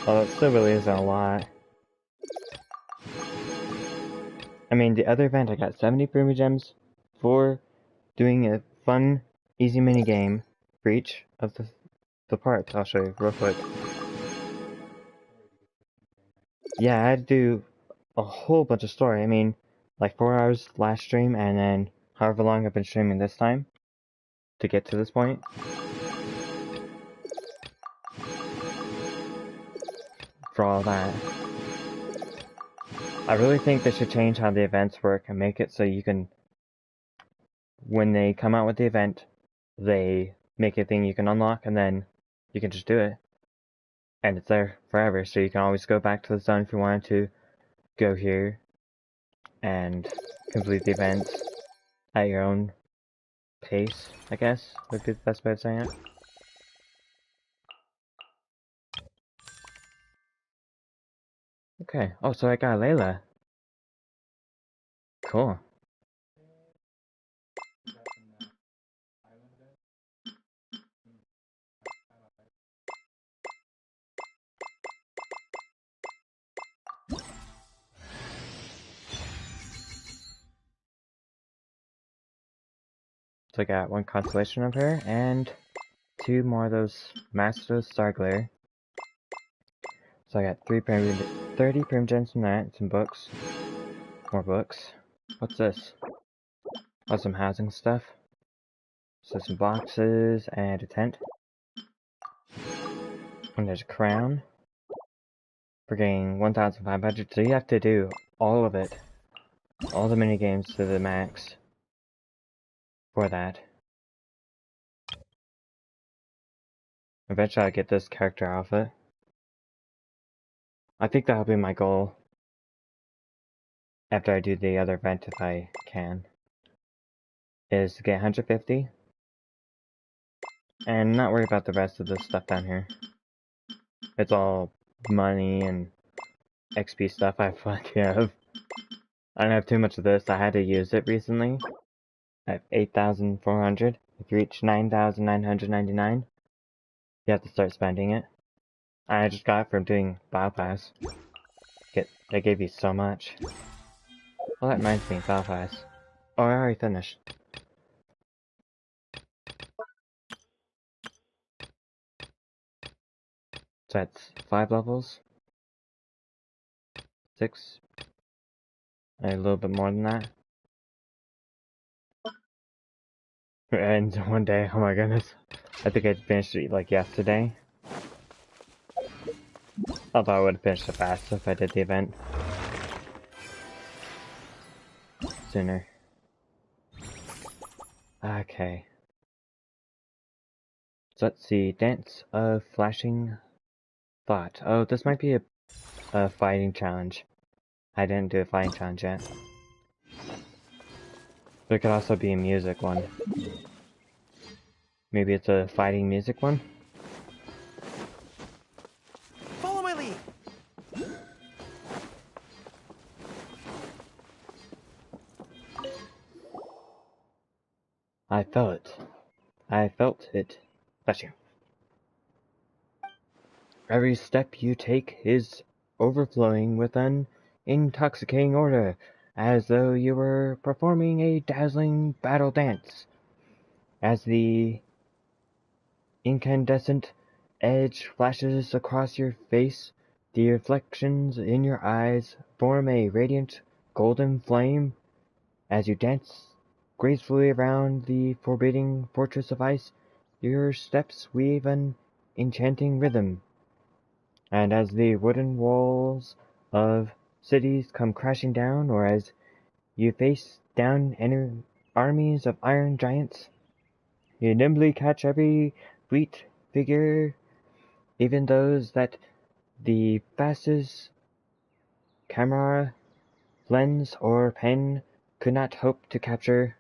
A: Oh, that still really isn't a lot. I mean, the other event I got 70 premium gems for doing a fun, easy mini game for each of the parts. I'll show you real quick. Yeah, I had to do a whole bunch of story. I mean, like 4 hours last stream, and then however long I've been streaming this time to get to this point. For all that. I really think they should change how the events work and make it so you can, when they come out with the event, they make a thing you can unlock and then you can just do it. And it's there forever, so you can always go back to the zone if you wanted to, go here, and complete the events at your own pace, I guess, would be the best way of saying it. Okay, oh, so I got Layla. Cool. So I got 1 constellation of her, and 2 more of those Masters Starglare. So I got 30 Primogems from that, some books. More books. What's this? Oh, some housing stuff. So some boxes and a tent. And there's a crown. For getting 1,500, so you have to do all of it. All the minigames to the max. For that. Eventually I'll get this character outfit. I think that'll be my goal. After I do the other event if I can. Is to get 150. And not worry about the rest of this stuff down here. It's all money and XP stuff I have plenty of. I don't have too much of this, I had to use it recently. I have 8,400. If you reach 9,999, you have to start spending it. I just got it from doing Battle Pass. They gave you so much. Well, that reminds me, Battle Pass. Oh, I already finished. So that's 5 levels. 6. A little bit more than that. And one day, oh my goodness. I think I finished it like yesterday. Although I would have finished it faster if I did the event sooner. Okay. So let's see. Dance of Flashing Thought. Oh, this might be a fighting challenge. I didn't do a fighting challenge yet. There could also be a music one. Maybe it's a fighting music one?
J: Follow my lead.
A: I felt it. Bless you. Every step you take is overflowing with an intoxicating order, as though you were performing a dazzling battle dance. As the incandescent edge flashes across your face, the reflections in your eyes form a radiant golden flame. As you dance gracefully around the forbidding fortress of ice, your steps weave an enchanting rhythm. And as the wooden walls of cities come crashing down, or as you face down armies of iron giants, you nimbly catch every fleet figure, even those that the fastest camera, lens, or pen could not hope to capture.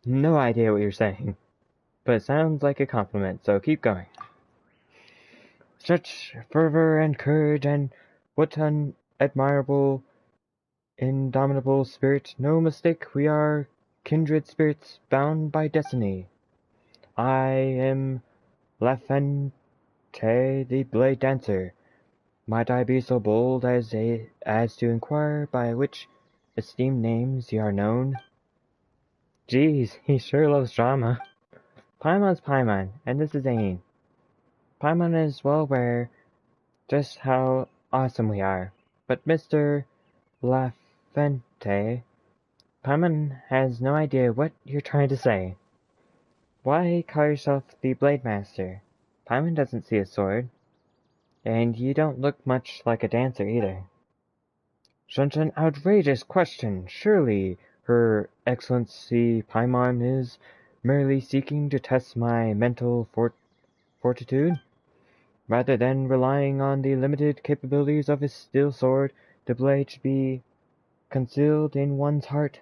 A: No idea what you're saying, but it sounds like a compliment, so keep going. Such fervor and courage, and what an admirable, indomitable spirit. No mistake, we are kindred spirits bound by destiny. I am Lafente, the Blade Dancer. Might I be so bold as to inquire by which esteemed names you are known? Geez, he sure loves drama. Paimon's Paimon, and this is Ain. Paimon is well aware just how awesome we are, but Mr. Lafente, Paimon has no idea what you're trying to say. Why call yourself the Blade Master? Paimon doesn't see a sword, and you don't look much like a dancer either. Such an outrageous question! Surely Her Excellency Paimon is merely seeking to test my mental fortitude? Rather than relying on the limited capabilities of his steel sword, the blade should be concealed in one's heart.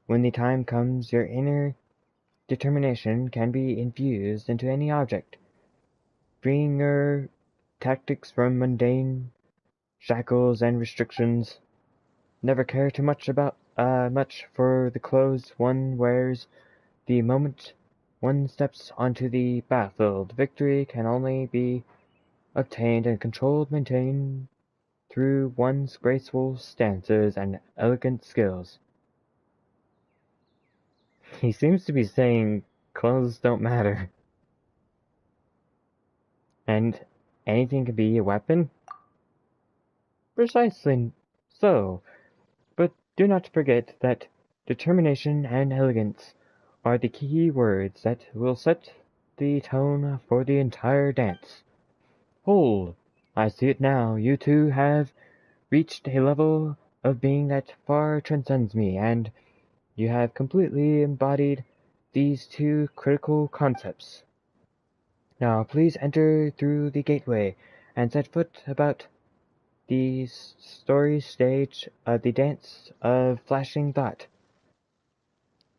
A: When the time comes, your inner determination can be infused into any object, freeing your tactics from mundane shackles and restrictions. Never care too much about much for the clothes one wears. The moment one steps onto the battlefield, victory can only be obtained and controlled, maintained through one's graceful stances and elegant skills. He seems to be saying clothes don't matter. And anything can be a weapon? Precisely so, but do not forget that determination and elegance are the key words that will set the tone for the entire dance. Hold! I see it now. You two have reached a level of being that far transcends me, and you have completely embodied these two critical concepts. Now please enter through the gateway and set foot about the story stage of the Dance of Flashing Thought.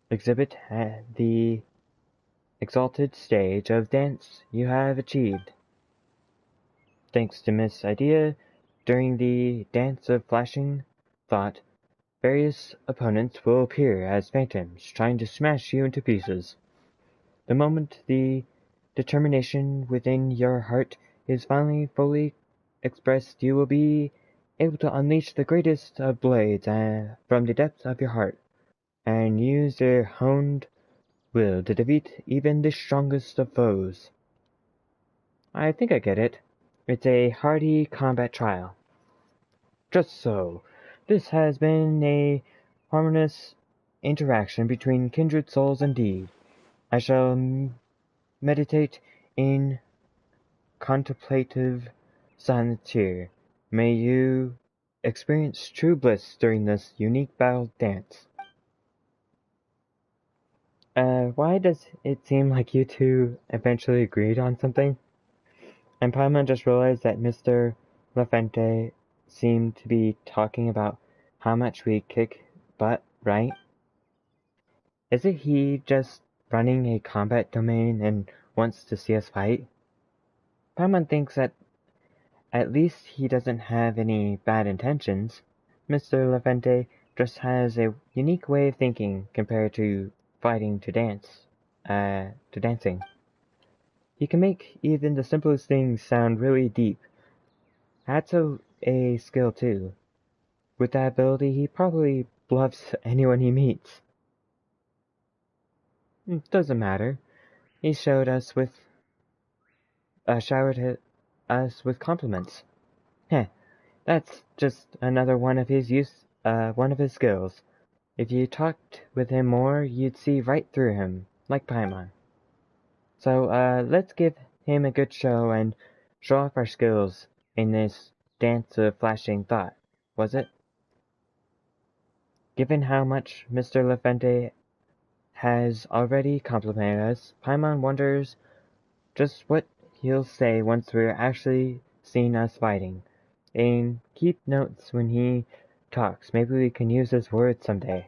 A: Exhibit the exalted stage of dance you have achieved. Thanks to Miss Idea, during the Dance of Flashing Thought, various opponents will appear as phantoms, trying to smash you into pieces. The moment the determination within your heart is finally fully expressed, you will be able to unleash the greatest of blades from the depths of your heart, and use your honed will to defeat even the strongest of foes. I think I get it. It's a hearty combat trial. Just so. This has been a harmonious interaction between kindred souls indeed. I shall meditate in contemplative silence here. May you experience true bliss during this unique battle dance. Why does it seem like you two eventually agreed on something? And Paimon just realized that Mr. Lafente seemed to be talking about how much we kick butt, right? Isn't he just running a combat domain and wants to see us fight? Paimon thinks that at least he doesn't have any bad intentions. Mr. Lafente just has a unique way of thinking compared to fighting to dancing. He can make even the simplest things sound really deep. That's a skill too. With that ability, he probably bluffs anyone he meets. Doesn't matter. He showed us with showered us with compliments. Heh, that's just another one of his skills. If you talked with him more, you'd see right through him, like Paimon. So, let's give him a good show and show off our skills in this dance of flashing thought, was it? Given how much Mr. Lafente has already complimented us, Paimon wonders just what he'll say once we're actually seen us fighting. And keep notes when he talks. Maybe we can use his words someday.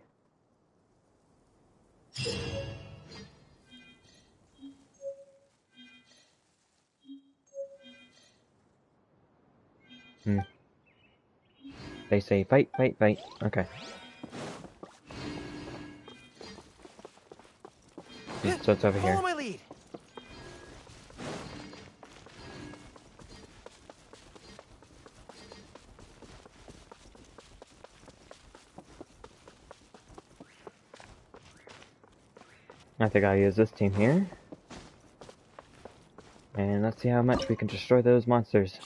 A: They say fight, fight, fight. Okay. So it's over here.
J: Follow my lead.
A: I think I'll use this team here. And let's see how much we can destroy those monsters.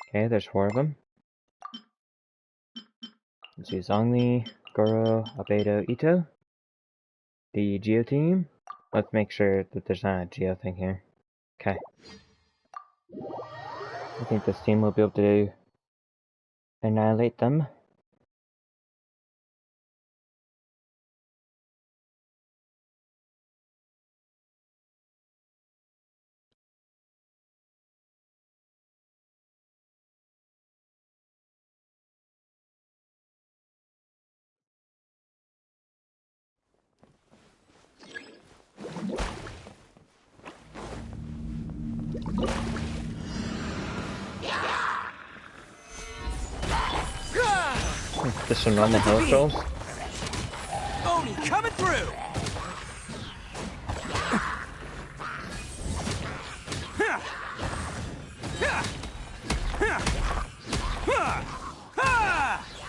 A: Okay, there's 4 of them. Let's use Zhongli, Goro, Albedo, Ito. The Geo team. Let's make sure that there's not a Geo thing here. Okay. I think this team will be able to annihilate them. Just some normal health rolls.
J: Oni coming through.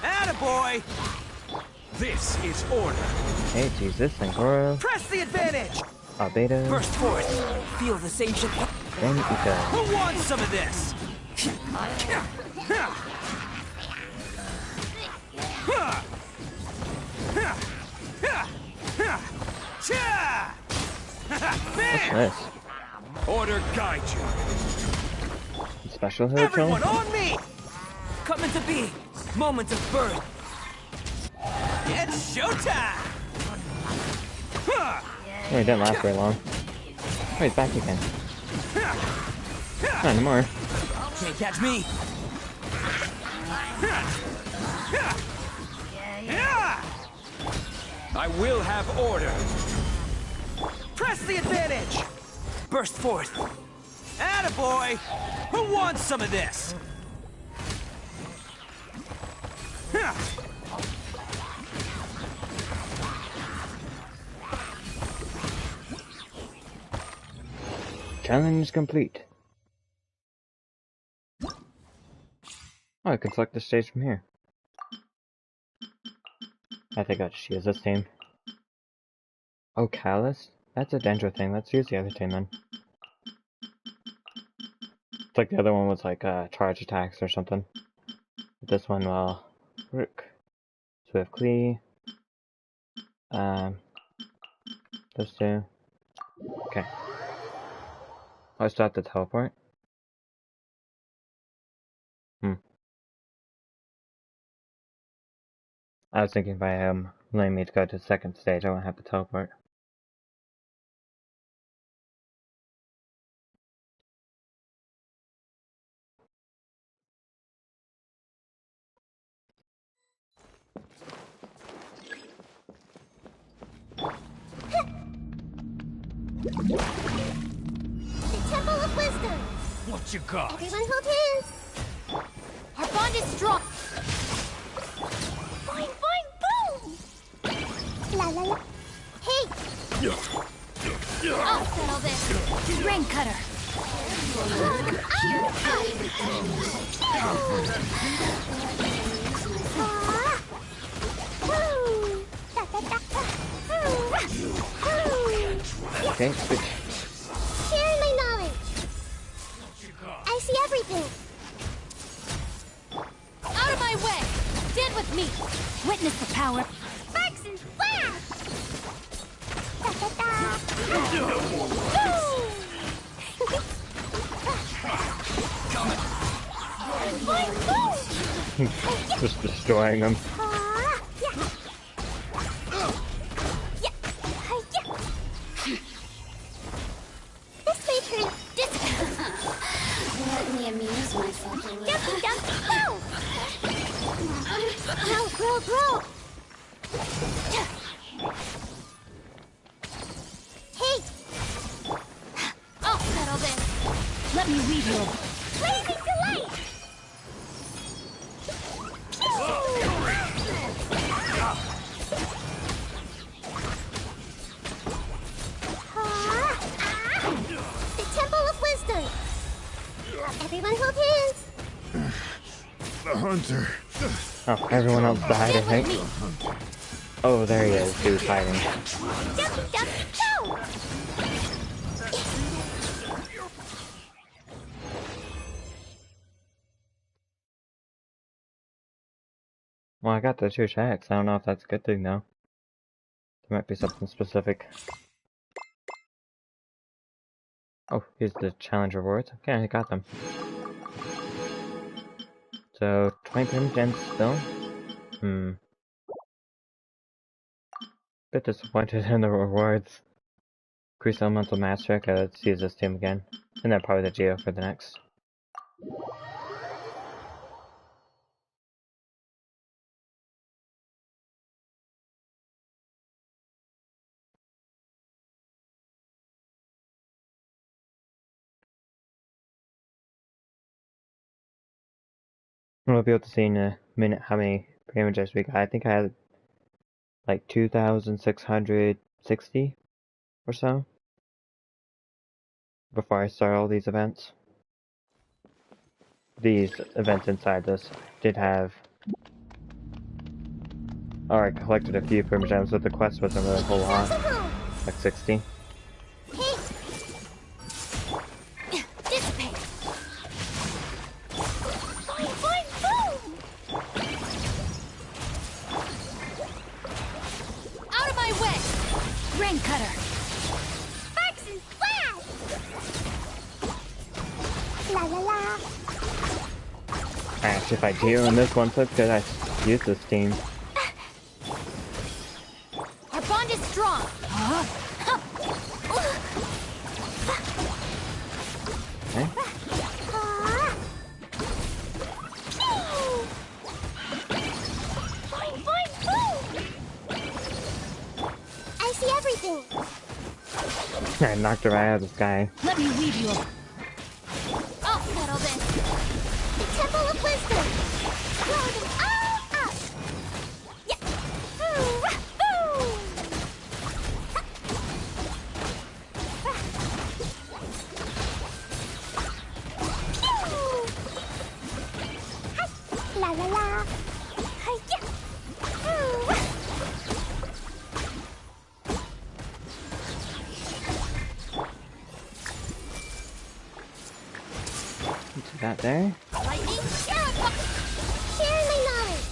J: Attaboy! This is order.
A: Hey, Jesus, and Goro.
J: Press the advantage.
A: Beta.
J: Burst forth. Feel the same shit.
A: Then Ika.
J: Who wants some of this?
A: What's this?
J: Order guide you.
A: Special hood
J: Everyone
A: tone?
J: on me! Coming to be. Moments of birth. It's showtime!
A: Oh, he didn't last very long. Oh, he's back again. Not anymore.
J: Can't catch me. I will have order. Press the advantage. Burst forth. Attaboy! Who wants some of this?
A: Challenge complete. Oh, I can select the stage from here. I think I'll just use this team. Oh, Callus? That's a Dendro thing. Let's use the other team then. It's like the other one was like charge attacks or something. This one, well, Rook. So we have Klee. Those two. Okay. Oh, I still have to teleport? I was thinking by letting me to go to the second stage, I won't have to teleport.
I: The Temple of Wisdom.
J: What you got?
I: Everyone hold hands.
B: Our bond is strong.
I: Boing, boing, boom. La la la. Hey,
B: I'll settle this. Rain cutter.
A: Okay, switch.
I: sharing my knowledge. I see everything.
B: Out of my way. Stand with me. Witness the power.
I: Sparks and flash. Boing, boom.
A: Just destroying them.
I: This may turn
B: Let me amuse myself a little.
I: Jumpy jump! Grow, grow, grow! Hey!
B: I'll settle this. Let me read you.
I: Blazing delight! The Temple of Wisdom! Everyone hold hands!
K: The hunter.
A: Oh, everyone else died, I think. Oh, there he is. He was hiding.
I: Jumpy jump, go!
A: Well, I got the 2 checks. I don't know if that's a good thing, though. There might be something specific. Oh, here's the challenge rewards. Okay, I got them. So, 20 gems still? Bit disappointed in the rewards. Increase elemental mastery. Okay, let's use this team again. And then probably the Geo for the next. We'll be able to see in a minute how many premium gems we got. I think I had like 2,660 or so before I start all these events. These events inside this did have. Or I collected a few premium gems, but the quest wasn't really a whole lot. Like 60.
G: Dissipate. Boing, boing, boom!
B: Out of my way! Rain cutter!
I: Sparks and splash! La la la.
A: Actually, if I do on this one, so it's good I use this team.
B: Our bond is strong! Huh?
A: Okay.
I: Boing, boing, boom! I see everything.
A: I knocked her right out of the sky.
B: Let me weave you up.
G: I'll settle this.
I: The Temple of Wisdom. Roll them all up. Yeah. La la la. Hi-ya.
A: See that there?
G: Lightning, terrify.
I: Share my knowledge.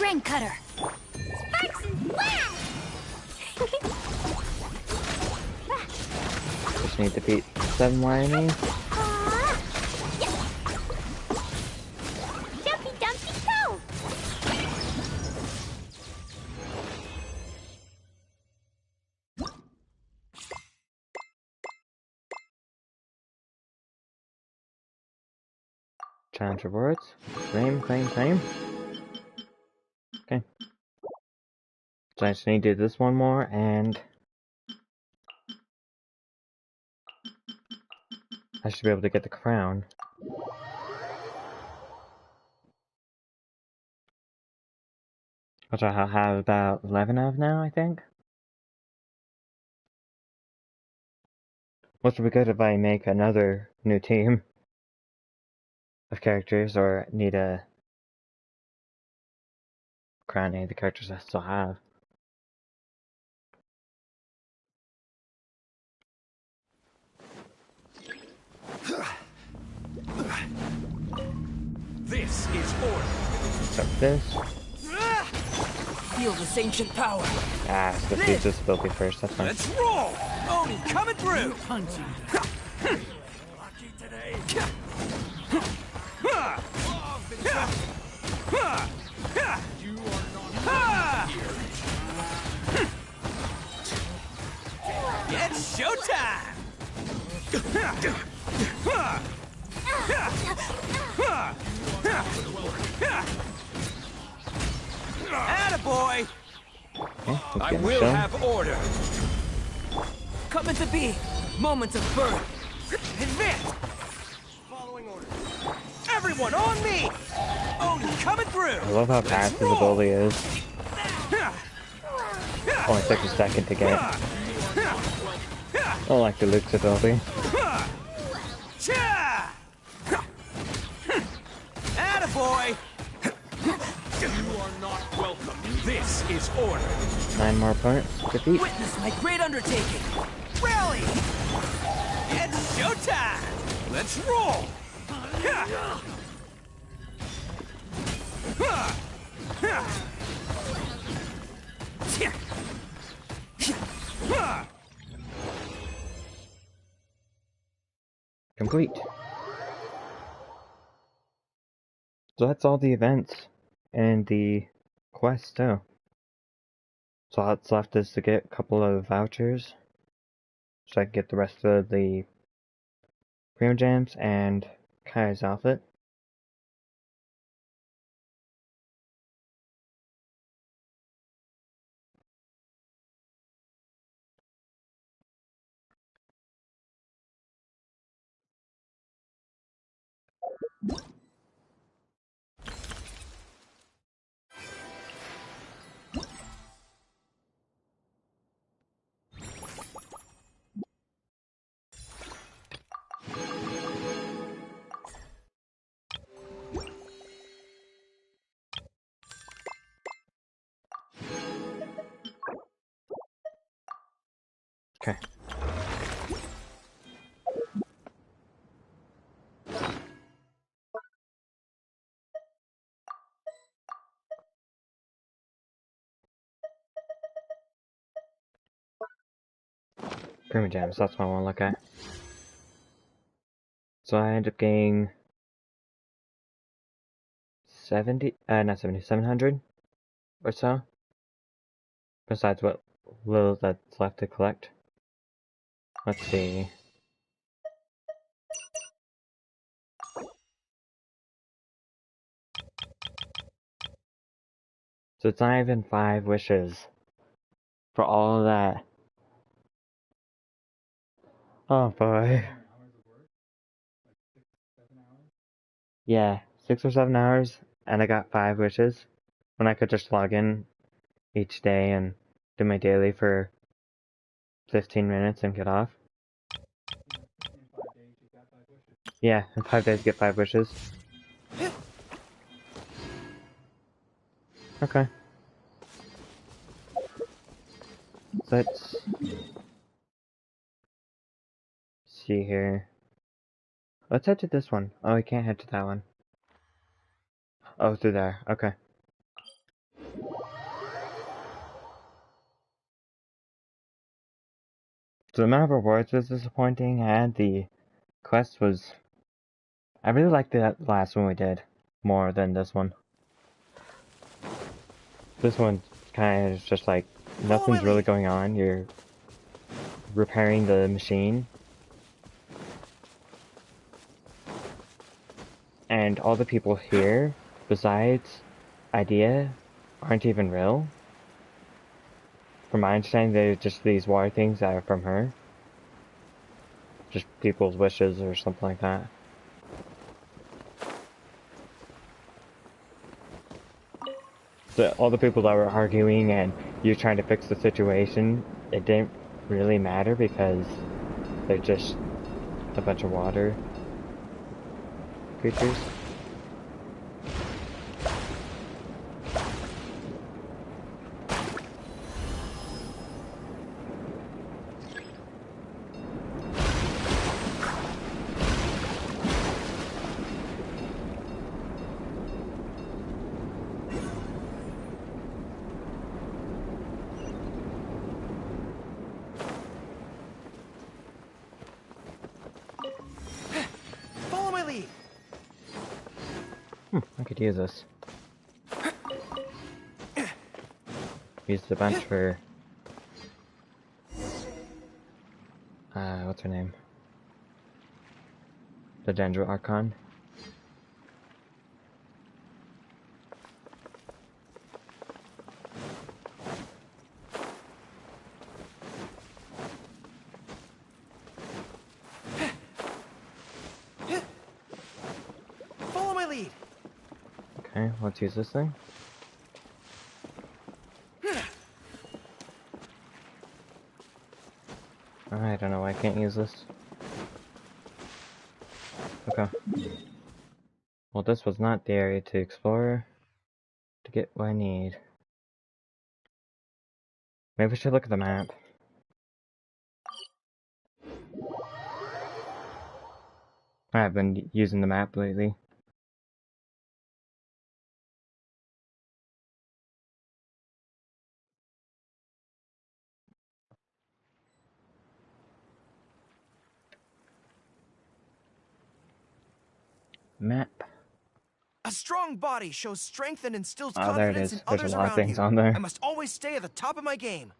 B: Rain cutter!
I: Sparks and flash.
A: Just need to beat 7 more enemies.
I: Yeah. Jumpy, dumpy, go.
A: Challenge rewards. Claim, claim, claim. Okay. So I just need to do this one more, and I should be able to get the crown. Which I have about 11 of now, I think. Which would be good if I make another new team of characters, or need a crown any of the characters I still have.
J: This is order.
A: So this.
J: Feel this ancient power.
A: Ah, so let's use this ability first, that's fine.
J: Let's roll! Oni coming through!
K: Hunting.
J: Lucky today.
K: You are not
J: It's showtime! Attaboy!
A: Okay, let's
J: I
A: get
J: will
A: shown.
J: have order. Coming to be. Moments of birth. Advance. Following orders. Everyone on me! Oni coming through!
A: I love how fast his ability is. Only took a second to get. I don't like the Luke's ability.
J: Cha! Attaboy!
K: You are not welcome.
J: This is order.
A: 9 more points. Defeat.
J: Witness my great undertaking. Rally! It's showtime! Let's roll!
A: Complete. So that's all the events and the quest too. So all that's left is to get a couple of vouchers so I can get the rest of the premium gems and Kai's outfit. Okay. Prima Gems, that's what I want to look at. So I end up getting 700 or so. Besides what little that's left to collect. Let's see. So it's not even 5 wishes for all of that. Oh boy. Yeah, 6 or 7 hours, and I got 5 wishes. When I could just log in each day and do my daily for 15 minutes and get off. Yeah, in 5 days get 5 wishes. Okay. So let's see here. Let's head to this one. Oh, we can't head to that one. Oh, through there. Okay. So the amount of rewards was disappointing, and the quest was... I really liked the last one we did more than this one. This one kind of is just like, nothing's really going on. You're repairing the machine. And all the people here, besides Idea, aren't even real. From my understanding, they're just these water things that are from her. Just people's wishes or something like that. So all the people that were arguing and you trying to fix the situation, it didn't really matter because they're just a bunch of water creatures.
J: Follow my lead.
A: I could use this. Used a bunch for... what's her name? The Dendro Archon.
J: Follow my lead.
A: Okay, let's use this thing. I don't know why I can't use this. Okay. Well, this was not the area to explore to get what I need. Maybe we should look at the map. I've been using the map lately. Map.
J: A strong body shows strength and instills
A: Oh, there it
J: confidence in
A: is. There's a
J: others
A: lot of
J: around
A: things
J: you.
A: on there.
J: I must always stay at the top of my game.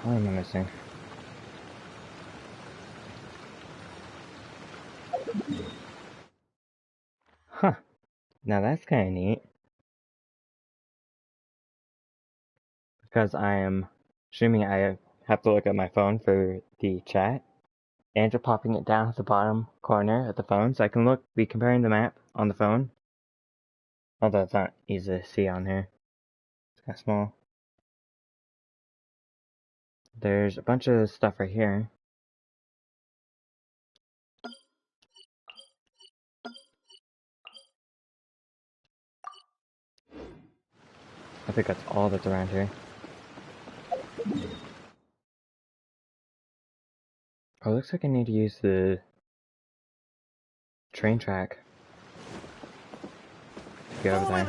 A: What am I missing? Huh. Now that's kind of neat. Because I am streaming, I have to look at my phone for the chat. and you're popping it down at the bottom corner of the phone, so I can be comparing the map on the phone. Although it's not easy to see on here. It's kind of small. There's a bunch of stuff right here. I think that's all that's around here. Oh, it looks like I need to use the train track to get over there.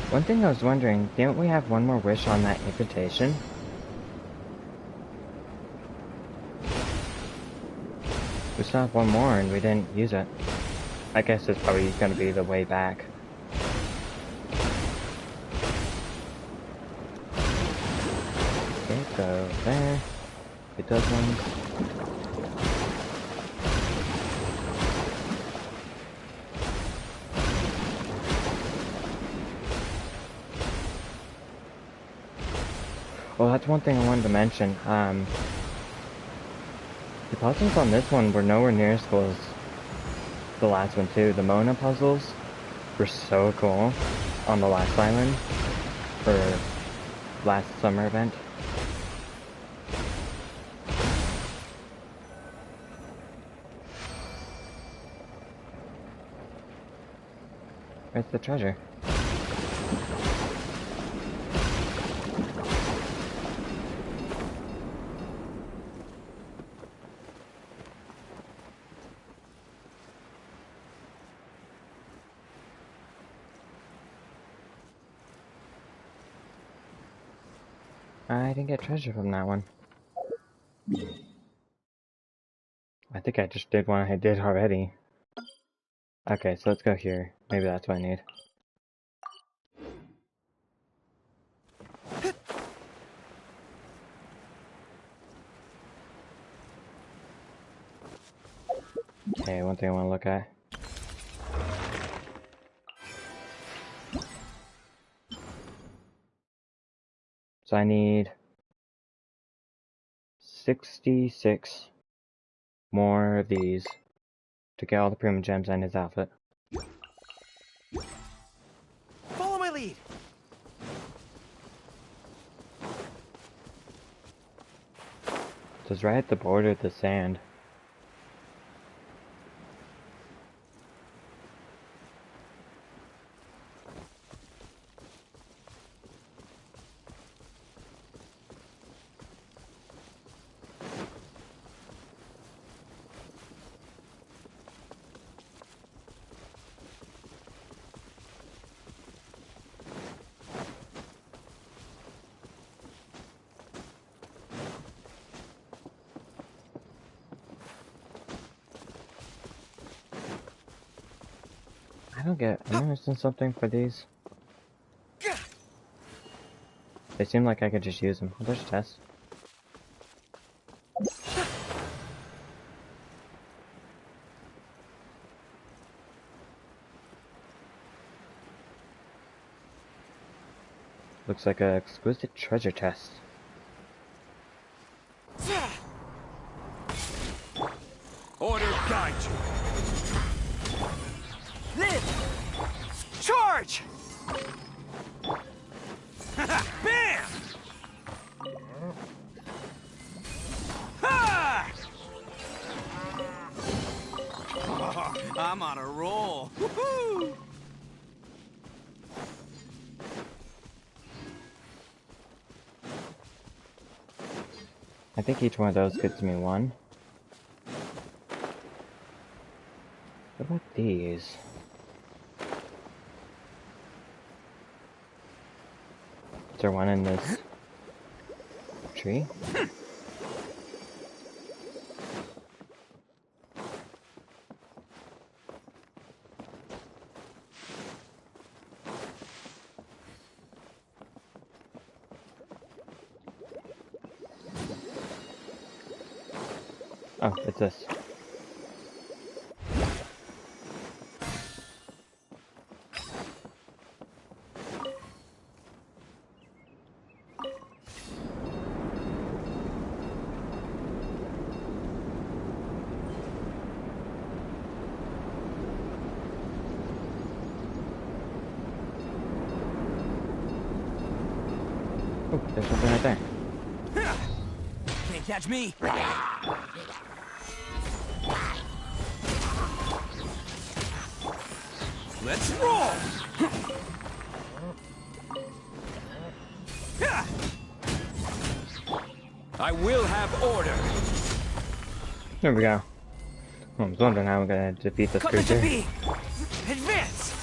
A: One thing I was wondering, didn't we have one more wish on that invitation? We still have one more and we didn't use it. I guess it's probably going to be the way back. Okay, go there. Get those ones. Well, that's one thing I wanted to mention. The puzzles on this one were nowhere near as cool as the last one too. The Mona puzzles were so cool on the last island for last summer event. Where's the treasure? I didn't get treasure from that one. I think I just did one I did already. Okay, so let's go here. Maybe that's what I need. Okay, one thing I want to look at. So I need 66 more of these to get all the Prima Gems and his outfit.
J: Follow my lead.
A: So it's right at the border of the sand. Am I missing something for these? They seem like I could just use them. There's a test. Looks like an exquisite treasure chest.
K: Order guide you.
J: Live! Charge! Bam! Ha! I'm on a roll. Woohoo!
A: I think each one of those gets me one. What about these? Is there one in this tree? Oh, it's this. There's something right there.
J: Can't catch me. Let's roll.
K: I will have order.
A: There we go. I was wondering how I'm gonna defeat this
J: Coming to
A: creature.
J: B. Advance.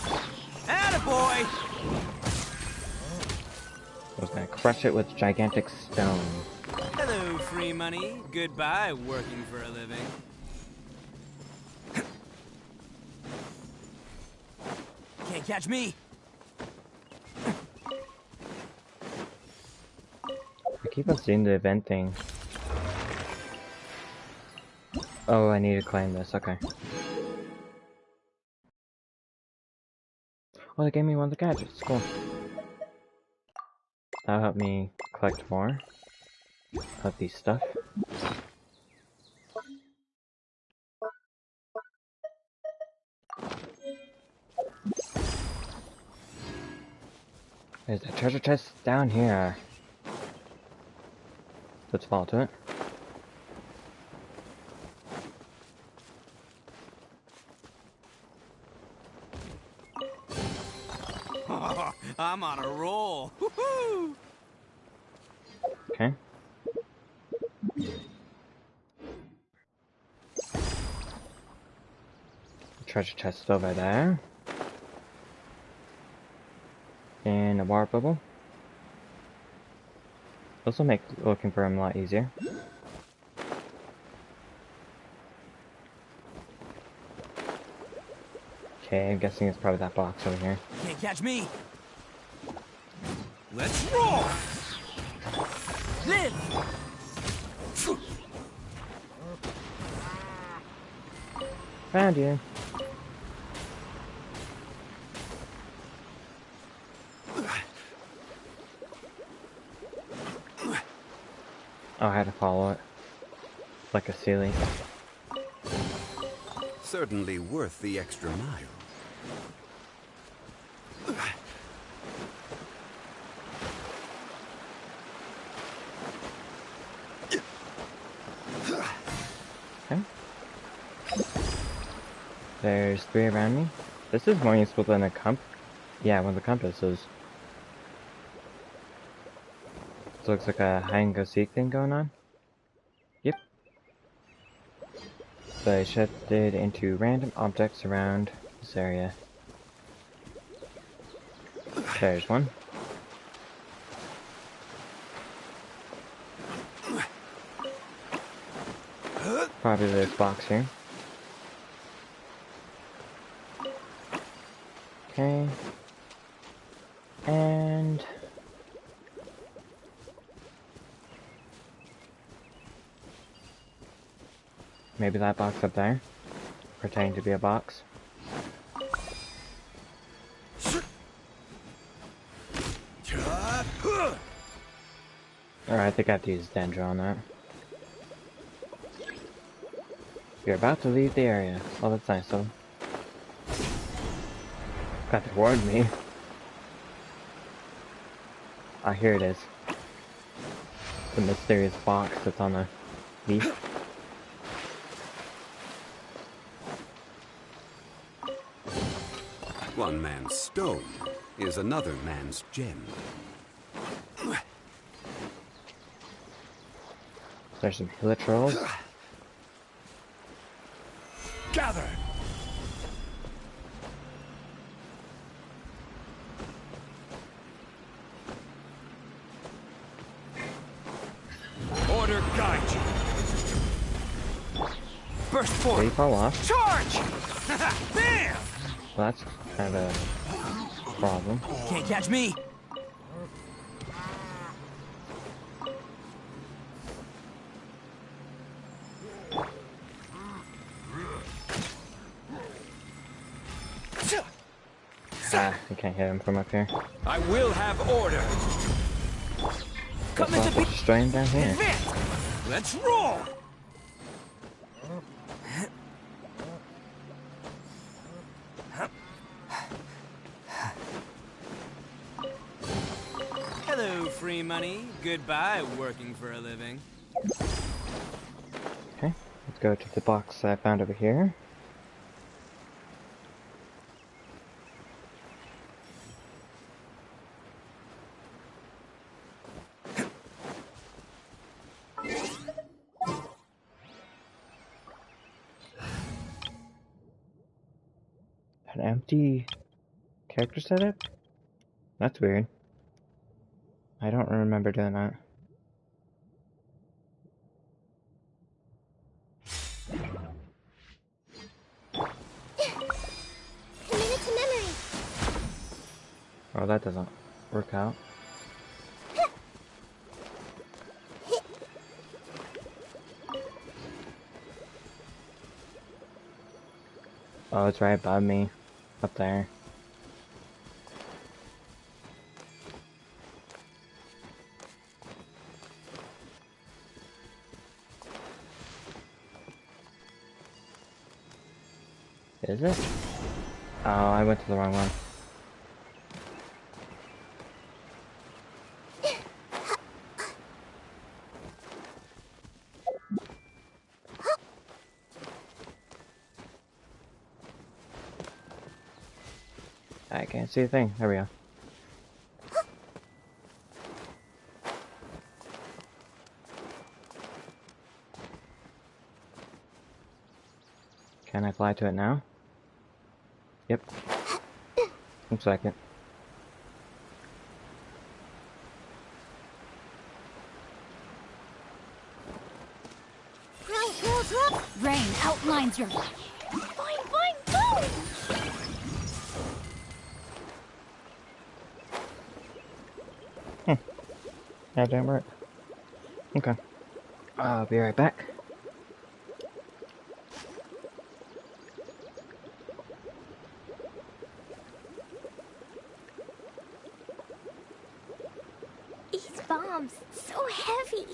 J: Attaboy.
A: I was gonna crush it with gigantic stone.
J: Hello, free money. Goodbye, working for a living. Can't catch me.
A: I keep on seeing the event thing. Oh, I need to claim this, okay. Oh, they gave me one of the gadgets, cool. That'll help me collect more of these stuff. There's a treasure chest down here. Let's fall to it.
J: I'm on a roll. Woohoo!
A: Okay. Treasure chest over there. And a water bubble. This will make looking for him a lot easier. Okay, I'm guessing it's probably that box over here.
J: Can't catch me. Let's roll. Live.
A: Found you. Oh, I had to follow it. Like a silly.
L: Certainly worth the extra mile.
A: Okay. There's 3 around me. This is more useful than a compass. Yeah, one of the compasses. This looks like a hide and go seek thing going on. Yep. So I shifted into random objects around this area. There's one. Probably this box here. Okay. And maybe that box up there, pretending to be a box. Alright, I think I have to use Dendro on that. You're about to leave the area. Oh, that's nice of him. Got to warn me. Ah, here it is. The mysterious box that's on the leaf.
L: One man's stone is another man's gem.
A: There's some literals.
K: Gather! Order guide you.
J: Burst
A: Did he
J: forward.
A: fall off?
J: Charge! Bam!
A: Well, that's kind of a problem.
J: Can't catch me.
A: Ah, I can't hit him from up here.
K: I will have order.
J: Coming
A: Let's
J: to
A: also
J: be.
A: destroy him down here.
J: Advance. Let's roll. Hello, free money. Goodbye, working for a living.
A: Okay, let's go to the box that I found over here. An empty character setup? That's weird. I don't remember doing that.
C: Committed to memory.
A: Oh, that doesn't work out. Oh, it's right above me. Up there. Is it? Oh, I went to the wrong one. I can't see a thing. There we go. Can I fly to it now? Yep. Looks like it.
B: Rain outlines your...
C: Boing, boing, boom!
A: That didn't work. Okay. I'll be right back.
C: These bombs, so heavy.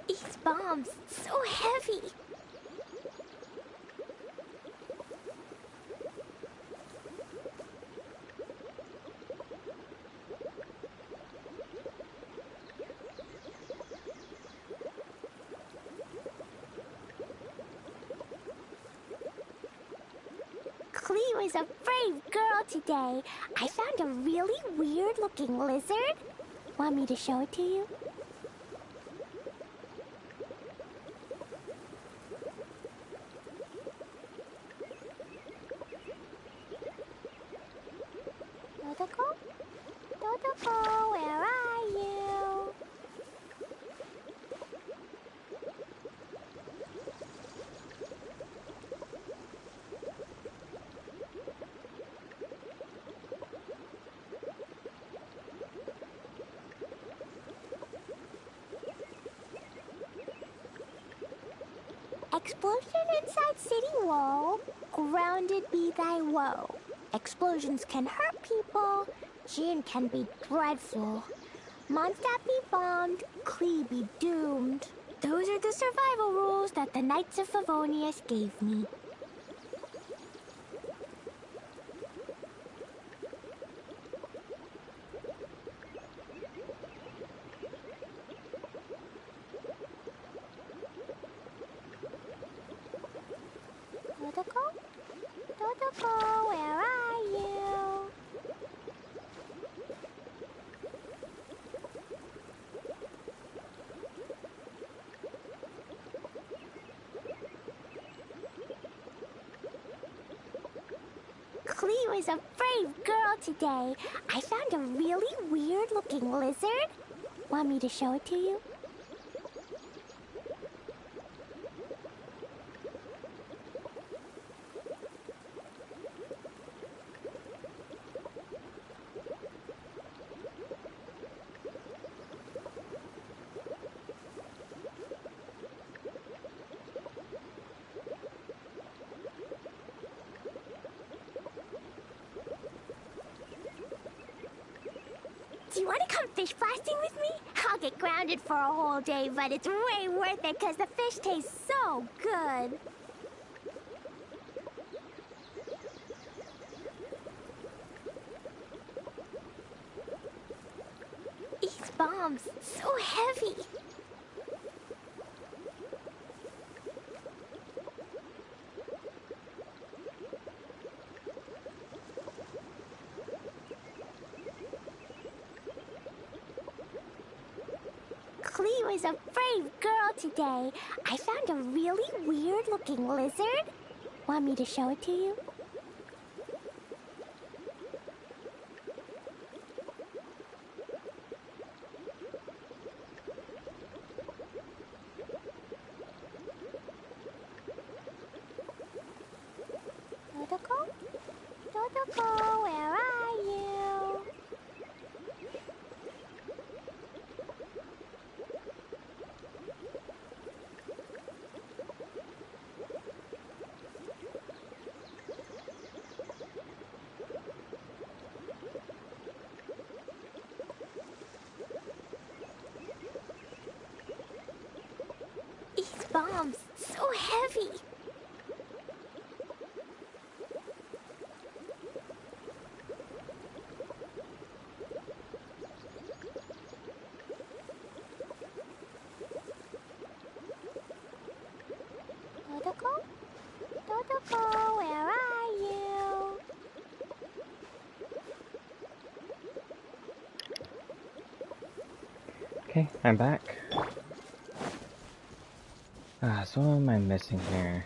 C: These bombs, so heavy. Cleo is a brave girl today. I found a really weird-looking lizard. Want me to show it to you? Dodoko? Dodoko, where are you? Explosion inside city wall, grounded be thy woe. Explosions can hurt people, Jin can be dreadful. Mondstadt be bombed, Klee be doomed. Those are the survival rules that the Knights of Favonius gave me. Dodoko? Dodoko, where are you? Cleo is a brave girl today. I found a really weird-looking lizard. Want me to show it to you? you want to come fish blasting with me? I'll get grounded for a whole day, but it's way worth it because the fish taste so good. These bombs, so heavy. Cleo is a brave girl today. I found a really weird-looking lizard. Want me to show it to you? Dodoko? Dodoko, where are you? These bombs, so heavy. Dodoko? Dodoko, where are you?
A: Okay, I'm back. So what am I missing here?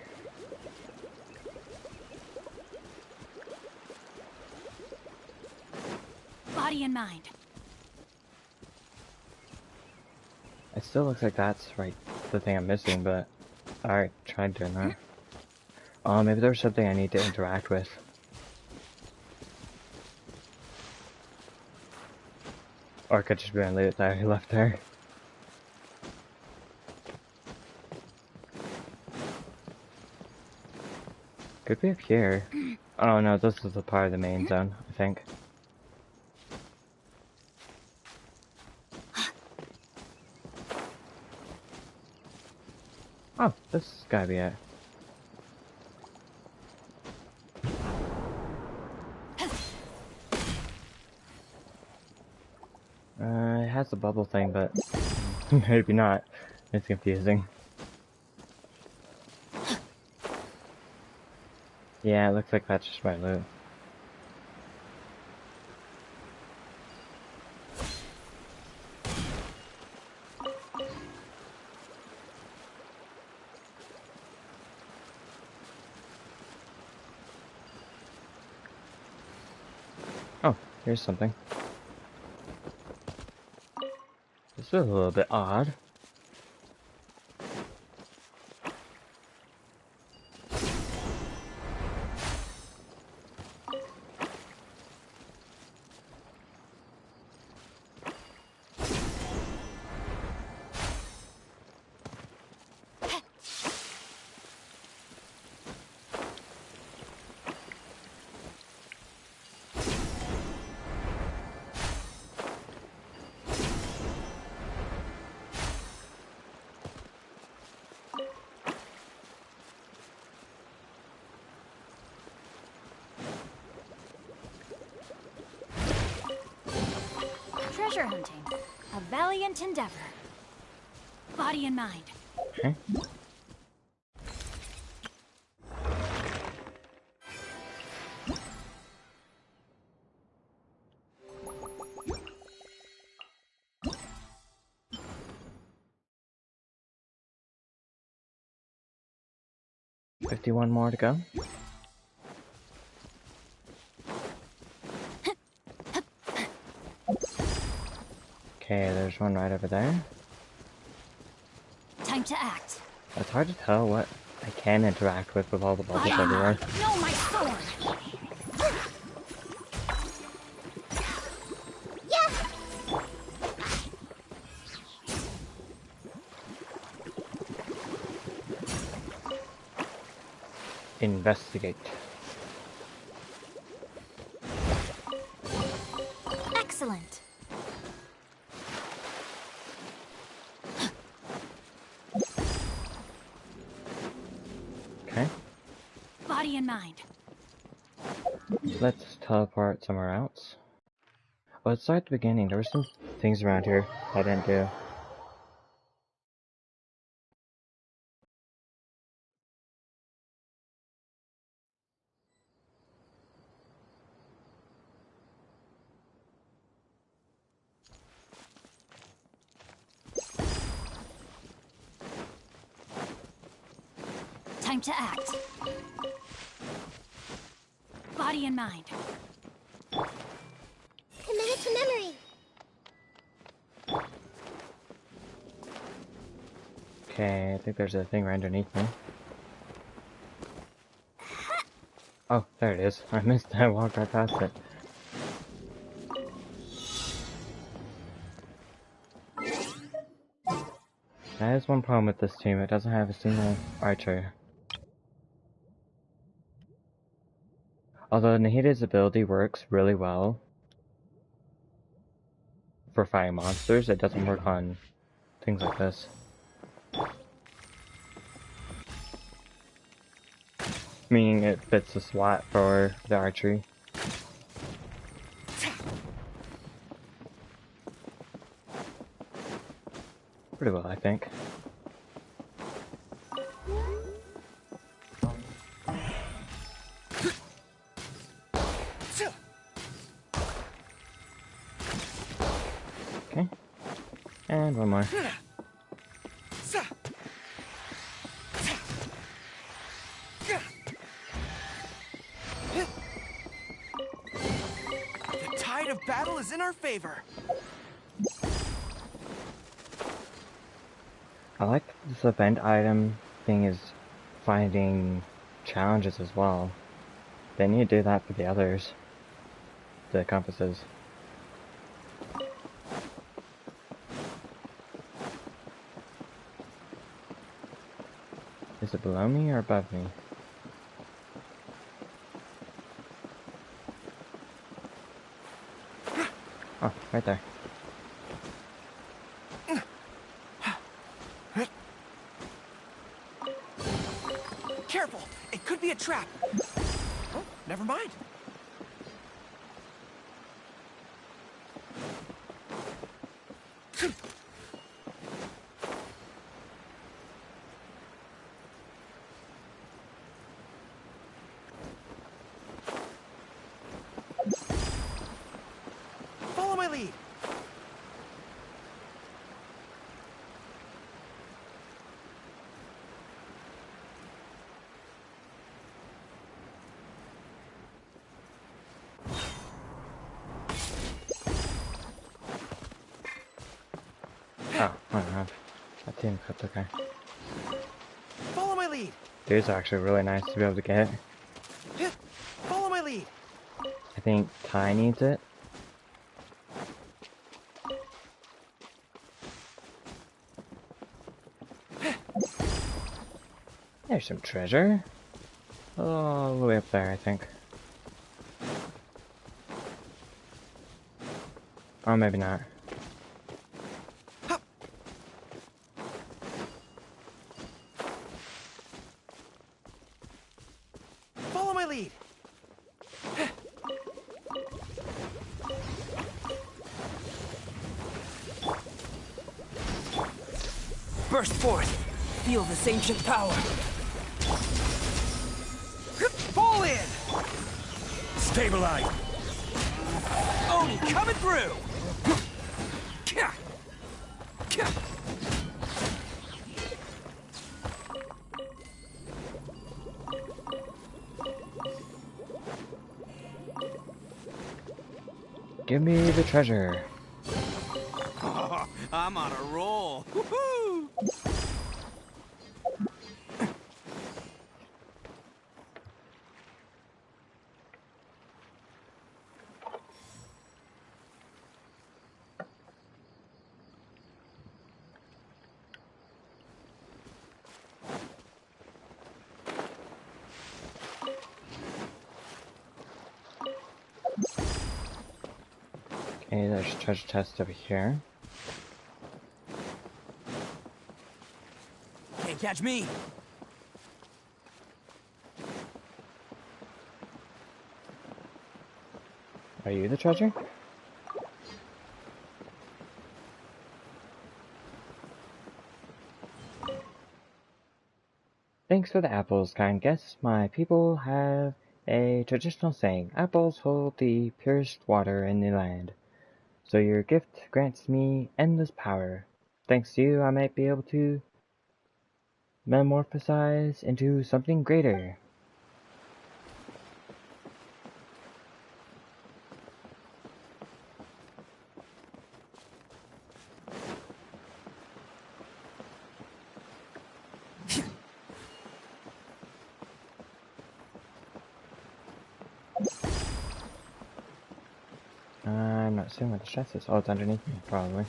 B: Body and mind.
A: It still looks like that's right, the thing I'm missing, but I already tried doing that. Oh, maybe there's something I need to interact with. Or it could just be my loot that I left there. Could be up here. Oh no, this is a part of the main zone, I think. Oh, this has gotta be it. It has a bubble thing, but maybe not. It's confusing. Yeah, it looks like that's just my loot. Oh, here's something. This is a little bit odd.
B: Treasure hunting. A valiant endeavor. Body and mind.
A: Okay. $51 more to go. Okay, there's one right over there.
B: Time to act.
A: It's hard to tell what I can interact with all the bubbles
B: Body and
A: everywhere.
B: mind. No, my sword.
A: Investigate.
B: Excellent. in mind.
A: Let's teleport somewhere else. Well, let's start at the beginning. There were some things around here I didn't do.
B: Time to act. Body in mind.
C: Committed to memory.
A: Okay, I think there's a thing right underneath me. Oh, there it is. I missed that. I walked right past it. That is one problem with this team. It doesn't have a single archer. Although Nahida's ability works really well for fighting monsters, it doesn't work on things like this. Meaning it fits the slot for the archery. Pretty well, I think. Okay. And one more.
J: The tide of battle is in our favor.
A: I like this event item thing is finding challenges as well. They need to do that for the others. The compasses. Is it below me or above me? Oh, right there.
J: Careful! It could be a trap. Oh, never mind. Follow my lead.
A: Oh, I don't have. That team clipped, okay.
J: Follow my lead.
A: These are actually really nice to be able to get.
J: Follow my lead.
A: I think Ty needs it. There's some treasure. Oh, all the way up there, I think. Oh, maybe not.
J: Follow my lead. Burst forth. Feel this ancient power. Fall in.
K: Stabilize.
J: Oni coming through.
A: Give me the treasure.
J: Oh, I'm on a roll. Woohoo!
A: Okay, there's a treasure chest over here.
J: Can't catch me.
A: Are you the treasure? Thanks for the apples, kind guest. My people have a traditional saying, apples hold the purest water in the land. So your gift grants me endless power. Thanks to you, I might be able to metamorphosize into something greater. I'm not seeing where the chest is. Oh, it's underneath me, probably.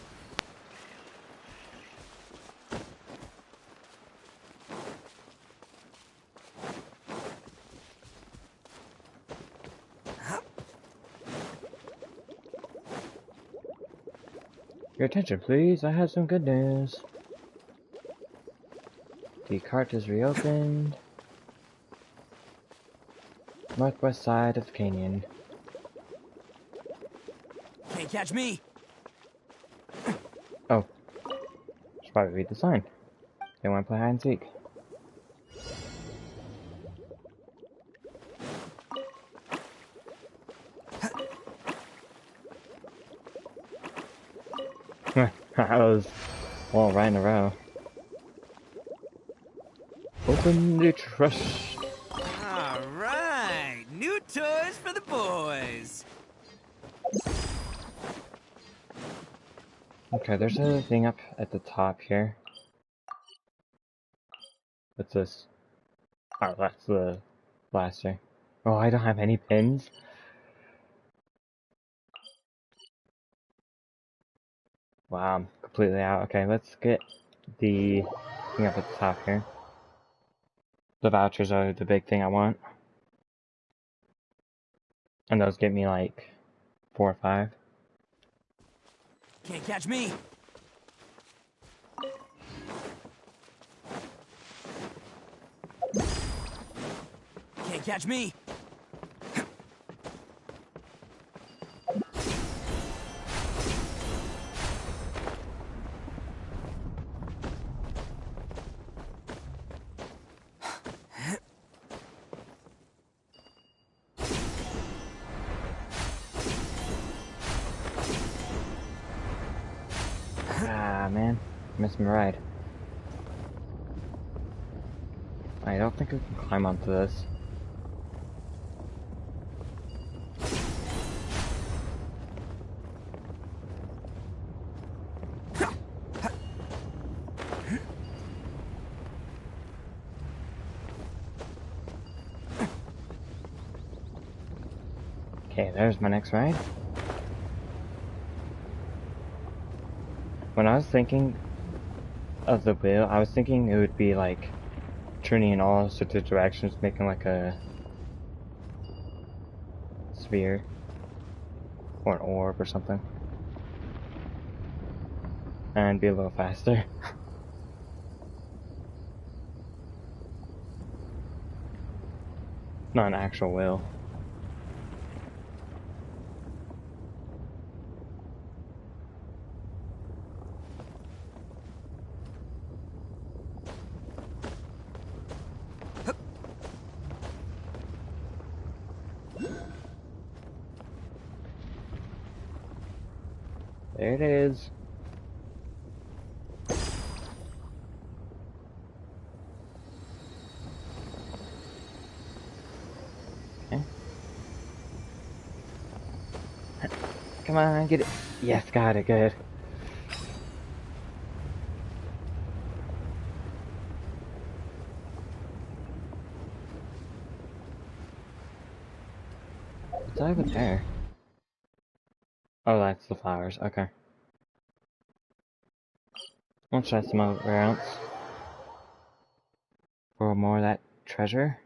A: Your attention, please. I have some good news. The cart is reopened. Northwest side of the canyon.
J: Can't catch me!
A: Oh. Should probably read the sign. They want to play hide and seek. That was all right in a row. Open the trust.
J: Alright! New toys for the boys!
A: Okay, there's a thing up at the top here. What's this? Oh, that's the blaster. Oh, I don't have any pins. Wow, I'm completely out. Okay, let's get the thing up at the top here. The vouchers are the big thing I want. And those get me like 4 or 5.
J: Can't catch me! Can't catch me!
A: Ah, man. Missed my ride. I don't think I can climb onto this. Okay, there's my next ride. When I was thinking of the wheel, I was thinking it would be like turning in all sorts of directions, making like a sphere or an orb or something, and be a little faster. Not an actual wheel. There it is. Okay. Come on, get it. Yes, got it, good. What's over there? Oh, that's the flowers, okay. I'll try some other else. For more of that treasure.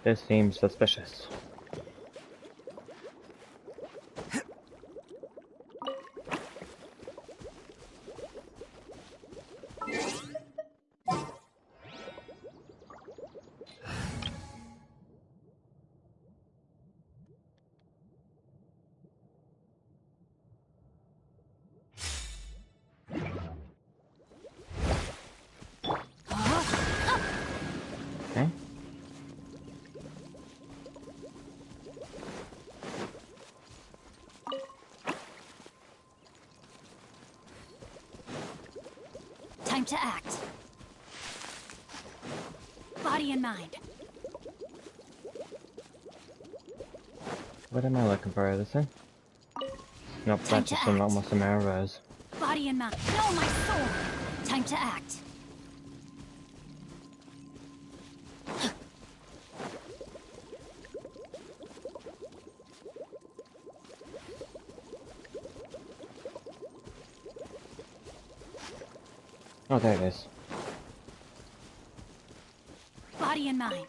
A: This seems suspicious.
B: Time to act. Body and mind.
A: What am I looking for? This one? Nope,
B: Time
A: that's
B: to
A: just
B: act.
A: almost a mirror rose.
B: Body and mind. No, my sword! Time to act.
A: Oh, there it is.
B: Body and mind.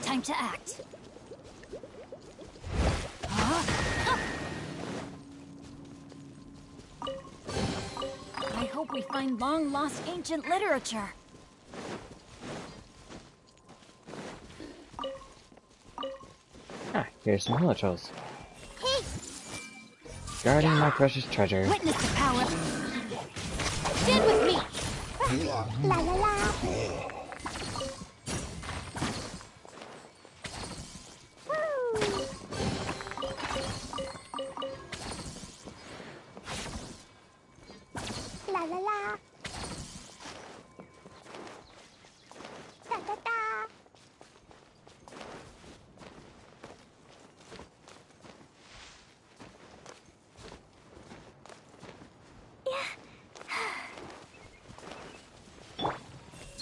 B: Time to act. I hope we find long-lost ancient literature.
A: Ah, here's some holochos.
I: Hey,
A: Guarding my precious treasure.
B: Witness the power. Stand with me.
I: la la la. La la la. Da da da.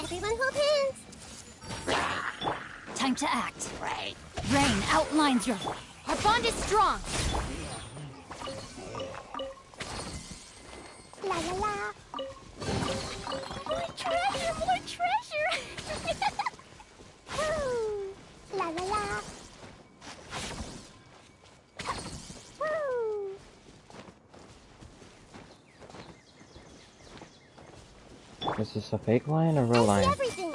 I: Everyone hold hands.
B: Time to act. Rain outlines your... Our bond is strong.
I: La la la. More treasure, more treasure. Woo. La la la. Woo.
A: Is this a fake lion or real
I: I see
A: lion?
I: everything.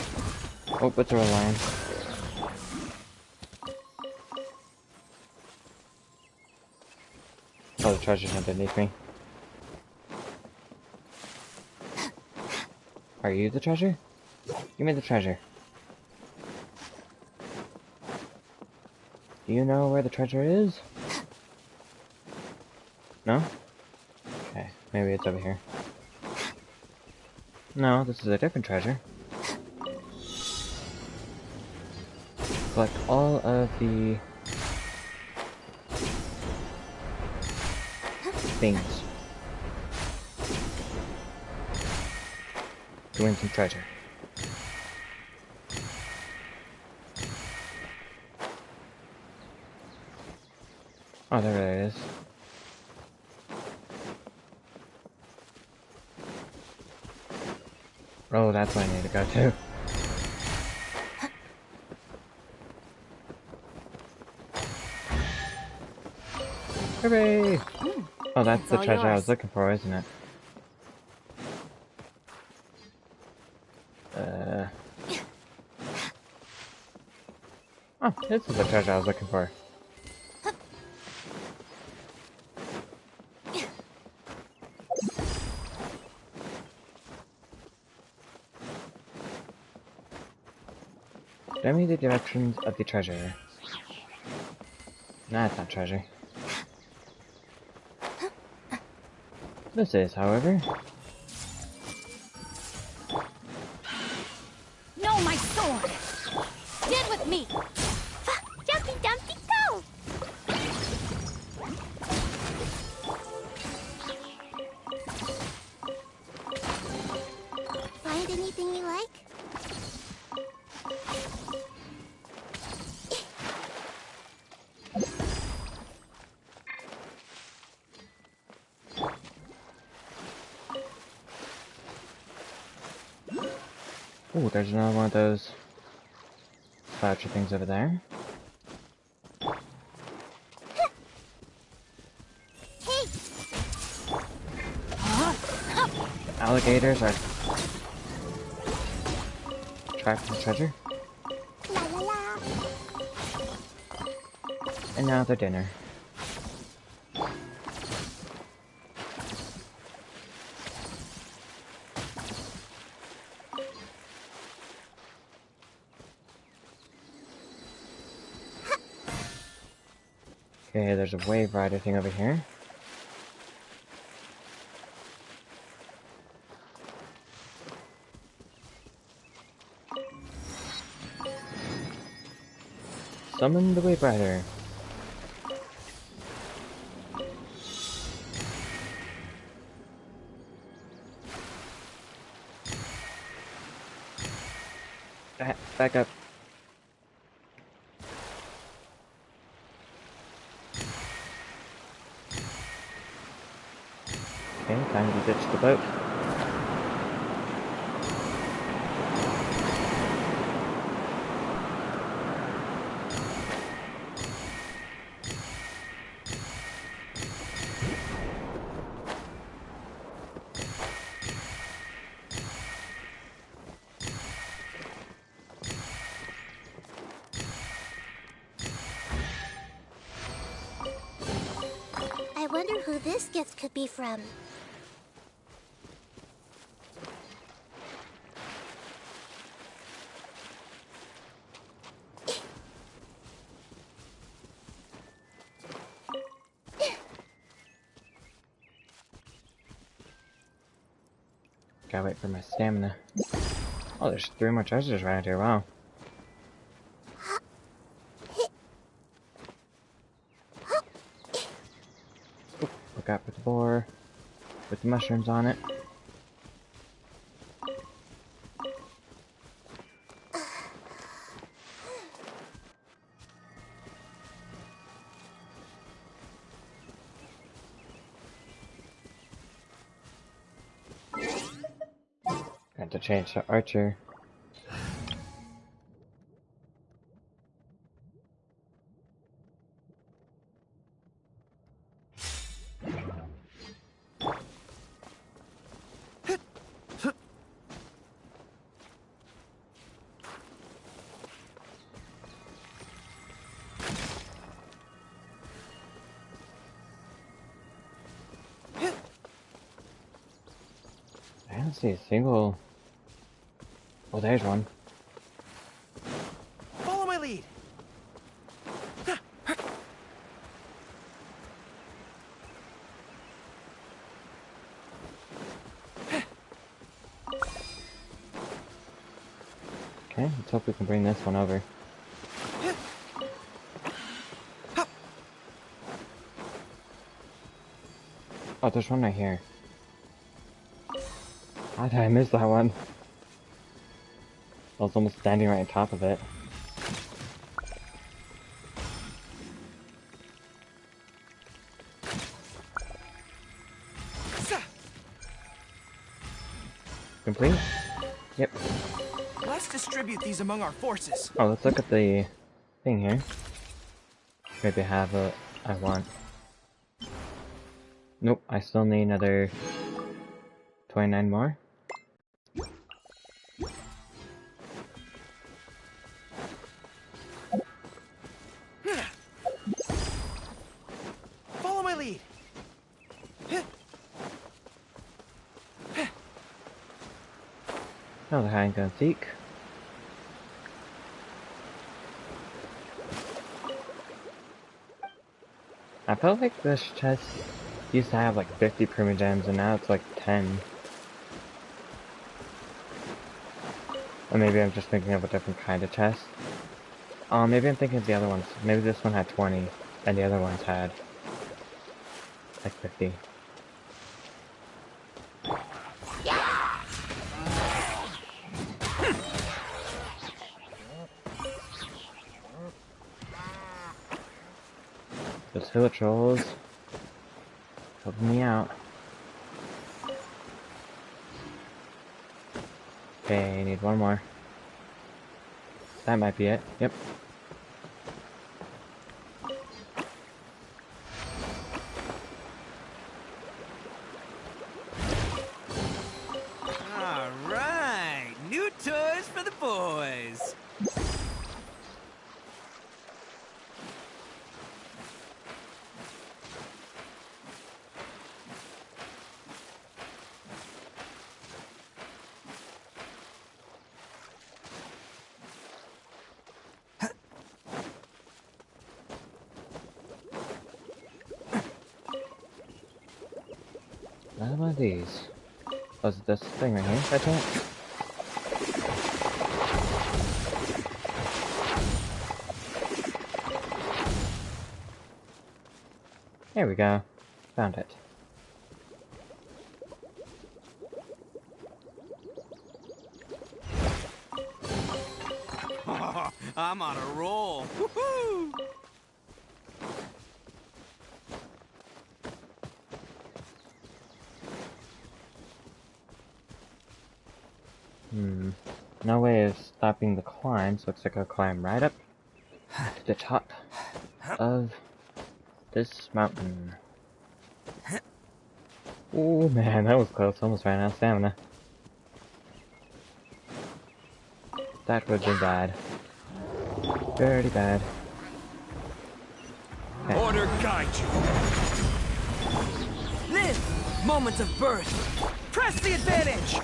A: Oh, it's a real lion. Oh, the treasure's underneath me. Are you the treasure? Give me the treasure. Do you know where the treasure is? No? Okay, maybe it's over here. No, this is a different treasure. Collect all of the things to win some treasure. Oh, there it is. Oh, that's where I need to go to. Hooray! Oh, that's
D: It's
A: the
D: all
A: treasure I
D: yours.
A: was looking for, isn't it? Oh, this is the treasure I was looking for. Show me the directions of the treasure. Nah, it's not treasure. This is, however.
B: No, my sword! Stand with me!
I: Jumpy Dumpty go! Find anything you like?
A: Ooh, there's another one of those voucher things over there.
I: Hey,
A: Alligators are trapped in the treasure.
I: la la la.
A: And now their dinner. Okay, there's a wave rider thing over here. Summon the wave rider. Back up. Okay, time to ditch the boat.
C: I wonder who this gift could be from.
A: Gotta wait for my stamina. Oh, there's 3 more treasures around here, wow. Oop, look out for the boar with the mushrooms on it. Got to change to archer. I don't see a single... Oh, there's one.
J: Follow my lead.
A: Okay, let's hope we can bring this one over. Oh, there's one right here. How did I miss that one? I was almost standing right on top of it. Complete? Yep.
J: Let's distribute these among our forces.
A: Oh, let's look at the thing here. Maybe I have what I want. Nope, I still need another 29 more.
J: Follow my lead.
A: Another hide and go seek. I felt like this chest used to have like 50 primogems and now it's like 10. Or maybe I'm just thinking of a different kind of chest. Maybe I'm thinking of the other ones. Maybe this one had 20 and the other ones had like 50. Those hill trolls helping me out. Okay, I need one more. That might be it. Yep.
J: All right, new toys for the boys.
A: Another one of these. Was it this thing right here, by chance? There we go. Found it.
J: I'm on a roll. Woohoo!
A: No way of stopping the climb, so looks like I'll climb right up to the top of this mountain. Oh man, that was close. Almost ran out of stamina. That would have been bad. Very bad. Okay.
J: Order guide you. Live! Moments of birth. Press the advantage!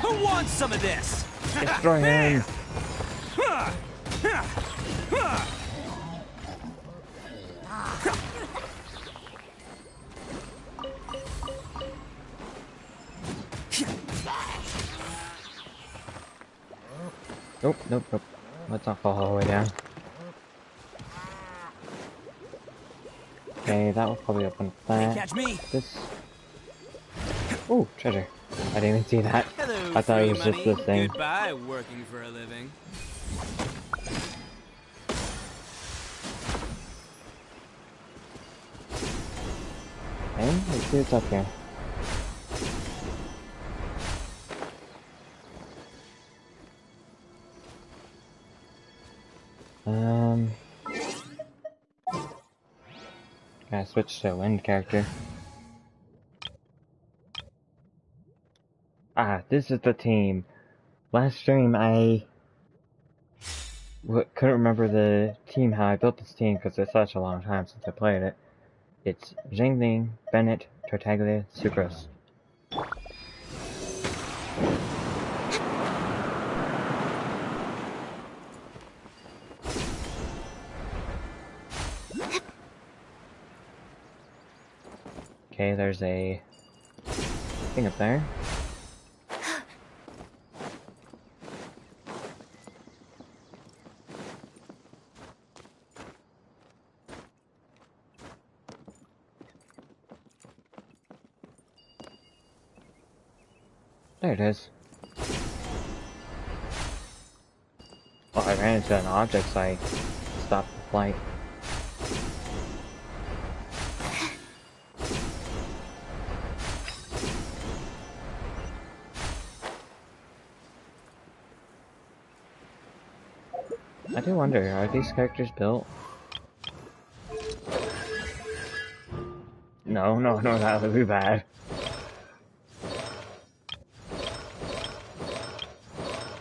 J: Who wants some of this?
A: Destroy him! Nope, nope, nope. Let's not fall all the way down. Okay, that will probably open that.
J: Catch me!
A: This. Ooh, treasure. I didn't even see that.
J: Hello,
A: I thought it was
J: free
A: just
J: money.
A: this thing.
J: Goodbye, working for a living.
A: Okay, let's see what's up here. Gotta switch to a wind character. Ah, this is the team. Last stream I couldn't remember the team, how I built this team, because it's such a long time since I played it. It's Jingling, Bennett, Tartaglia, Sucrose. Okay, there's a thing up there. There it is. Oh, I ran into an object, so I stopped the flight. I do wonder, are these characters built? No, no, no, that would be bad.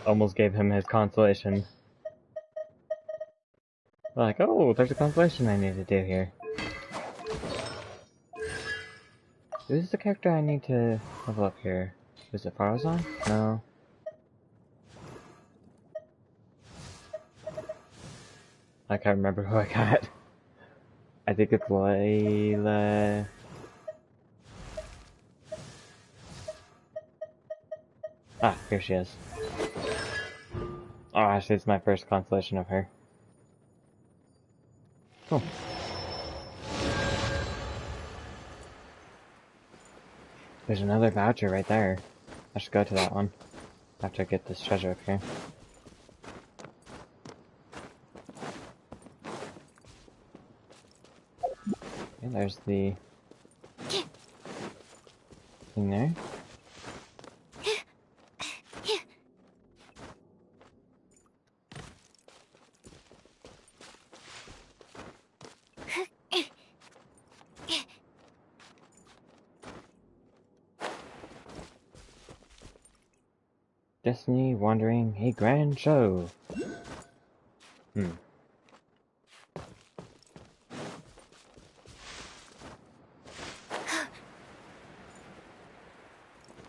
A: Almost gave him his consolation. Like, oh, there's a consolation I need to do here. Who's the character I need to level up here? Is it Farazan? No. I can't remember who I got. I think it's Layla. Ah, here she is. Oh, actually, it's my first constellation of her. Cool. There's another voucher right there. I should go to that one after I get this treasure up here. Okay, there's the thing there. Destiny Wandering, a grand show.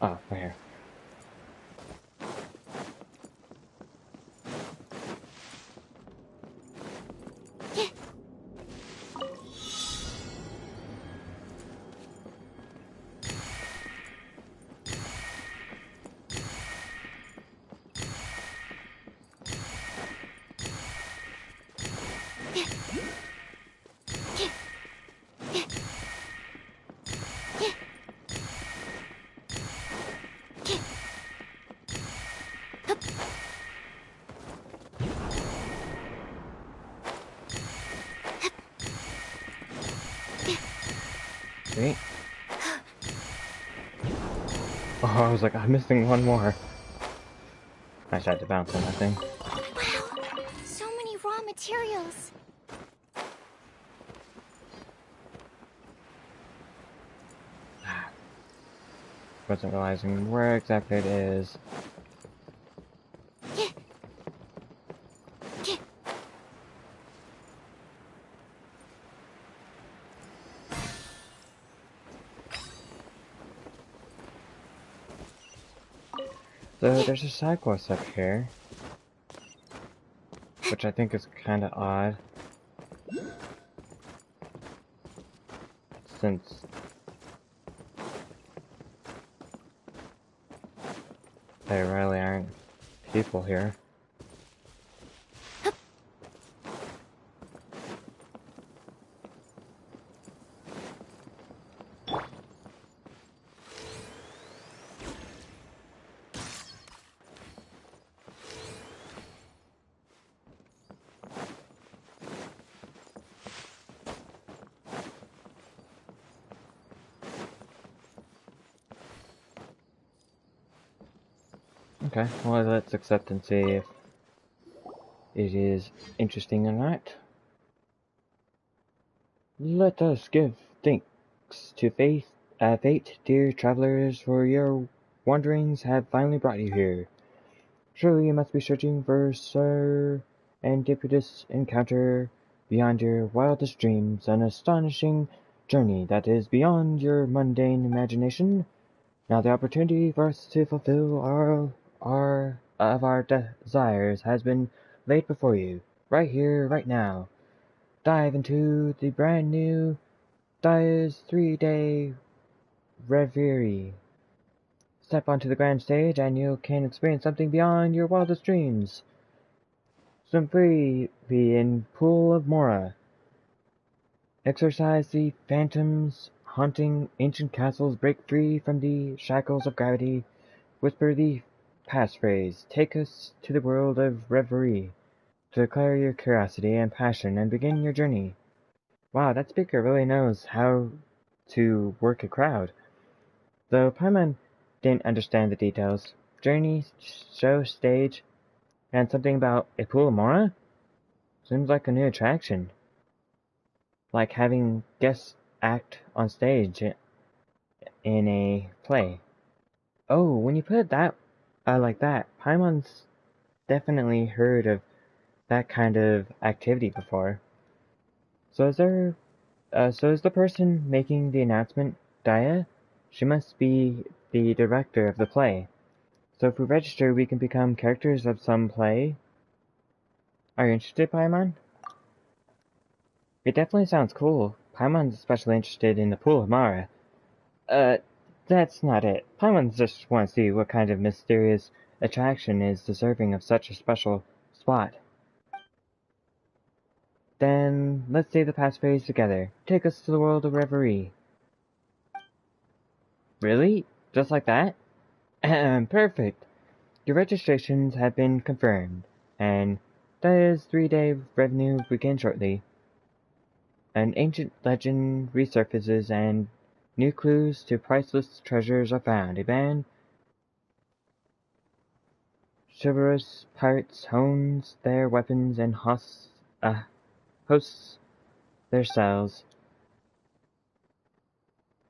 A: Oh, right here. Sweet. Oh, I was like, I'm missing one more. I just had to bounce on that thing.
I: Wow, so many raw materials.
A: Wasn't realizing where exactly it is. So there's a side quest up here, which I think is kind of odd, since there really aren't people here. Okay, well let's accept and see if it is interesting or not. Let us give thanks to fate, dear travelers, for your wanderings have finally brought you here. Surely you must be searching for serendipitous encounter beyond your wildest dreams, an astonishing journey that is beyond your mundane imagination. Now the opportunity for us to fulfill our desires has been laid before you, right here, right now. Dive into the brand new Dia's 3-day reverie. Step onto the grand stage and you can experience something beyond your wildest dreams. Swim free in Pool of Mora. Exorcise the phantoms haunting ancient castles, break free from the shackles of gravity, whisper the passphrase, take us to the world of reverie, to declare your curiosity and passion and begin your journey. Wow, that speaker really knows how to work a crowd. Though Paimon didn't understand the details, journey, show, stage, and something about a pool of Mora? Seems like a new attraction. Like having guests act on stage in a play. Oh, when you put it like that, Paimon's definitely heard of that kind of activity before. So is the person making the announcement Dia? She must be the director of the play. So if we register, we can become characters of some play. Are you interested, Paimon? It definitely sounds cool. Paimon's especially interested in the Pool of Mara. That's not it. Paimon just wants to see what kind of mysterious attraction is deserving of such a special spot. Then, let's say the passphrase together. Take us to the world of reverie. Really? Just like that? Perfect. Your registrations have been confirmed, and Dia's 3-day revenue begins shortly. An ancient legend resurfaces and new clues to priceless treasures are found. A band chivalrous pirates hones their weapons and hosts their sails.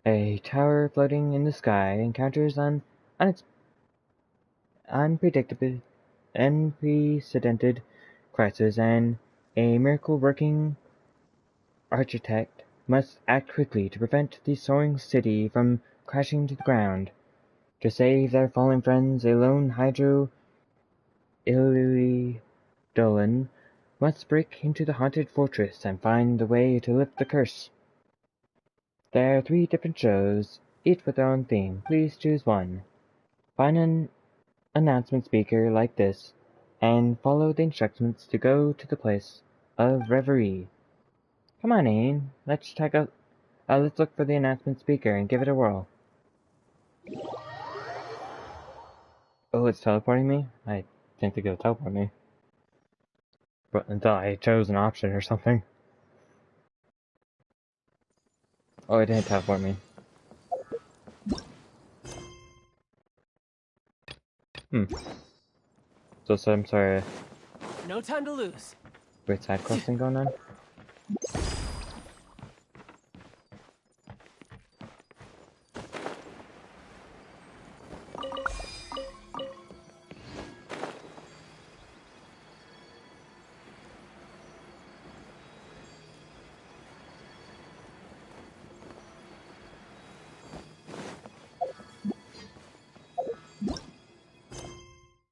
A: A tower floating in the sky encounters an unprecedented crisis, and a miracle-working architect must act quickly to prevent the soaring city from crashing to the ground. To save their fallen friends, a lone Hydro Dolan must break into the haunted fortress and find the way to lift the curse. There are 3 different shows, each with their own theme. Please choose one. Find an announcement speaker like this, and follow the instructions to go to the place of reverie. Come on, Ain. Let's look for the announcement speaker and give it a whirl. Oh, it's teleporting me? I didn't think it would teleport me. But until I chose an option or something. Oh, it didn't teleport me. So some sort of
J: No time to lose.
A: weird side questing going on.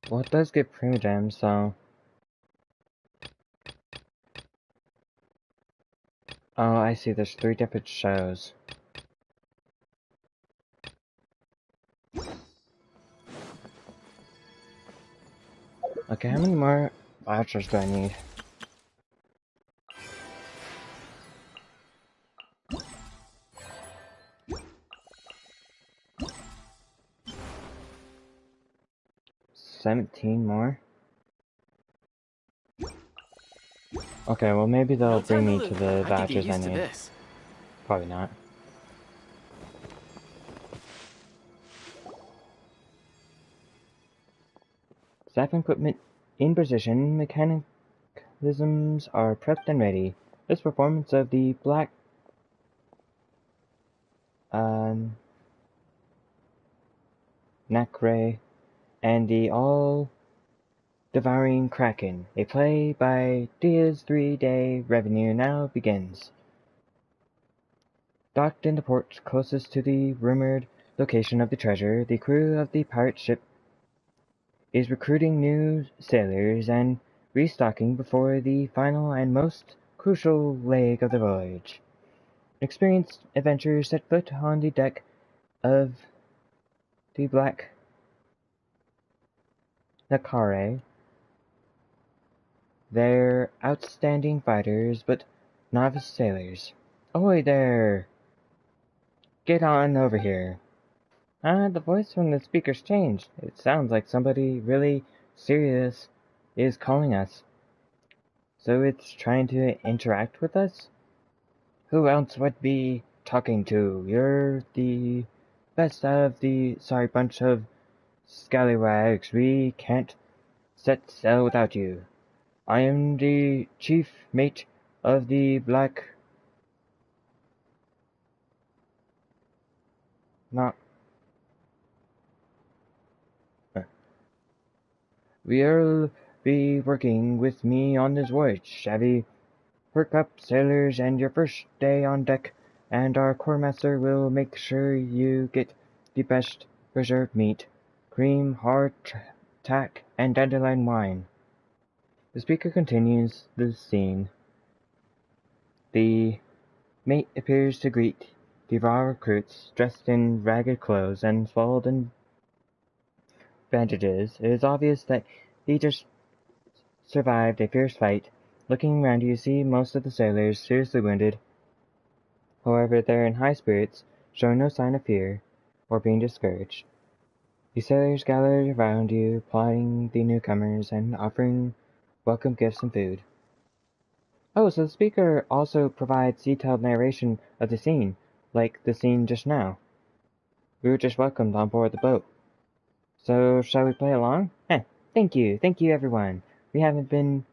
A: Well, it does get Prima Gems, so... Oh, I see, there's 3 different shows. Okay, how many more vouchers do I need? $17 more? Okay, well maybe they'll bring me to the vouchers I need. Probably not. Staff equipment in position, mechanisms are prepped and ready. This performance of the Black Nakray and the all-devouring Kraken, a play by Dia's 3-day revenue now begins. Docked in the port closest to the rumored location of the treasure, the crew of the pirate ship is recruiting new sailors and restocking before the final and most crucial leg of the voyage. Experienced adventurers set foot on the deck of the Black Nakare. They're outstanding fighters, but novice sailors. Ahoy there! Get on over here. The voice from the speaker's changed. It sounds like somebody really serious is calling us. So it's trying to interact with us? Who else would be talking to? You're the best out of the sorry bunch of scallywags. We can't set sail without you. I am the chief mate of the Black... Not... We'll be working with me on this voyage, Shabby. Perk up, sailors, and your first day on deck, and our quartermaster will make sure you get the best preserved meat, cream, hardtack, and dandelion wine. The speaker continues the scene. The mate appears to greet the raw recruits, dressed in ragged clothes and swathed in bandages. It is obvious that he just survived a fierce fight. Looking around you see most of the sailors seriously wounded. However, they're in high spirits, showing no sign of fear or being discouraged. The sailors gathered around you, applauding the newcomers and offering welcome gifts and food. Oh, so the speaker also provides detailed narration of the scene, like the scene just now. We were just welcomed on board the boat. So, shall we play along? Thank you everyone. We haven't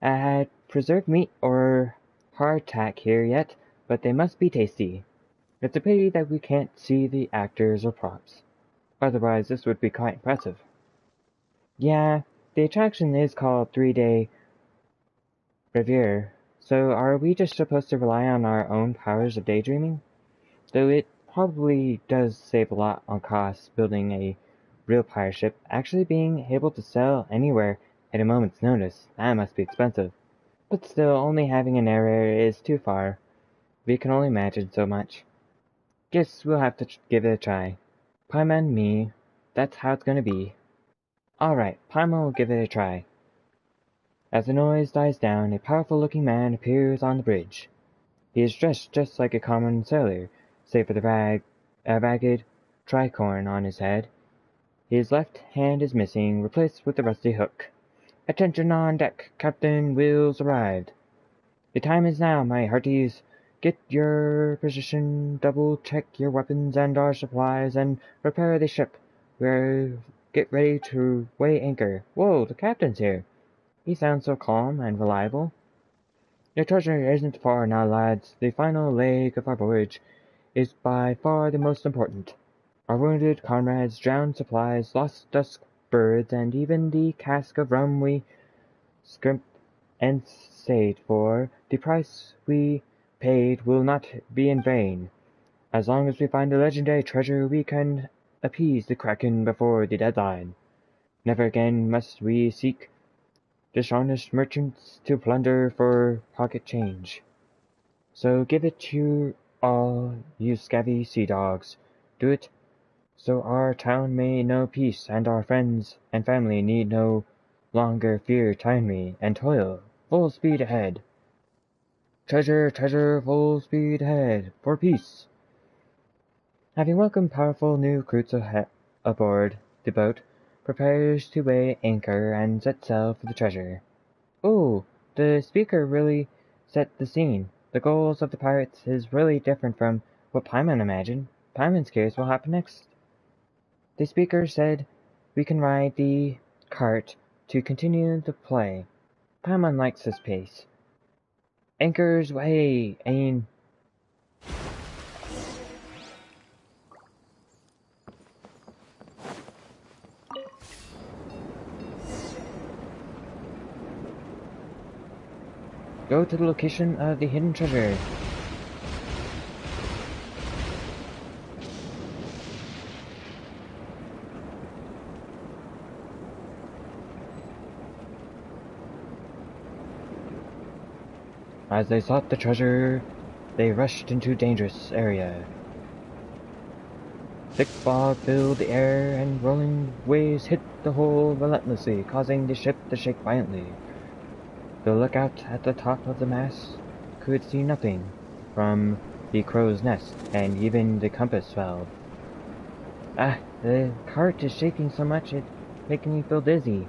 A: had preserved meat or hardtack here yet, but they must be tasty. It's a pity that we can't see the actors or props. Otherwise, this would be quite impressive. Yeah, the attraction is called 3-Day Reverie, so are we just supposed to rely on our own powers of daydreaming? Though it probably does save a lot on costs building a real pirate ship, actually being able to sail anywhere at a moment's notice, that must be expensive. But still, only having an area is too far. We can only imagine so much. Guess we'll have to give it a try. Paimon and me, that's how it's gonna be. Alright, Paimon will give it a try. As the noise dies down, a powerful-looking man appears on the bridge. He is dressed just like a common sailor, save for the ragged tricorn on his head. His left hand is missing, replaced with a rusty hook. Attention on deck, Captain Will's arrived. The time is now, my hearties. Get your position, double check your weapons and our supplies, and prepare the ship. Get ready to weigh anchor. Whoa, the captain's here. He sounds so calm and reliable. Your treasure isn't far now, lads. The final leg of our voyage is by far the most important. Our wounded comrades, drowned supplies, lost dusk birds, and even the cask of rum we scrimped and stayed for, the price we paid will not be in vain. As long as we find the legendary treasure, we can appease the Kraken before the deadline. Never again must we seek dishonest merchants to plunder for pocket change. So give it to all you scabby sea dogs. Do it so our town may know peace, and our friends and family need no longer fear tyranny and toil. Full speed ahead. Treasure, treasure, full speed ahead, for peace. Having welcomed powerful new recruits aboard, the boat prepares to weigh anchor and set sail for the treasure. Oh, the speaker really set the scene. The goals of the pirates is really different from what Paimon imagined. Paimon's curious what will happen next. The speaker said we can ride the cart to continue the play. Paimon likes this pace. Anchors weigh, aim. Go to the location of the hidden treasure. As they sought the treasure, they rushed into dangerous area. Thick fog filled the air, and rolling waves hit the hull relentlessly, causing the ship to shake violently. The lookout at the top of the mast could see nothing from the crow's nest, and even the compass failed. Ah, the cart is shaking so much it's making me feel dizzy.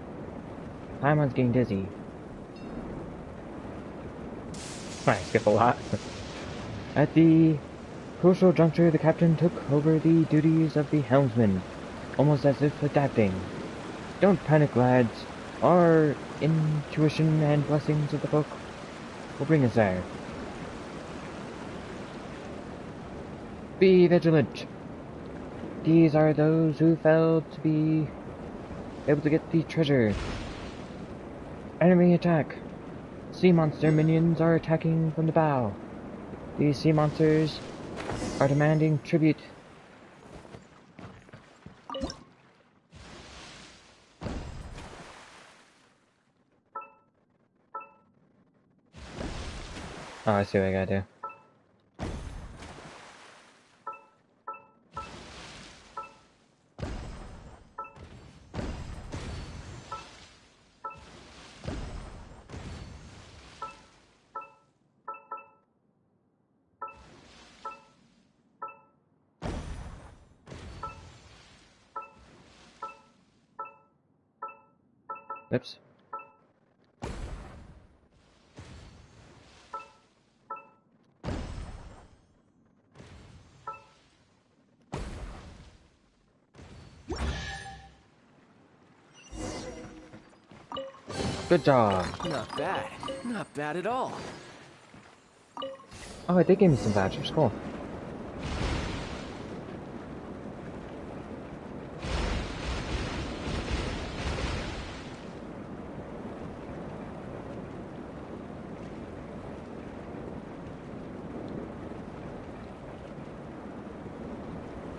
A: Paimon's getting dizzy. I skip a lot. At the crucial juncture, the captain took over the duties of the helmsman, almost as if adapting. Don't panic, lads. Our intuition and blessings of the book will bring us there. Be vigilant. These are those who failed to be able to get the treasure. Enemy attack. Sea monster minions are attacking from the bow. These sea monsters are demanding tribute. Oh, I see what I gotta do. Oops. Good job.
J: Not bad. Not bad at all.
A: Oh, they gave me some badges. Cool.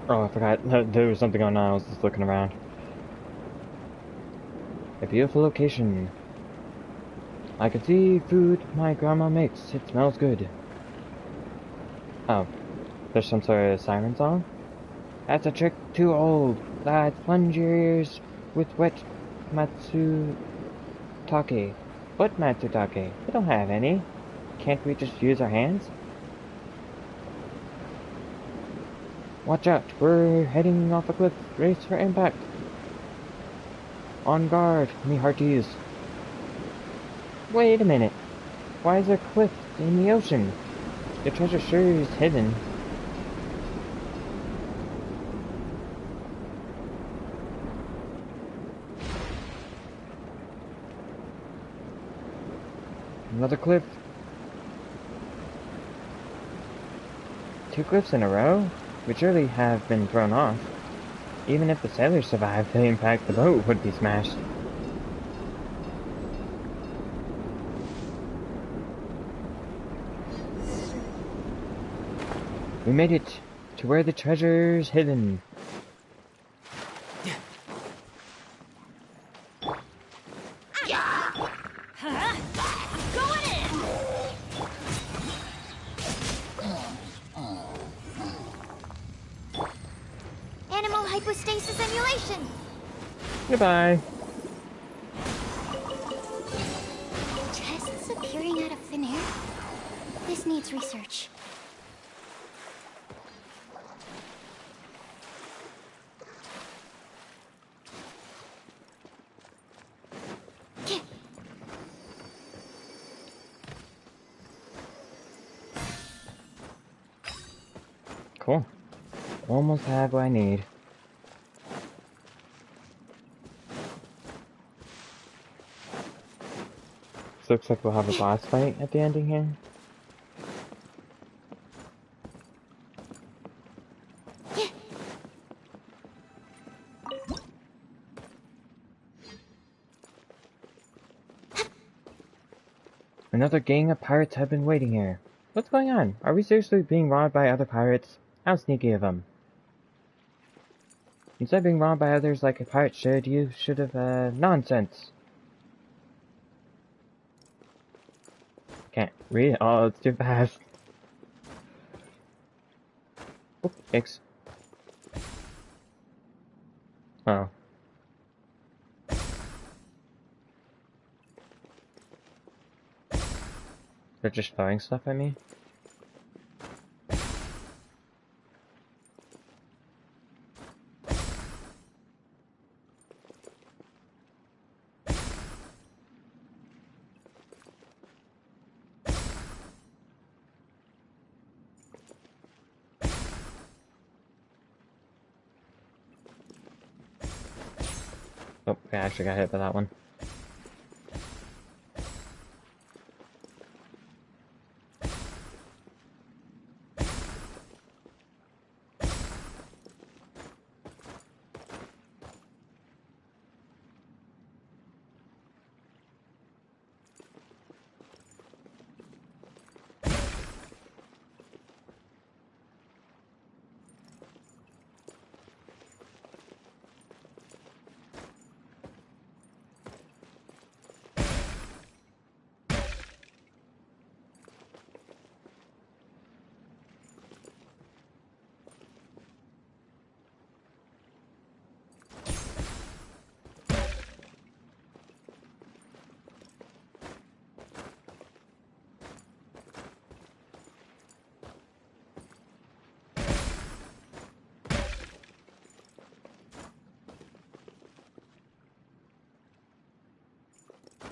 A: Oh, I forgot. There was something going on. I was just looking around. A beautiful location. I can see food my grandma makes. It smells good. Oh, there's some sort of siren song? That's a trick too old. Lads, plunge your ears with wet Matsutake. What Matsutake? We don't have any. Can't we just use our hands? Watch out, we're heading off a cliff. Race for impact. On guard, me hearties. Wait a minute. Why is there a cliff in the ocean? The treasure sure is hidden. Another cliff. 2 cliffs in a row? Would surely have been thrown off. Even if the sailors survived the impact, the boat would be smashed. We made it to where the treasure's hidden.
I: Animal hypostasis emulation!
A: Goodbye.
C: Chests appearing out of thin air? This needs research.
A: Cool. Almost have what I need. This looks like we'll have a boss fight at the ending here. Another gang of pirates have been waiting here. What's going on? Are we seriously being robbed by other pirates? How sneaky of them. Instead of being robbed by others like a pirate should, you should have, nonsense. Can't read it all, it's too fast. Oh, thanks. Oh. They're just throwing stuff at me? Oh, I actually got hit by that one.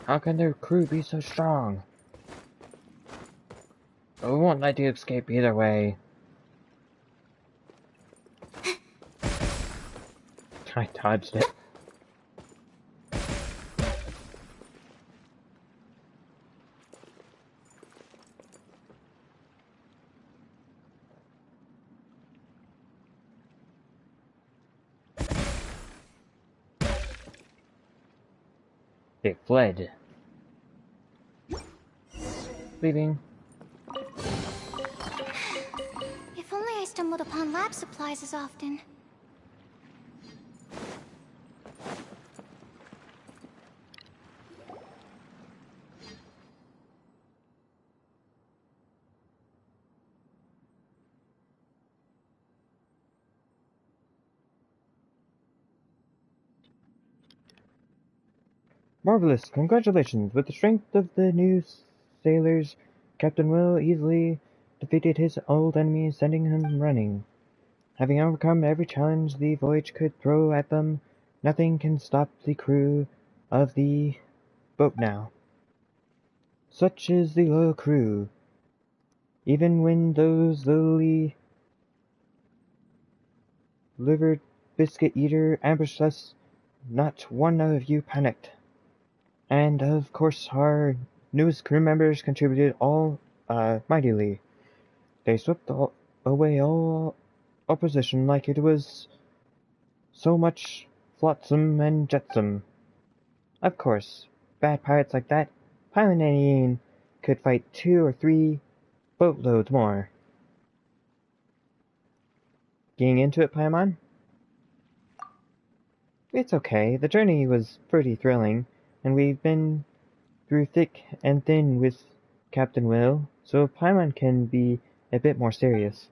A: How can their crew be so strong? But we won't let you escape either way. I dodged it. They fled. Leaving.
C: If only I stumbled upon lab supplies as often.
A: Marvelous! Congratulations! With the strength of the new sailors, Captain Will easily defeated his old enemies, sending him running. Having overcome every challenge the voyage could throw at them, nothing can stop the crew of the boat now. Such is the loyal crew. Even when those lily livered biscuit eater ambushed us, not one of you panicked. And of course our newest crew members contributed all mightily. They swept away all opposition like it was so much flotsam and jetsam. Of course, bad pirates like that, Paimon could fight 2 or 3 boatloads more. Getting into it, Paimon? It's okay, the journey was pretty thrilling, and we've been through thick and thin with Captain Will, so Paimon can be a bit more serious.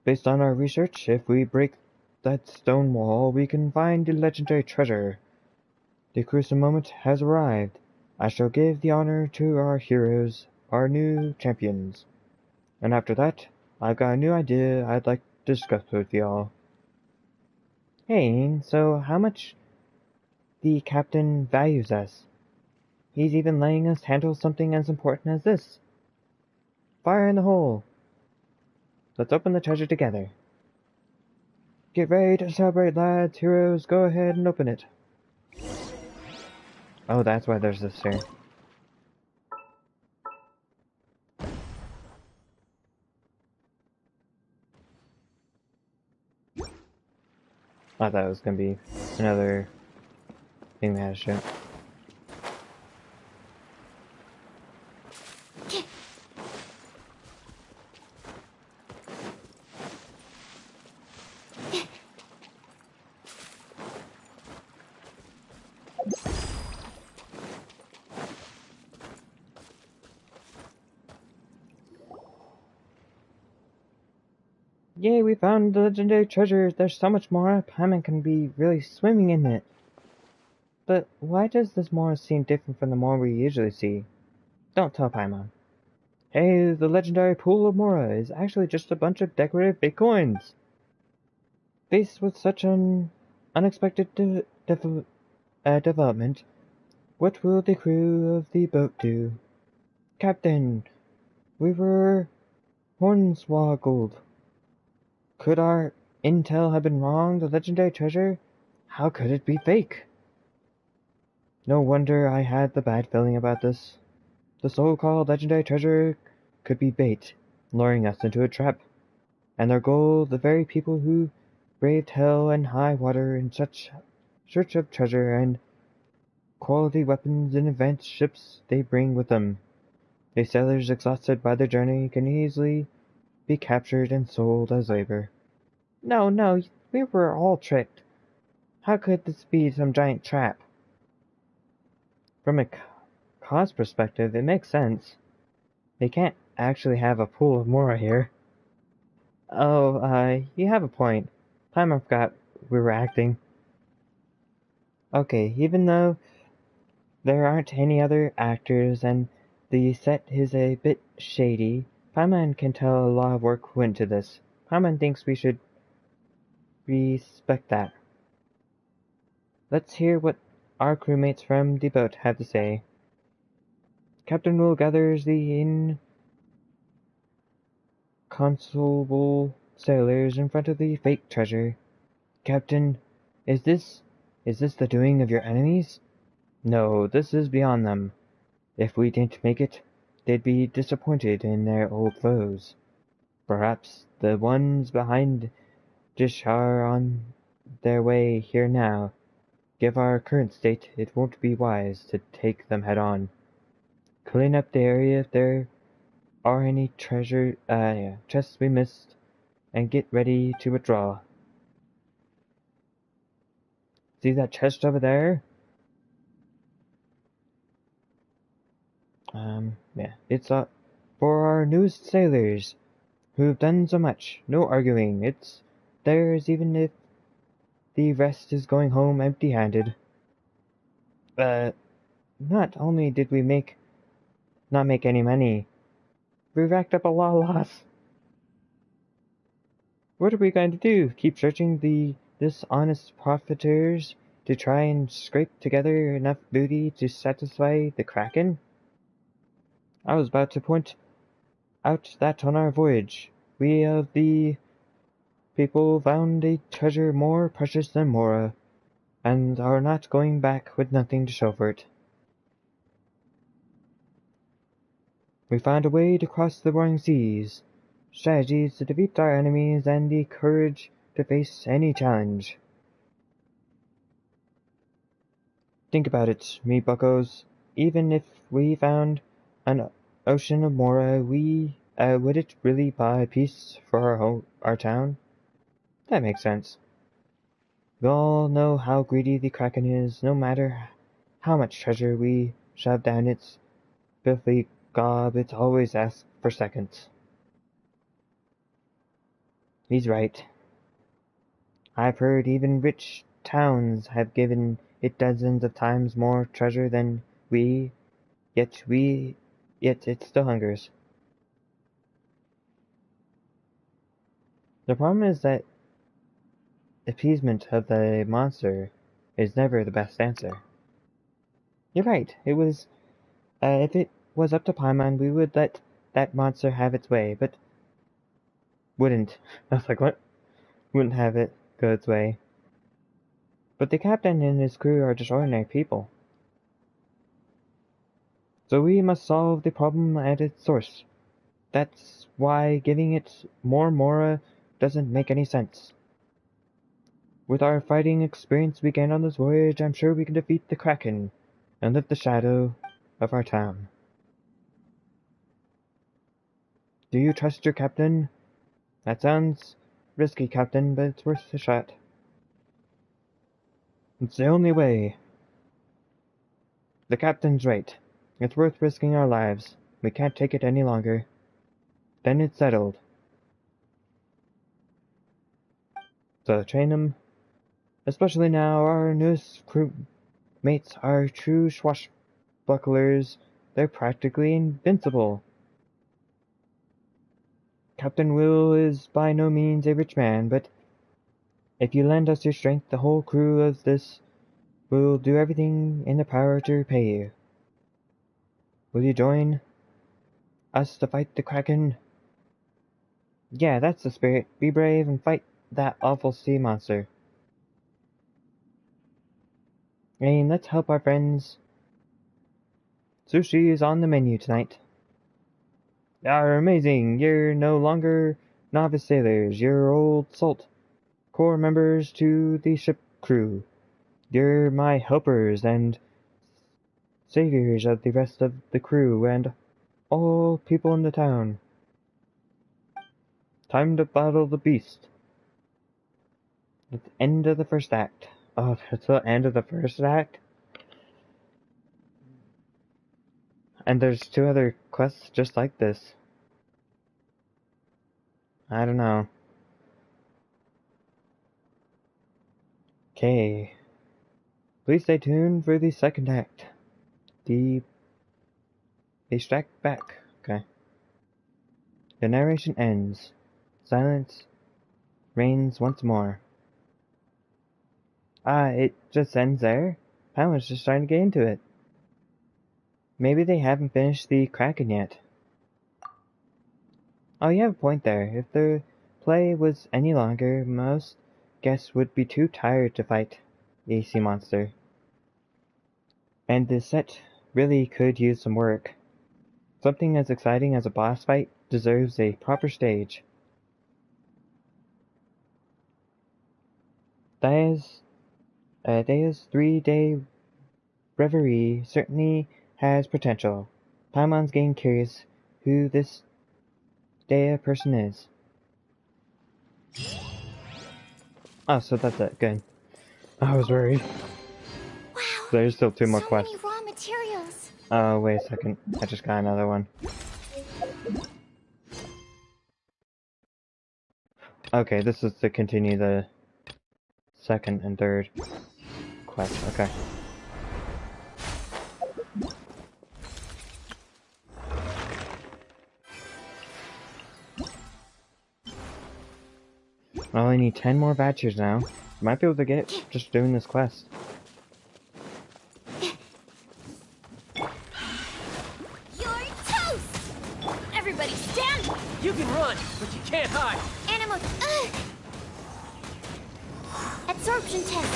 A: Based on our research, if we break that stone wall, we can find the legendary treasure. The crucial moment has arrived. I shall give the honor to our heroes, our new champions. And after that, I've got a new idea I'd like to discuss with y'all. Hey, so how much the captain values us? He's even letting us handle something as important as this. Fire in the hole! Let's open the treasure together. Get ready to celebrate, lads. Heroes, go ahead and open it. Oh, that's why there's this here. I thought it was gonna be another thing that had to show. Yay, we found the legendary treasure. There's so much more. Paimon can be really swimming in it. But why does this Mora seem different from the Mora we usually see? Don't tell Paimon. Hey, the legendary pool of Mora is actually just a bunch of decorative bitcoins. Faced with such an unexpected development, what will the crew of the boat do? Captain, we were hornswoggled. Could our intel have been wrong? The legendary treasure? How could it be fake? No wonder I had the bad feeling about this. The so-called legendary treasure could be bait, luring us into a trap. And their goal, the very people who braved hell and high water in such search of treasure and quality weapons and advanced ships they bring with them. The sailors exhausted by their journey can easily be captured and sold as labor. No, we were all tricked. How could this be some giant trap? From a cost perspective, it makes sense. They can't actually have a pool of Mora here. Oh, you have a point. Paimon forgot we were acting. Okay, even though there aren't any other actors and the set is a bit shady, Paimon can tell a lot of work went into this. Paimon thinks we should respect that. Let's hear what our crewmates from the boat have to say. Captain Will gathers the inconsolable sailors in front of the fake treasure. Captain, is this the doing of your enemies? No, this is beyond them. If we didn't make it, they'd be disappointed in their old foes. Perhaps the ones behind Dish are on their way here now. Given our current state, it won't be wise to take them head on. Clean up the area if there are any chests we missed, and get ready to withdraw. See that chest over there? Yeah, it's for our newest sailors, who've done so much. No arguing, it's theirs even if the rest is going home empty-handed. Not only did we not make any money, we racked up a lot of loss. What are we going to do? Keep searching the dishonest profiteers to try and scrape together enough booty to satisfy the Kraken? I was about to point out that on our voyage, we of the people found a treasure more precious than Mora, and are not going back with nothing to show for it. We found a way to cross the roaring seas, strategies to defeat our enemies, and the courage to face any challenge. Think about it, me buckos. Even if we found an ocean of Mora, would it really buy peace for our town? That makes sense. We all know how greedy the Kraken is, no matter how much treasure we shove down its filthy gob, it always asks for seconds. He's right. I've heard even rich towns have given it dozens of times more treasure than yet it still hungers. The problem is that appeasement of the monster is never the best answer. You're right, if it was up to Paimon, we would let that monster have its way, but wouldn't. I was like, what? Wouldn't have it go its way. But the captain and his crew are just ordinary people. So we must solve the problem at its source. That's why giving it more Mora doesn't make any sense. With our fighting experience we gained on this voyage, I'm sure we can defeat the Kraken and lift the shadow of our town. Do you trust your captain? That sounds risky, Captain, but it's worth a shot. It's the only way. The captain's right. It's worth risking our lives. We can't take it any longer. Then it's settled. So train them. Especially now, our newest crewmates are true swashbucklers. They're practically invincible. Captain Will is by no means a rich man, but if you lend us your strength, the whole crew of this will do everything in their power to repay you. Will you join us to fight the Kraken? Yeah, that's the spirit. Be brave and fight that awful sea monster. And let's help our friends. Sushi is on the menu tonight. You're amazing. You're no longer novice sailors. You're old salt. Core members to the ship crew. You're my helpers and saviors of the rest of the crew and all people in the town. Time to battle the beast. At the end of the first act. Oh, that's the end of the first act? And there's 2 other quests just like this. I don't know. Okay. Please stay tuned for the second act. They strike back. Okay. The narration ends. Silence reigns once more. It just ends there? I was just trying to get into it. Maybe they haven't finished the Kraken yet. Oh, you have a point there. If the play was any longer, most guests would be too tired to fight the sea monster. And the set really could use some work. Something as exciting as a boss fight deserves a proper stage. Daya's 3-day reverie certainly has potential. Paimon's getting curious who this Daya person is. Oh, so that's it. Good. I was worried.
I: Wow.
A: There's still 2 more
I: so
A: quests.
I: many raw materials.
A: Oh, wait a second. I just got another one. Okay, this is to continue the second and third quest. Okay. I only need 10 more vouchers now. Might be able to get just doing this quest.
I: You're toast!
D: Everybody stand!
J: You can run, but you can't hide.
I: Animal. Absorption test.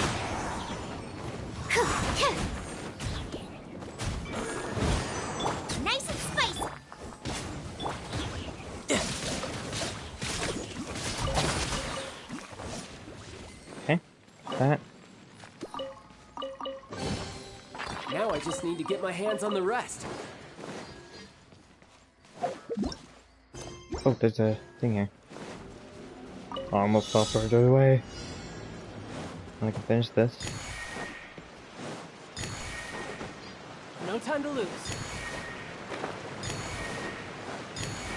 I: Nice and spicy.
A: Okay. That.
J: Now I just need to get my hands on the rest.
A: Oh, there's a thing here. I almost fell further away. I can finish this.
J: No time to lose.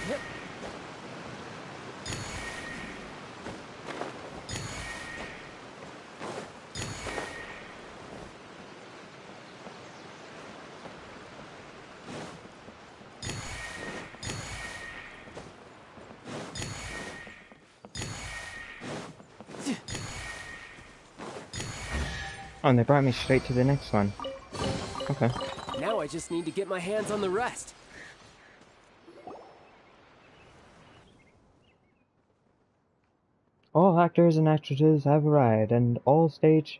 J: Yep.
A: Oh, and they brought me straight to the next one. Okay.
J: Now I just need to get my hands on the rest.
A: All actors and actresses have arrived, and all stage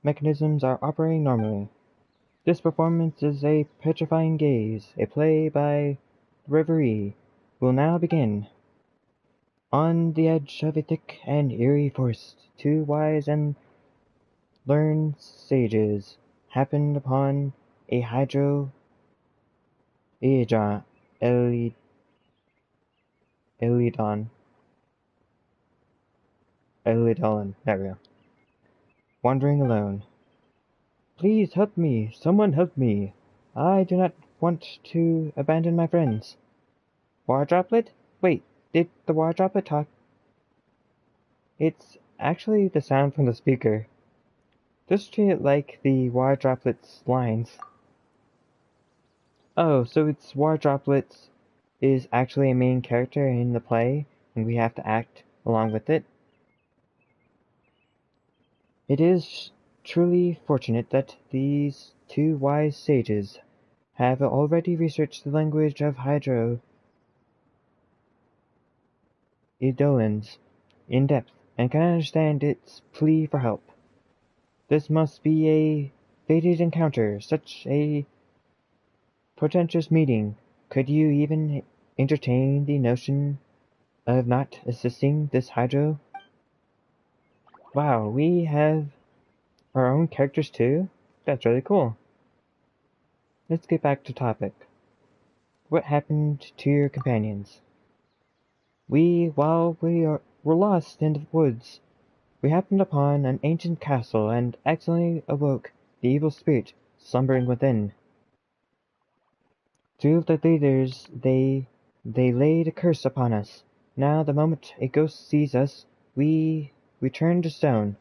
A: mechanisms are operating normally. This performance is a petrifying gaze, a play by Reverie, will now begin. On the edge of a thick and eerie forest, two wise and learned sages happened upon a hydro Elidon. Elidon. There we go. Wandering alone. Please help me! Someone help me! I do not want to abandon my friends. Water droplet? Wait, did the water droplet talk? It's actually the sound from the speaker. Just treat it like the water droplet's lines. Oh, so it's water droplets is actually a main character in the play, and we have to act along with it. It is truly fortunate that these two wise sages have already researched the language of Hydro Eidolons in depth, and can understand its plea for help. This must be a fated encounter, such a portentous meeting. Could you even entertain the notion of not assisting this Hydro? Wow, we have our own characters too? That's really cool. Let's get back to topic. What happened to your companions? While we were lost in the woods, we happened upon an ancient castle and accidentally awoke the evil spirit slumbering within. Two of the leaders, they laid a curse upon us. Now, the moment a ghost sees us, we turn to stone.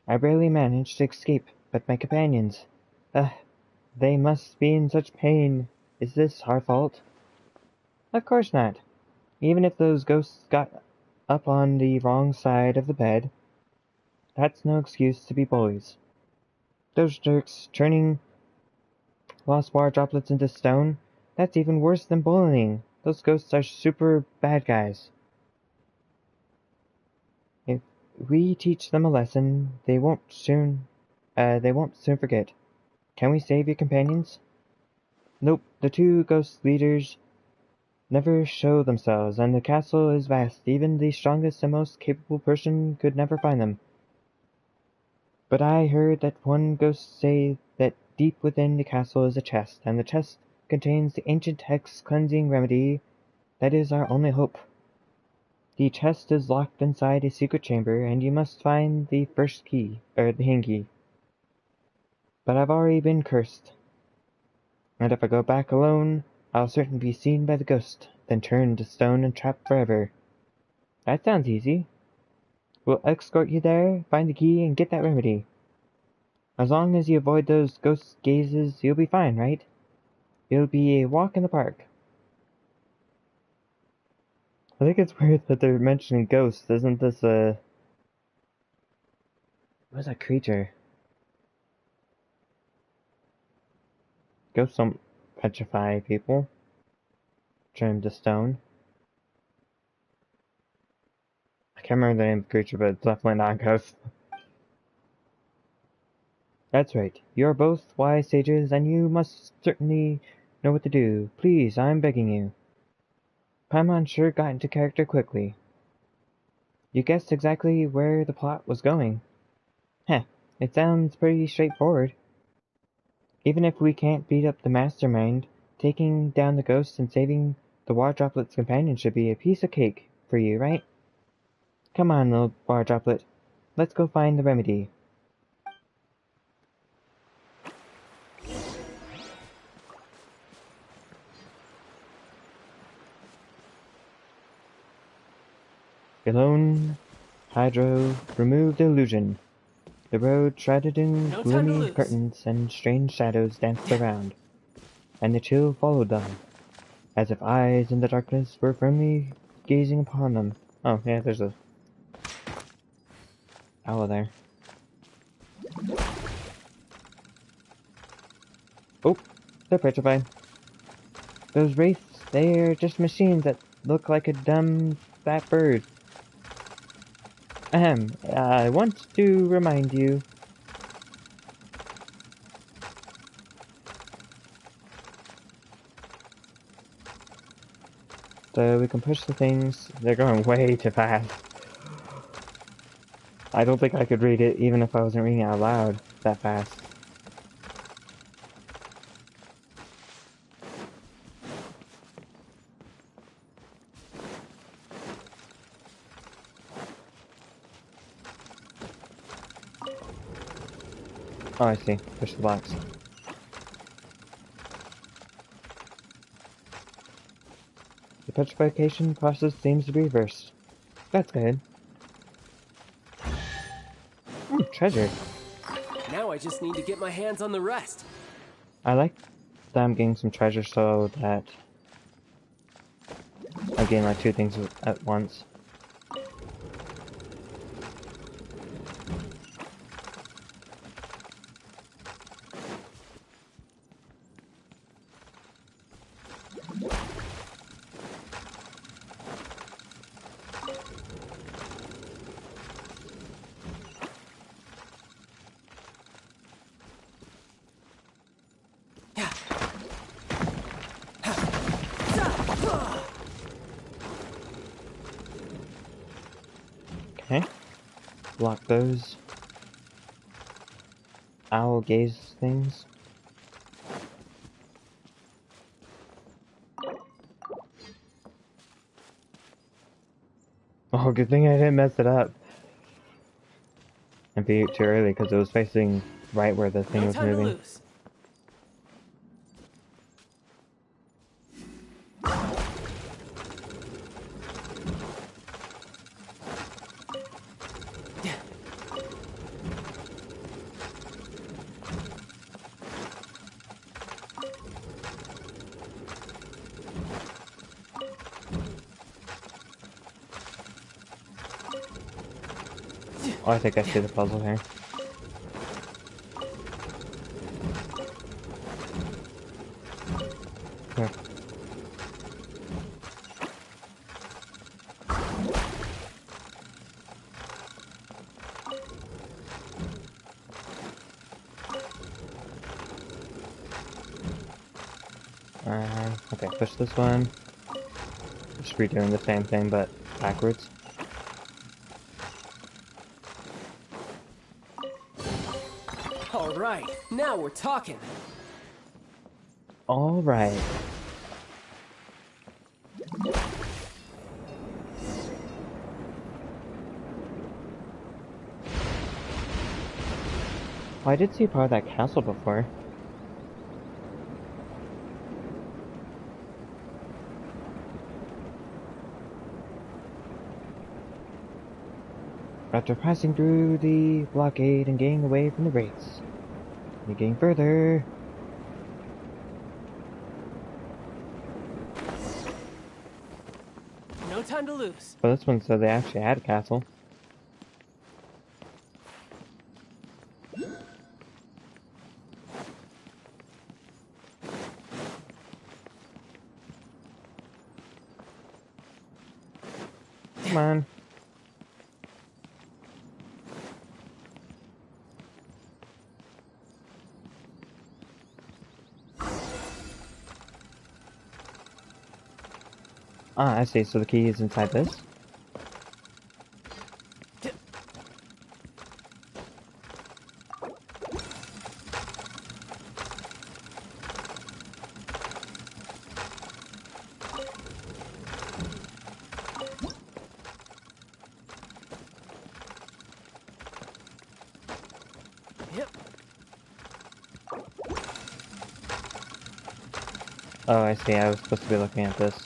A: I barely managed to escape, but my companions, they must be in such pain. Is this our fault? Of course not. Even if those ghosts got up on the wrong side of the bed, that's no excuse to be bullies. Those jerks turning lost water droplets into stone, that's even worse than bullying. Those ghosts are super bad guys. If we teach them a lesson, they won't soon forget. Can we save your companions? Nope, the two ghost leaders never show themselves, and the castle is vast. Even the strongest and most capable person could never find them. But I heard that one ghost say that deep within the castle is a chest, and the chest contains the ancient hex-cleansing remedy that is our only hope. The chest is locked inside a secret chamber, and you must find the first key, or the hidden key. But I've already been cursed, and if I go back alone, I'll certainly be seen by the ghost, then turned to stone and trapped forever. That sounds easy. We'll escort you there, find the key, and get that remedy. As long as you avoid those ghost gazes, you'll be fine, right? It'll be a walk in the park. I think it's weird that they're mentioning ghosts. Isn't this a... What's that creature? Ghosts don't petrify people. trimmed to stone. I can't remember the name of the creature, but it's definitely not a ghost. That's right. You are both wise sages, and you must certainly know what to do. Please, I'm begging you. Paimon sure got into character quickly. You guessed exactly where the plot was going. Heh, it sounds pretty straightforward. Even if we can't beat up the mastermind, taking down the ghosts and saving the water droplet's companion should be a piece of cake for you, right? Come on, little water droplet. Let's go find the remedy. Alone, Hydro removed the illusion. The road shrouded in
J: No time to
A: gloomy
J: lose.
A: curtains and strange shadows danced around, and the chill followed them, as if eyes in the darkness were firmly gazing upon them. Oh, yeah, there's a owl there. Oh, they're petrified. Those wraiths, they're just machines that look like a dumb, fat bird. Ahem, I want to remind you. So we can push the things. They're going way too fast. I don't think I could read it even if I wasn't reading it out loud that fast. Oh, I see. Push the box. The petrification process seems to be reversed. That's good. Treasure.
J: Now I just need to get my hands on the rest.
A: I like that I'm getting some treasure so that I gain like two things at once. Okay. Block those owl gaze things. Oh, good thing I didn't mess it up. And beat it too early because it was facing right where the thing
J: No
A: was
J: time to
A: moving.
J: lose.
A: Oh, I think I see the puzzle here. Here. Okay, push this one. Just redoing the same thing, but backwards.
J: All right, now we're talking.
A: Alright. Oh, I did see part of that castle before. After passing through the blockade and getting away from the wraiths. You're getting further.
J: No time to lose.
A: But this one said they actually had a castle. Come on. Ah, I see. So the key is inside this?
J: Yep.
A: Oh, I see. I was supposed to be looking at this.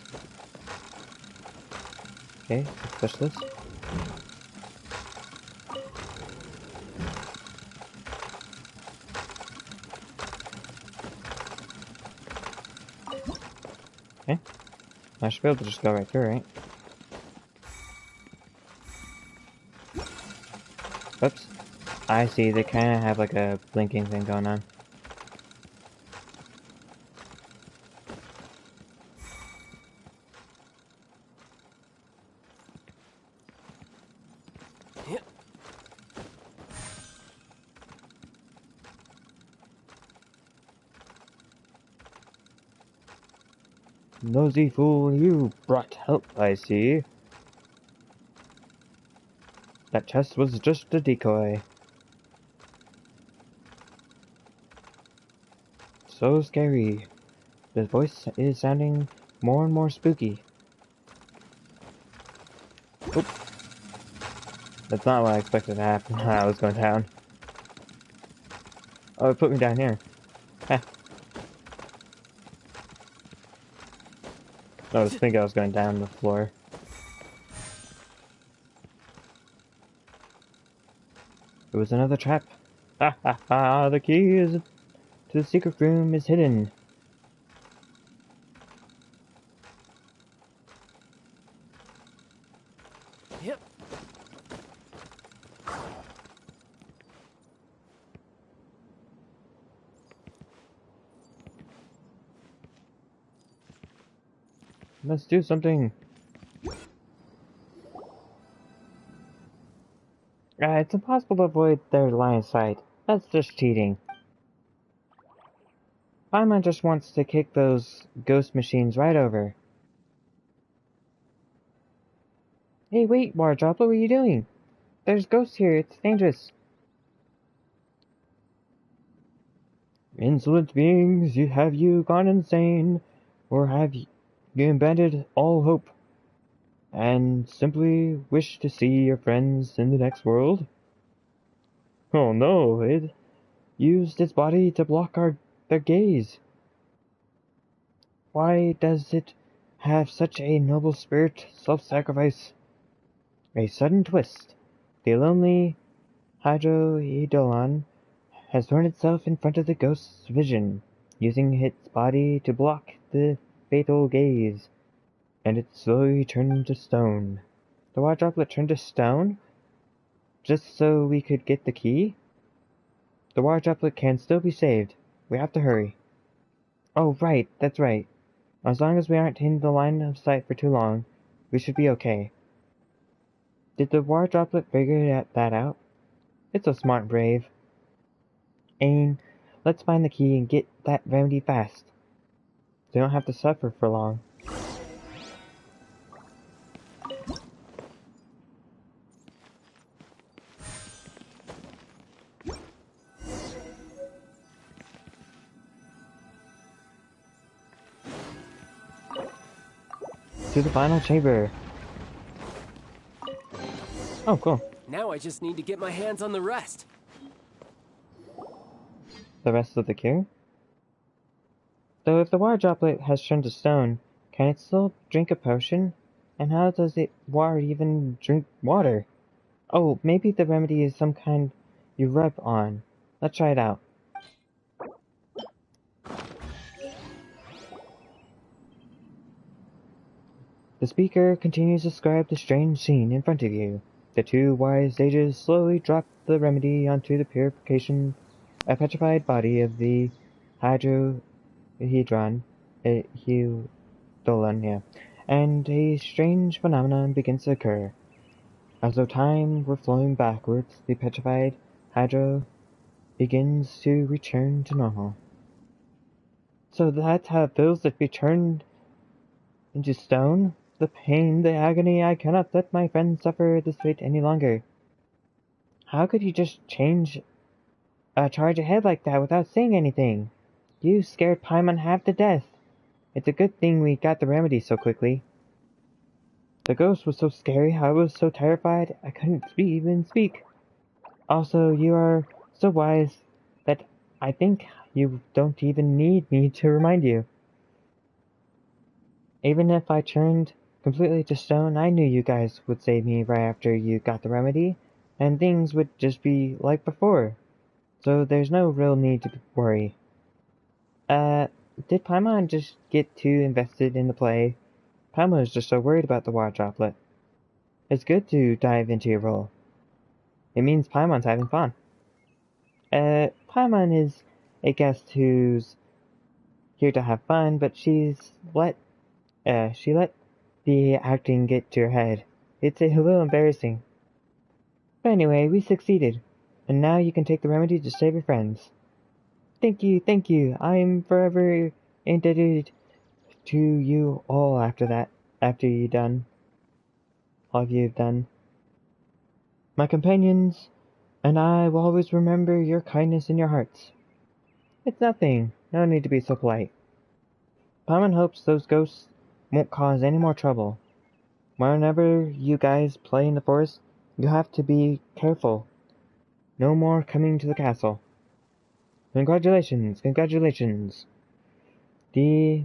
A: Okay, let's push this. Okay. I should be able to just go right through, right? Oops. I see. They kind of have like a blinking thing going on.
J: Yep.
A: Nosy fool, you brought help, I see. That chest was just a decoy. So scary. The voice is sounding more and more spooky. Oop. That's not what I expected to happen when I was going down. Oh, it put me down here. Heh. I was thinking I was going down the floor. It was another trap. Ha ha ha, the key is to the secret room is hidden.
J: Yep.
A: Let's do something. It's impossible to avoid their line of sight. That's just cheating. Paimon just wants to kick those ghost machines right over. Hey, wait, Water Droplet, what are you doing? There's ghosts here, it's dangerous. Insolent beings, have you gone insane? Or have you abandoned all hope? And simply wish to see your friends in the next world? Oh no, it used its body to block their gaze. Why does it have such a noble spirit, self-sacrifice? A sudden twist. The lonely Hydroidolon has thrown itself in front of the ghost's vision, using its body to block the fatal gaze, and it slowly turned to stone. The water droplet turned to stone? Just so we could get the key? The water droplet can still be saved. We have to hurry. Oh, right, that's right. As long as we aren't in the line of sight for too long, we should be okay. Did the water droplet figure that out? It's so smart and brave. Aang, let's find the key and get that remedy fast. They don't have to suffer for long. To the final chamber. Oh, cool.
J: Now I just need to get my hands on the rest.
A: The rest of the cure? Though if the water droplet has turned to stone, can it still drink a potion? And how does water even drink water? Oh, maybe the remedy is some kind you rub on. Let's try it out. The speaker continues to describe the strange scene in front of you. The two wise sages slowly drop the remedy onto the petrified body of the Hydrohedron, Hudolon, and a strange phenomenon begins to occur. As though time were flowing backwards, the petrified hydro begins to return to normal. So that's how it feels to be turned into stone? The pain, the agony, I cannot let my friends suffer this fate any longer. How could you just charge ahead like that without saying anything? You scared Paimon half to death. It's a good thing we got the remedy so quickly. The ghost was so scary, I was so terrified, I couldn't even speak. Also, you are so wise that I think you don't even need me to remind you. Even if I turned completely to stone, I knew you guys would save me right after you got the remedy, and things would just be like before. So there's no real need to worry. Did Paimon just get too invested in the play? Paimon is just so worried about the water droplet. It's good to dive into your role. It means Paimon's having fun. Paimon is a guest who's here to have fun, but she let the acting get to her head. It's a little embarrassing. But anyway, we succeeded. And now you can take the remedy to save your friends. Thank you. I am forever indebted to you all after you've done. All of you have done. My companions and I will always remember your kindness in your hearts. It's nothing. No need to be so polite. Paimon hopes those ghosts won't cause any more trouble. Whenever you guys play in the forest, you have to be careful. No more coming to the castle. Congratulations. The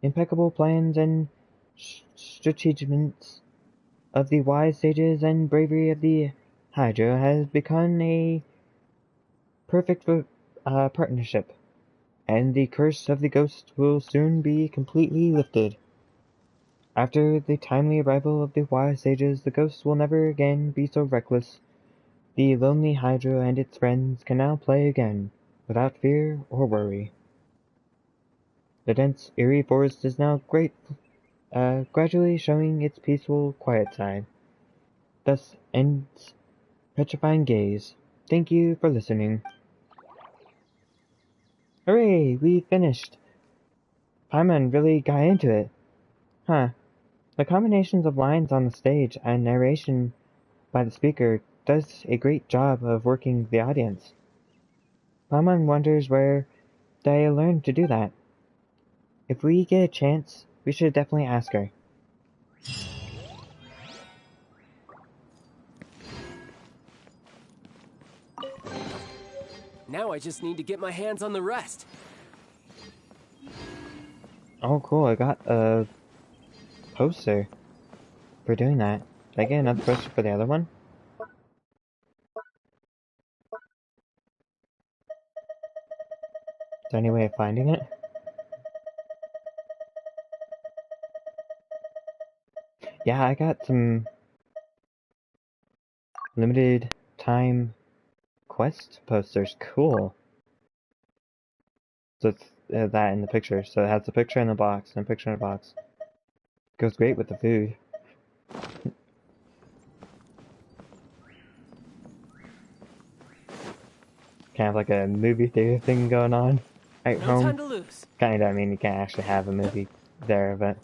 A: impeccable plans and stratagems of the wise sages and bravery of the Hydra has become a perfect partnership, and the curse of the ghost will soon be completely lifted. After the timely arrival of the wise sages, the ghost will never again be so reckless. The lonely Hydra and its friends can now play again, without fear or worry. The dense, eerie forest is now gradually showing its peaceful, quiet side. Thus ends Petrifying Gaze. Thank you for listening. Hooray! We finished! Paimon really got into it. Huh. The combinations of lines on the stage and narration by the speaker does a great job of working the audience. Paimon wonders where they learned to do that. If we get a chance, we should definitely ask her.
J: Now I just need to get my hands on the rest.
A: Oh cool, I got a poster for doing that. Did I get another poster for the other one? Is there any way of finding it? Yeah, I got some limited time quest posters. Cool. So it's that in the picture. So it has the picture in the box and a picture in a box. Goes great with the food. Kind of like a movie theater thing going on at home.
J: No time to lose.
A: Kinda, I mean, you can't actually have a movie there, but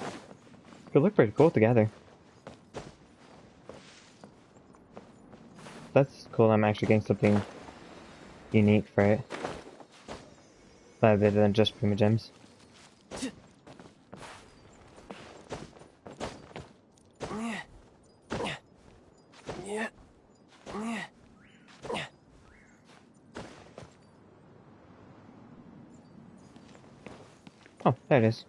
A: it could look pretty cool together. That's cool, I'm actually getting something unique for it. Rather than just Primogems. Oh, there it is.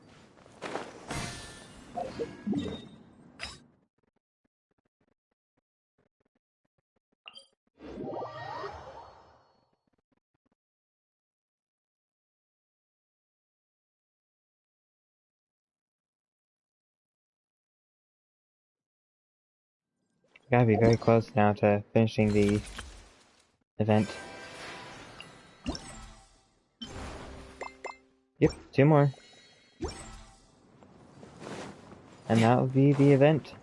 A: Gotta be very close now to finishing the event. Yep, 2 more. And that would be the event.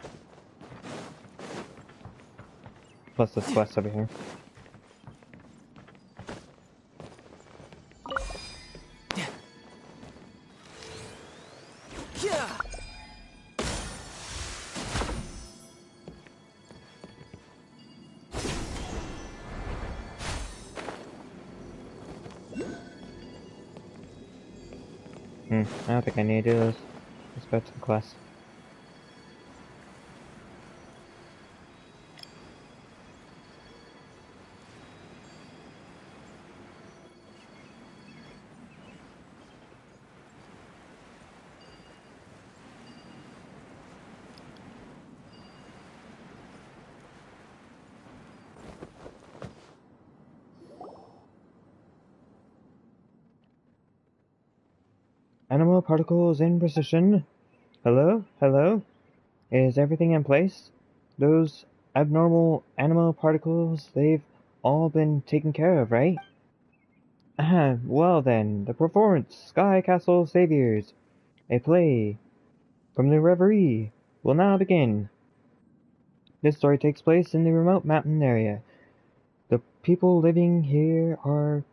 A: Plus this quest over here. I don't think I need to do this. Let's go to the quest. Animal particles in precision. Hello? Hello? Is everything in place? Those abnormal animal particles, they've all been taken care of, right? Well then, the performance, Sky Castle Saviors, a play from the Reverie, will now begin. This story takes place in the remote mountain area. The people living here are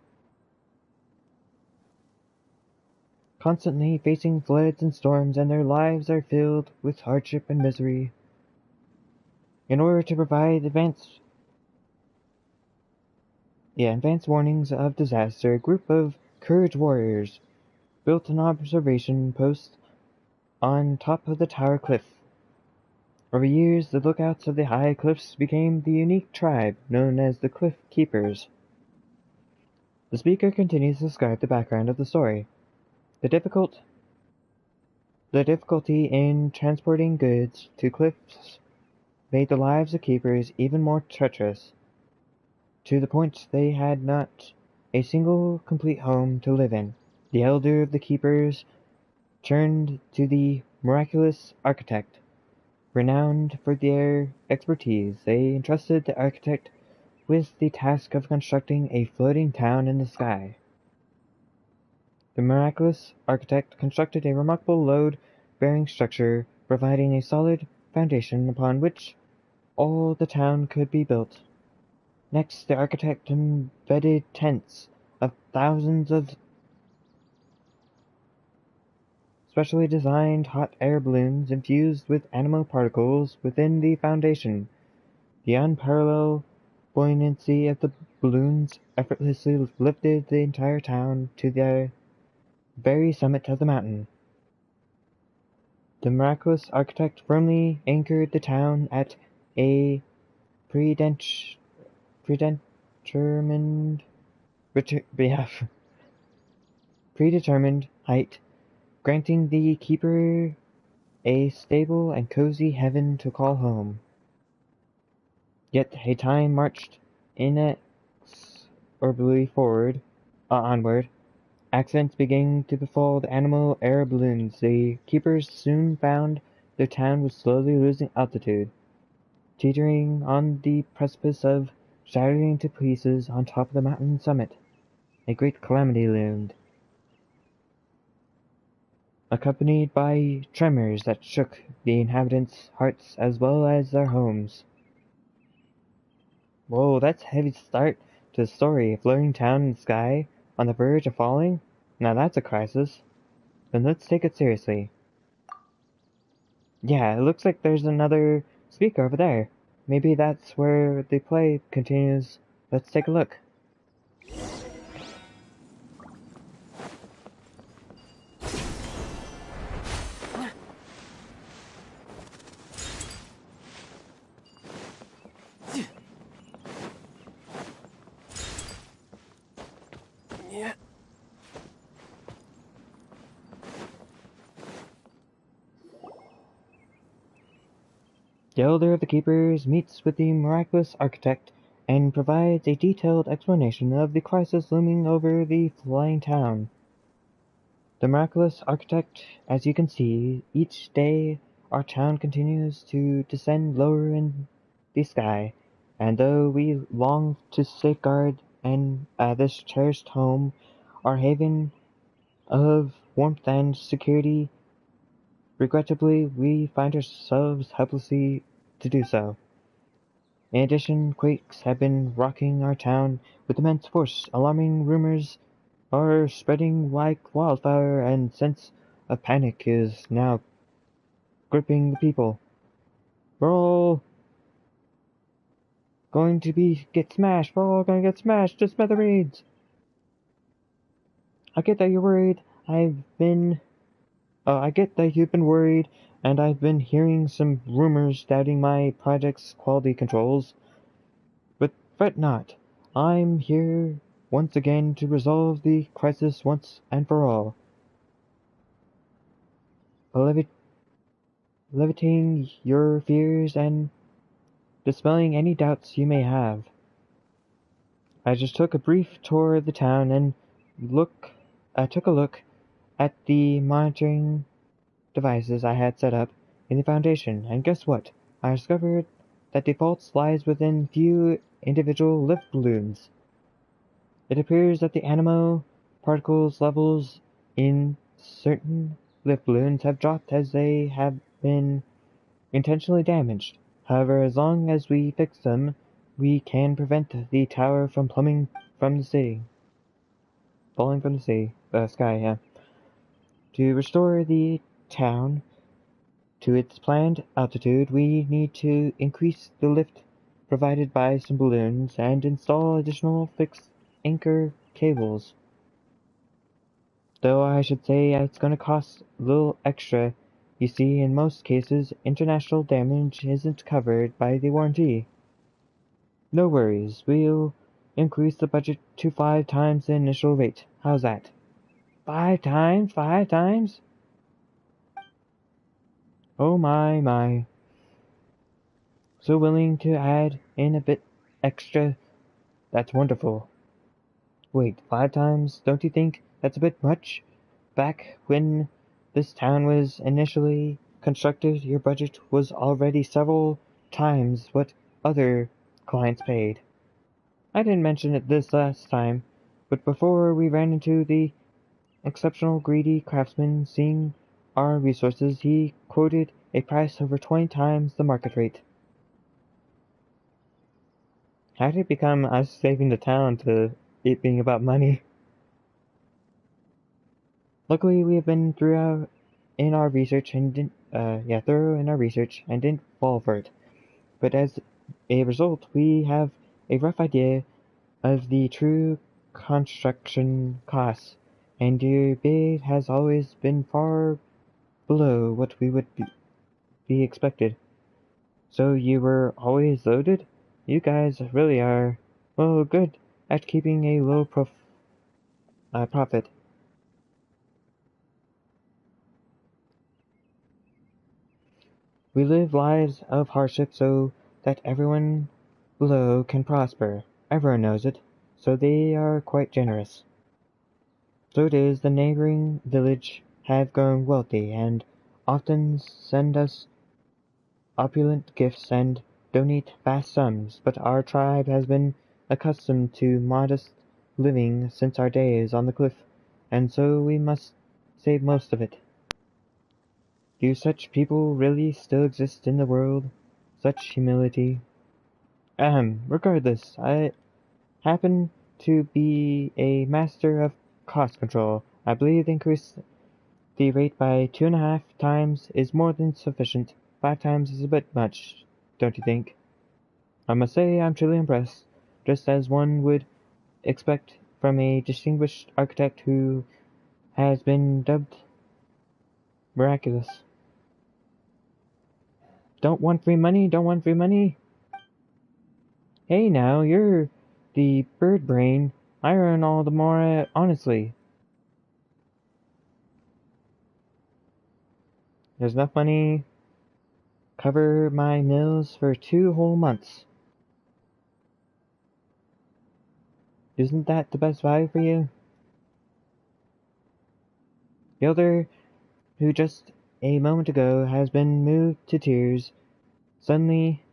A: constantly facing floods and storms, and their lives are filled with hardship and misery. In order to provide advance warnings of disaster, a group of courage warriors built an observation post on top of the tower cliff. Over years, the lookouts of the high cliffs became the unique tribe known as the Cliff Keepers. The speaker continues to describe the background of the story. The difficulty in transporting goods to cliffs made the lives of keepers even more treacherous, to the point they had not a single complete home to live in. The elder of the keepers turned to the miraculous architect. Renowned for their expertise, they entrusted the architect with the task of constructing a floating town in the sky. The miraculous architect constructed a remarkable load-bearing structure, providing a solid foundation upon which all the town could be built. Next, the architect embedded tents of thousands of specially designed hot air balloons infused with animal particles within the foundation. The unparalleled buoyancy of the balloons effortlessly lifted the entire town to the very summit of the mountain. The miraculous architect firmly anchored the town at a predetermined height, granting the keeper a stable and cozy heaven to call home. Yet a time marched inexorably onward. Accidents began to befall the animal air balloons. The keepers soon found their town was slowly losing altitude, teetering on the precipice of shattering to pieces on top of the mountain summit. A great calamity loomed, accompanied by tremors that shook the inhabitants' hearts as well as their homes. Whoa, that's a heavy start to the story. A floating town in the sky, on the verge of falling? Now that's a crisis. Then let's take it seriously. Yeah, it looks like there's another speaker over there. Maybe that's where the play continues. Let's take a look. The elder of the keepers meets with the miraculous architect and provides a detailed explanation of the crisis looming over the flying town. The miraculous architect, as you can see, each day our town continues to descend lower in the sky, and though we long to safeguard this cherished home, our haven of warmth and security, regrettably, we find ourselves helplessly to do so. In addition, quakes have been rocking our town with immense force. Alarming rumors are spreading like wildfire, and sense of panic is now gripping the people. We're all going to get smashed. We're all going to get smashed to smithereens. I get that you're worried. I get that you've been worried, and I've been hearing some rumors doubting my project's quality controls. But fret not. I'm here once again to resolve the crisis once and for all. Levitating your fears and dispelling any doubts you may have. I just took a brief tour of the town and took a look at the monitoring devices I had set up in the Foundation, and guess what? I discovered that the fault lies within few individual lift balloons. It appears that the animo particles levels in certain lift balloons have dropped as they have been intentionally damaged. However, as long as we fix them, we can prevent the tower from falling from the sky, yeah. To restore the town to its planned altitude, we need to increase the lift provided by some balloons and install additional fixed anchor cables. Though I should say it's gonna cost a little extra. You see, in most cases, international damage isn't covered by the warranty. No worries, we'll increase the budget to 5 times the initial rate. How's that? 5 times? 5 times? Oh my. So willing to add in a bit extra? That's wonderful. Wait, 5 times? Don't you think that's a bit much? Back when this town was initially constructed, your budget was already several times what other clients paid. I didn't mention it this last time, but before we ran into the exceptional greedy craftsman seeing our resources, he quoted a price over 20 times the market rate. How did it become us saving the town to it being about money? Luckily, we have been thorough in our research and didn't fall for it. But as a result, we have a rough idea of the true construction costs, and your bid has always been far below what we would be expected. So you were always loaded? You guys really are, well, good at keeping a low profit. We live lives of hardship so that everyone below can prosper. Everyone knows it, so they are quite generous. So it is the neighboring village have grown wealthy and often send us opulent gifts and donate vast sums, but our tribe has been accustomed to modest living since our days on the cliff, and so we must save most of it. Do such people really still exist in the world? Such humility? Regardless, I happen to be a master of cost control. I believe increase the rate by 2.5 times is more than sufficient. 5 times is a bit much, don't you think? I must say I'm truly impressed, just as one would expect from a distinguished architect who has been dubbed miraculous. Don't want free money? Don't want free money? Hey now, you're the bird brain. I earn all the more honestly. There's enough money cover my meals for 2 whole months. Isn't that the best value for you? The other, who just a moment ago has been moved to tears, suddenly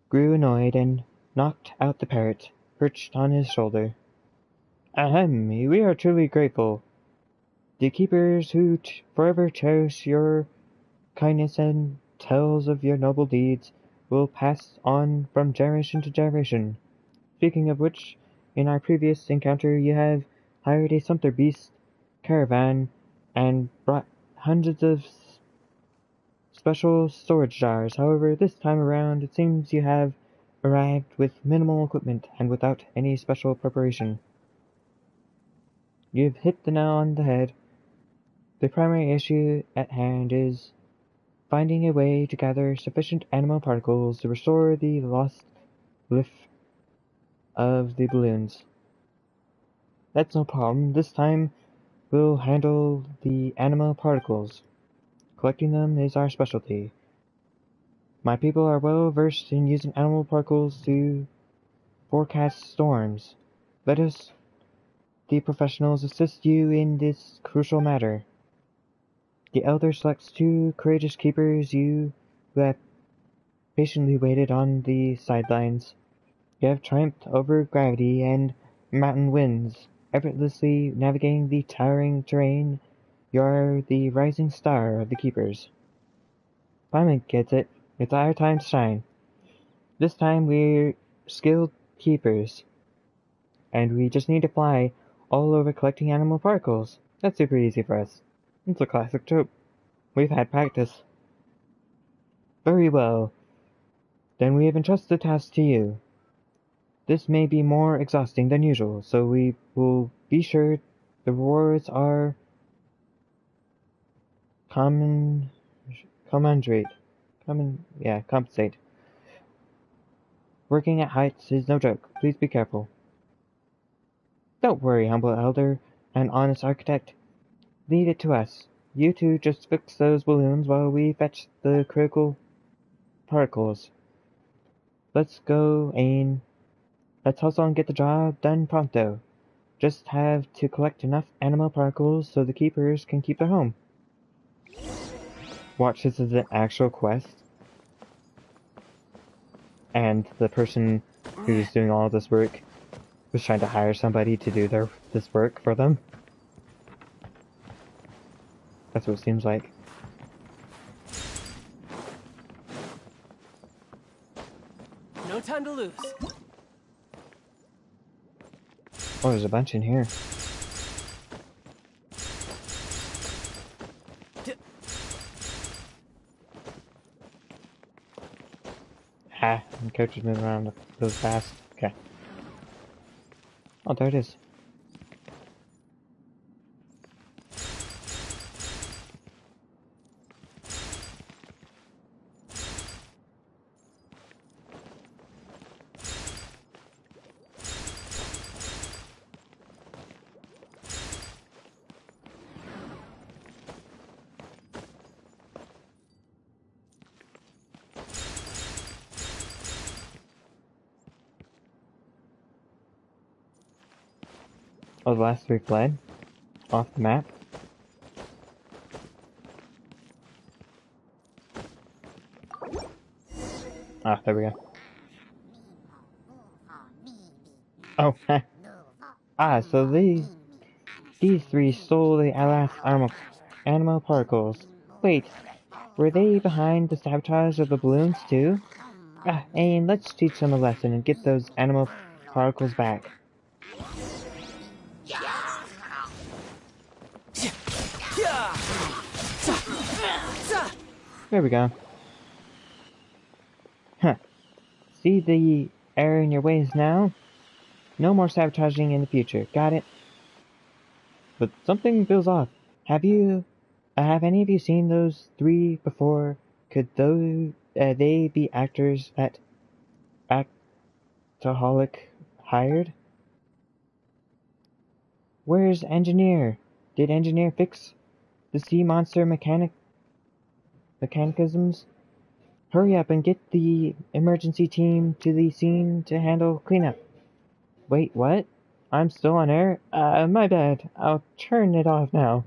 A: grew annoyed and knocked out the parrot perched on his shoulder. Ahem, we are truly grateful. The keepers who forever cherish your kindness and tales of your noble deeds will pass on from generation to generation. Speaking of which, in our previous encounter you have hired a sumpter beast caravan and brought hundreds of special storage jars. However, this time around it seems you have arrived with minimal equipment and without any special preparation. You've hit the nail on the head. The primary issue at hand is finding a way to gather sufficient animal particles to restore the lost lift of the balloons. That's no problem. This time we'll handle the animal particles. Collecting them is our specialty. My people are well versed in using animal particles to forecast storms. Let us, the professionals, assist you in this crucial matter. The Elder selects 2 courageous keepers who have patiently waited on the sidelines. You have triumphed over gravity and mountain winds, effortlessly navigating the towering terrain. You are the rising star of the keepers. Paimon gets it. It's our time to shine. This time we're skilled keepers, and we just need to fly all over collecting animal particles. That's super easy for us. It's a classic trope. We've had practice. Very well. Then we have entrusted the task to you. This may be more exhausting than usual, so we will be sure the rewards are compensate. Working at heights is no joke. Please be careful. Don't worry, humble elder and honest architect. Leave it to us. You two just fix those balloons while we fetch the critical particles. Let's go, Ain. Let's hustle and get the job done pronto. Just have to collect enough animal particles so the keepers can keep their home. Watch, this is an actual quest. And the person who's doing all this work was trying to hire somebody to do this work for them. That's what it seems like.
J: No time to lose.
A: Oh, there's a bunch in here. Ha! The character's moving around really fast. Okay. Oh, there it is. Oh, the last 3 fled? Off the map? Ah, there we go. Oh, ah, so these 3 stole the last animal particles. Wait, were they behind the sabotage of the balloons too? Ah, and let's teach them a lesson and get those animal particles back. There we go. Huh. See the error in your ways now? No more sabotaging in the future, got it? But something feels off. Have any of you seen those 3 before? Could they be actors that Actaholic hired? Where's Engineer? Did Engineer fix the sea monster mechanisms? Hurry up and get the emergency team to the scene to handle cleanup. Wait, what? I'm still on air? My bad. I'll turn it off now.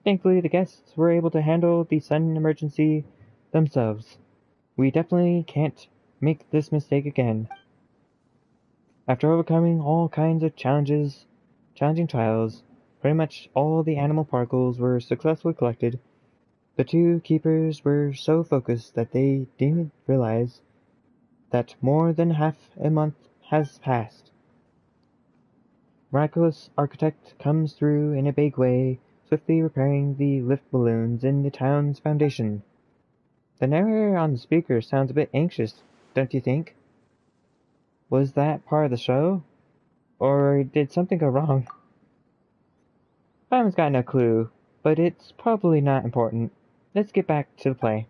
A: Thankfully, the guests were able to handle the sudden emergency themselves. We definitely can't make this mistake again. After overcoming all kinds of challenging trials, pretty much all the animal particles were successfully collected. The two keepers were so focused that they didn't realize that more than half a month has passed. Miraculous Architect comes through in a big way, swiftly repairing the lift balloons in the town's foundation. The narrator on the speaker sounds a bit anxious, don't you think? Was that part of the show? Or did something go wrong? Simon's got no clue, but it's probably not important. Let's get back to the play.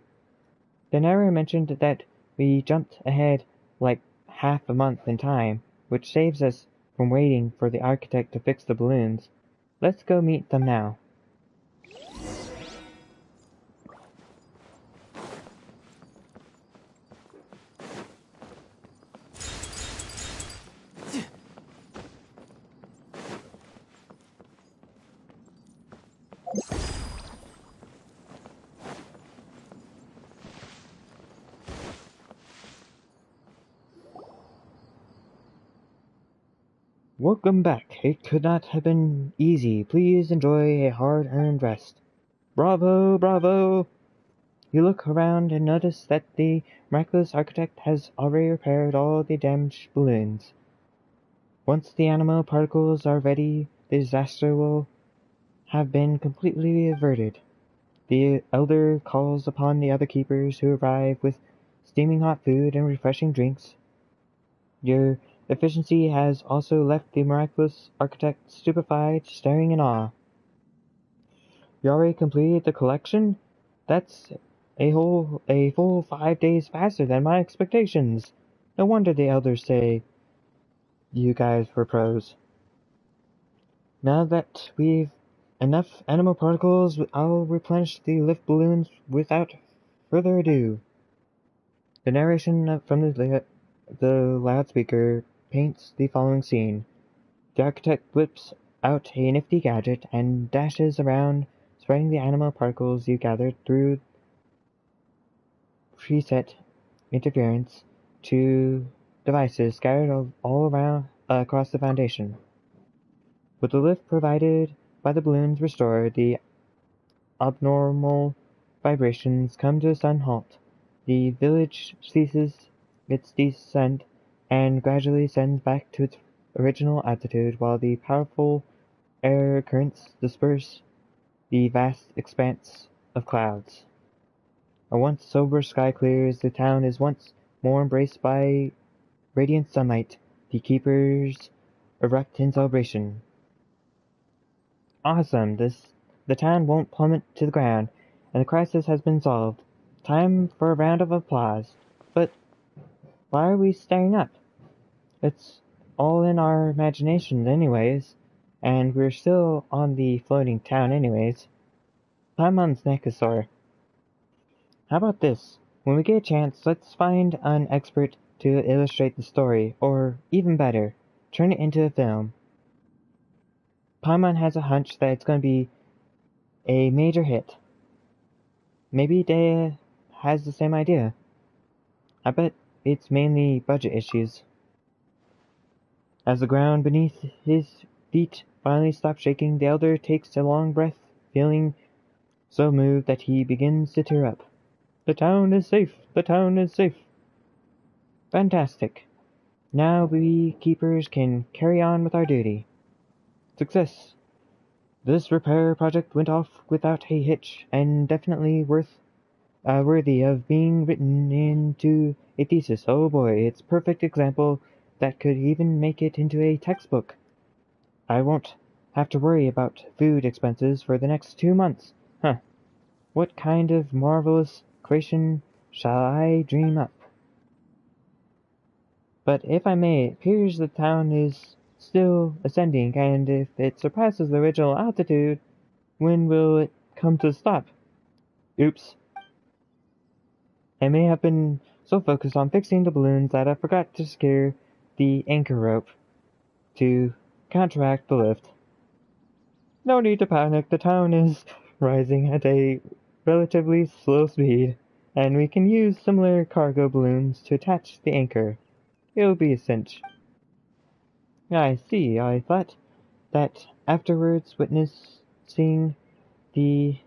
A: The narrator mentioned that we jumped ahead like half a month in time, which saves us from waiting for the architect to fix the balloons. Let's go meet them now. Welcome back. It could not have been easy. Please enjoy a hard-earned rest. Bravo, bravo! You look around and notice that the miraculous architect has already repaired all the damaged balloons. Once the animal particles are ready, the disaster will have been completely averted. The elder calls upon the other keepers who arrive with steaming hot food and refreshing drinks. Your efficiency has also left the miraculous architect stupefied, staring in awe. You already completed the collection? That's a full 5 days faster than my expectations. No wonder the elders say you guys were pros. Now that we've enough animal particles, I'll replenish the lift balloons without further ado. The narration from the loudspeaker paints the following scene. The architect whips out a nifty gadget and dashes around, spreading the animal particles you gathered through preset interference to devices scattered all around across the foundation. With the lift provided by the balloons restored, the abnormal vibrations come to a sudden halt. The village ceases its descent and gradually sends back to its original altitude while the powerful air currents disperse the vast expanse of clouds. A once sober sky clears, the town is once more embraced by radiant sunlight. The keepers erupt in celebration. Awesome! The town won't plummet to the ground, and the crisis has been solved. Time for a round of applause. But why are we staring up? It's all in our imaginations anyways, and we're still on the floating town anyways. Paimon's neck is sore. How about this? When we get a chance, let's find an expert to illustrate the story, or even better, turn it into a film. Paimon has a hunch that it's going to be a major hit. Maybe Dea has the same idea. I bet it's mainly budget issues. As the ground beneath his feet finally stops shaking, the elder takes a long breath, feeling so moved that he begins to tear up. The town is safe! The town is safe! Fantastic. Now we keepers can carry on with our duty. Success. This repair project went off without a hitch, and definitely worthy of being written into a thesis. Oh boy, it's a perfect example that could even make it into a textbook. I won't have to worry about food expenses for the next 2 months. Huh. What kind of marvelous creation shall I dream up? But if I may, it appears the town is still ascending, and if it surpasses the original altitude, when will it come to a stop? Oops. I may have been so focused on fixing the balloons that I forgot to secure the anchor rope to counteract the lift. No need to panic, the town is rising at a relatively slow speed, and we can use similar cargo balloons to attach the anchor. It'll be a cinch. I see, I thought that afterwards witnessing the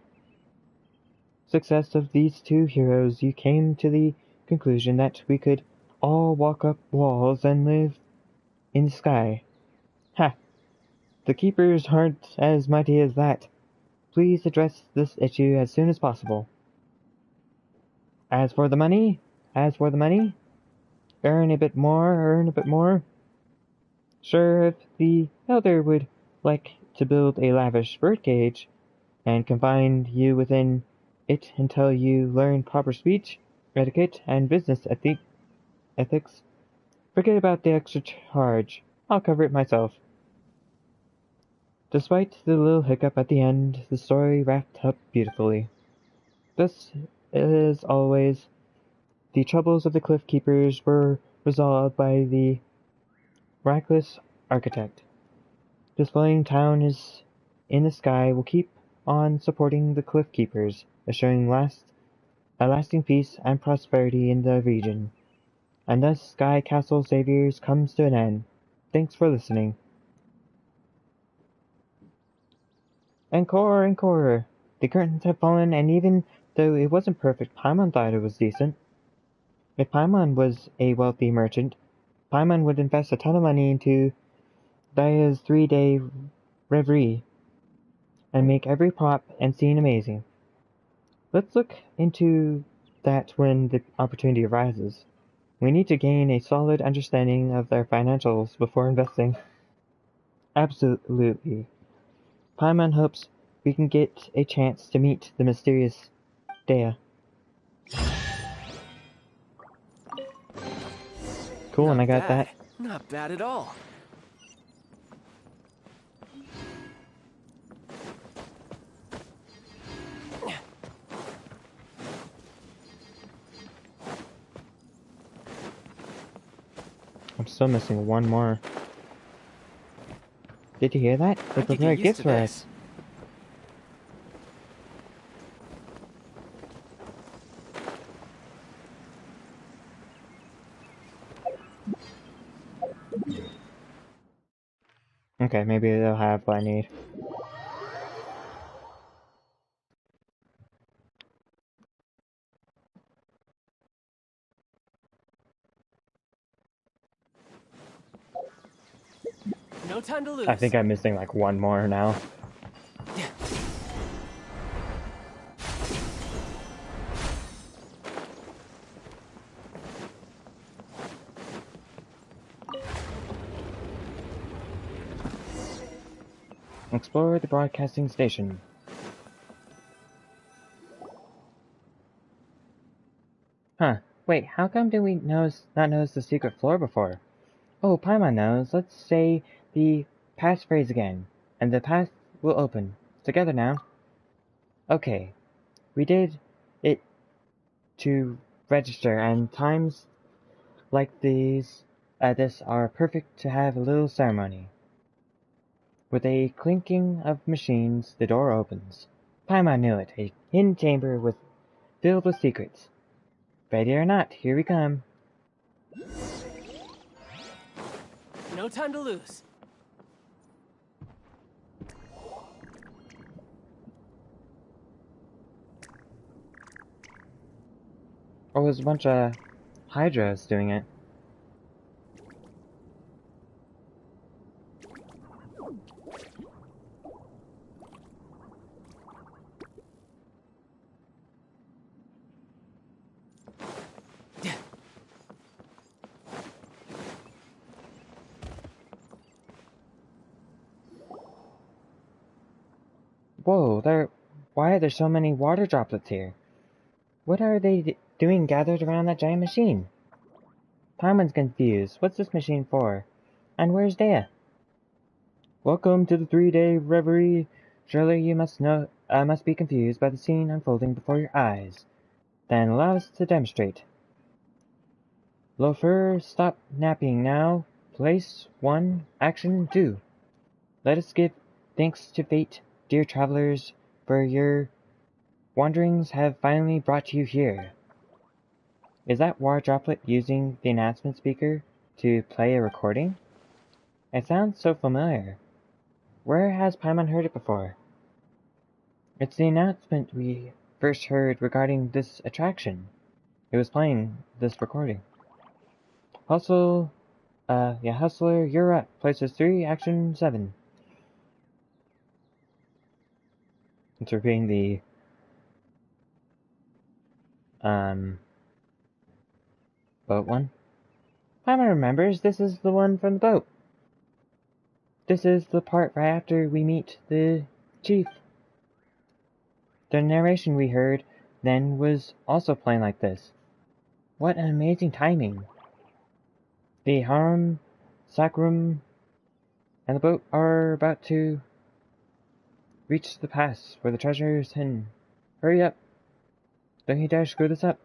A: success of these two heroes, you came to the conclusion that we could all walk up walls and live in the sky. Ha! The keepers aren't as mighty as that. Please address this issue as soon as possible. As for the money, earn a bit more. Sure, if the elder would like to build a lavish birdcage and confine you within it until you learn proper speech, etiquette, and business ethics, forget about the extra charge. I'll cover it myself. Despite the little hiccup at the end, the story wrapped up beautifully. Thus, as always, the troubles of the Cliff Keepers were resolved by the miraculous architect. This floating town is in the sky will keep on supporting the Cliff Keepers, assuring a lasting peace and prosperity in the region. And thus Sky Castle Saviors comes to an end. Thanks for listening. Encore, encore! The curtains have fallen, and even though it wasn't perfect, Paimon thought it was decent. If Paimon was a wealthy merchant, Paimon would invest a ton of money into Daya's 3-day reverie and make every prop and scene amazing. Let's look into that when the opportunity arises. We need to gain a solid understanding of their financials before investing. Absolutely. Paimon hopes we can get a chance to meet the mysterious Daya. Cool, and I got that.
J: Not bad at all.
A: I'm still missing one more. Did you hear that? They prepared gifts for us. Okay, maybe they'll have what I need.
J: No time to lose.
A: I think I'm missing like one more now. Explore the broadcasting station. Huh. Wait, how come did we not notice the secret floor before? Oh, Paimon knows. Let's say the passphrase again, and the path will open. Together now. Okay. We did it to register, and times like this are perfect to have a little ceremony. With a clinking of machines, the door opens. Paimon knew it. A hidden chamber filled with secrets. Ready or not, here we come.
J: No time to lose.
A: Oh, there's a bunch of Hydras doing it. Whoa, why are there so many water droplets here? What are they doing gathered around that giant machine? Paimon's confused. What's this machine for? And where's Dea? Welcome to the 3-day reverie. Surely you must be confused by the scene unfolding before your eyes. Then allow us to demonstrate. Loafer, stop napping now. Place 1, action 2. Let us give thanks to fate, dear travelers, for your wanderings have finally brought you here. Is that water droplet using the announcement speaker to play a recording? It sounds so familiar. Where has Paimon heard it before? It's the announcement first heard regarding this attraction. It was playing this recording. Hustler, you're up. Places 3, action 7. It's repeating the, boat one. Paimon remembers, this is the one from the boat. This is the part right after we meet the chief. The narration we heard then was also playing like this. What an amazing timing. The harem, sacrum, and the boat are about to reach the pass where the treasure is hidden. Hurry up. Don't you dare screw this up.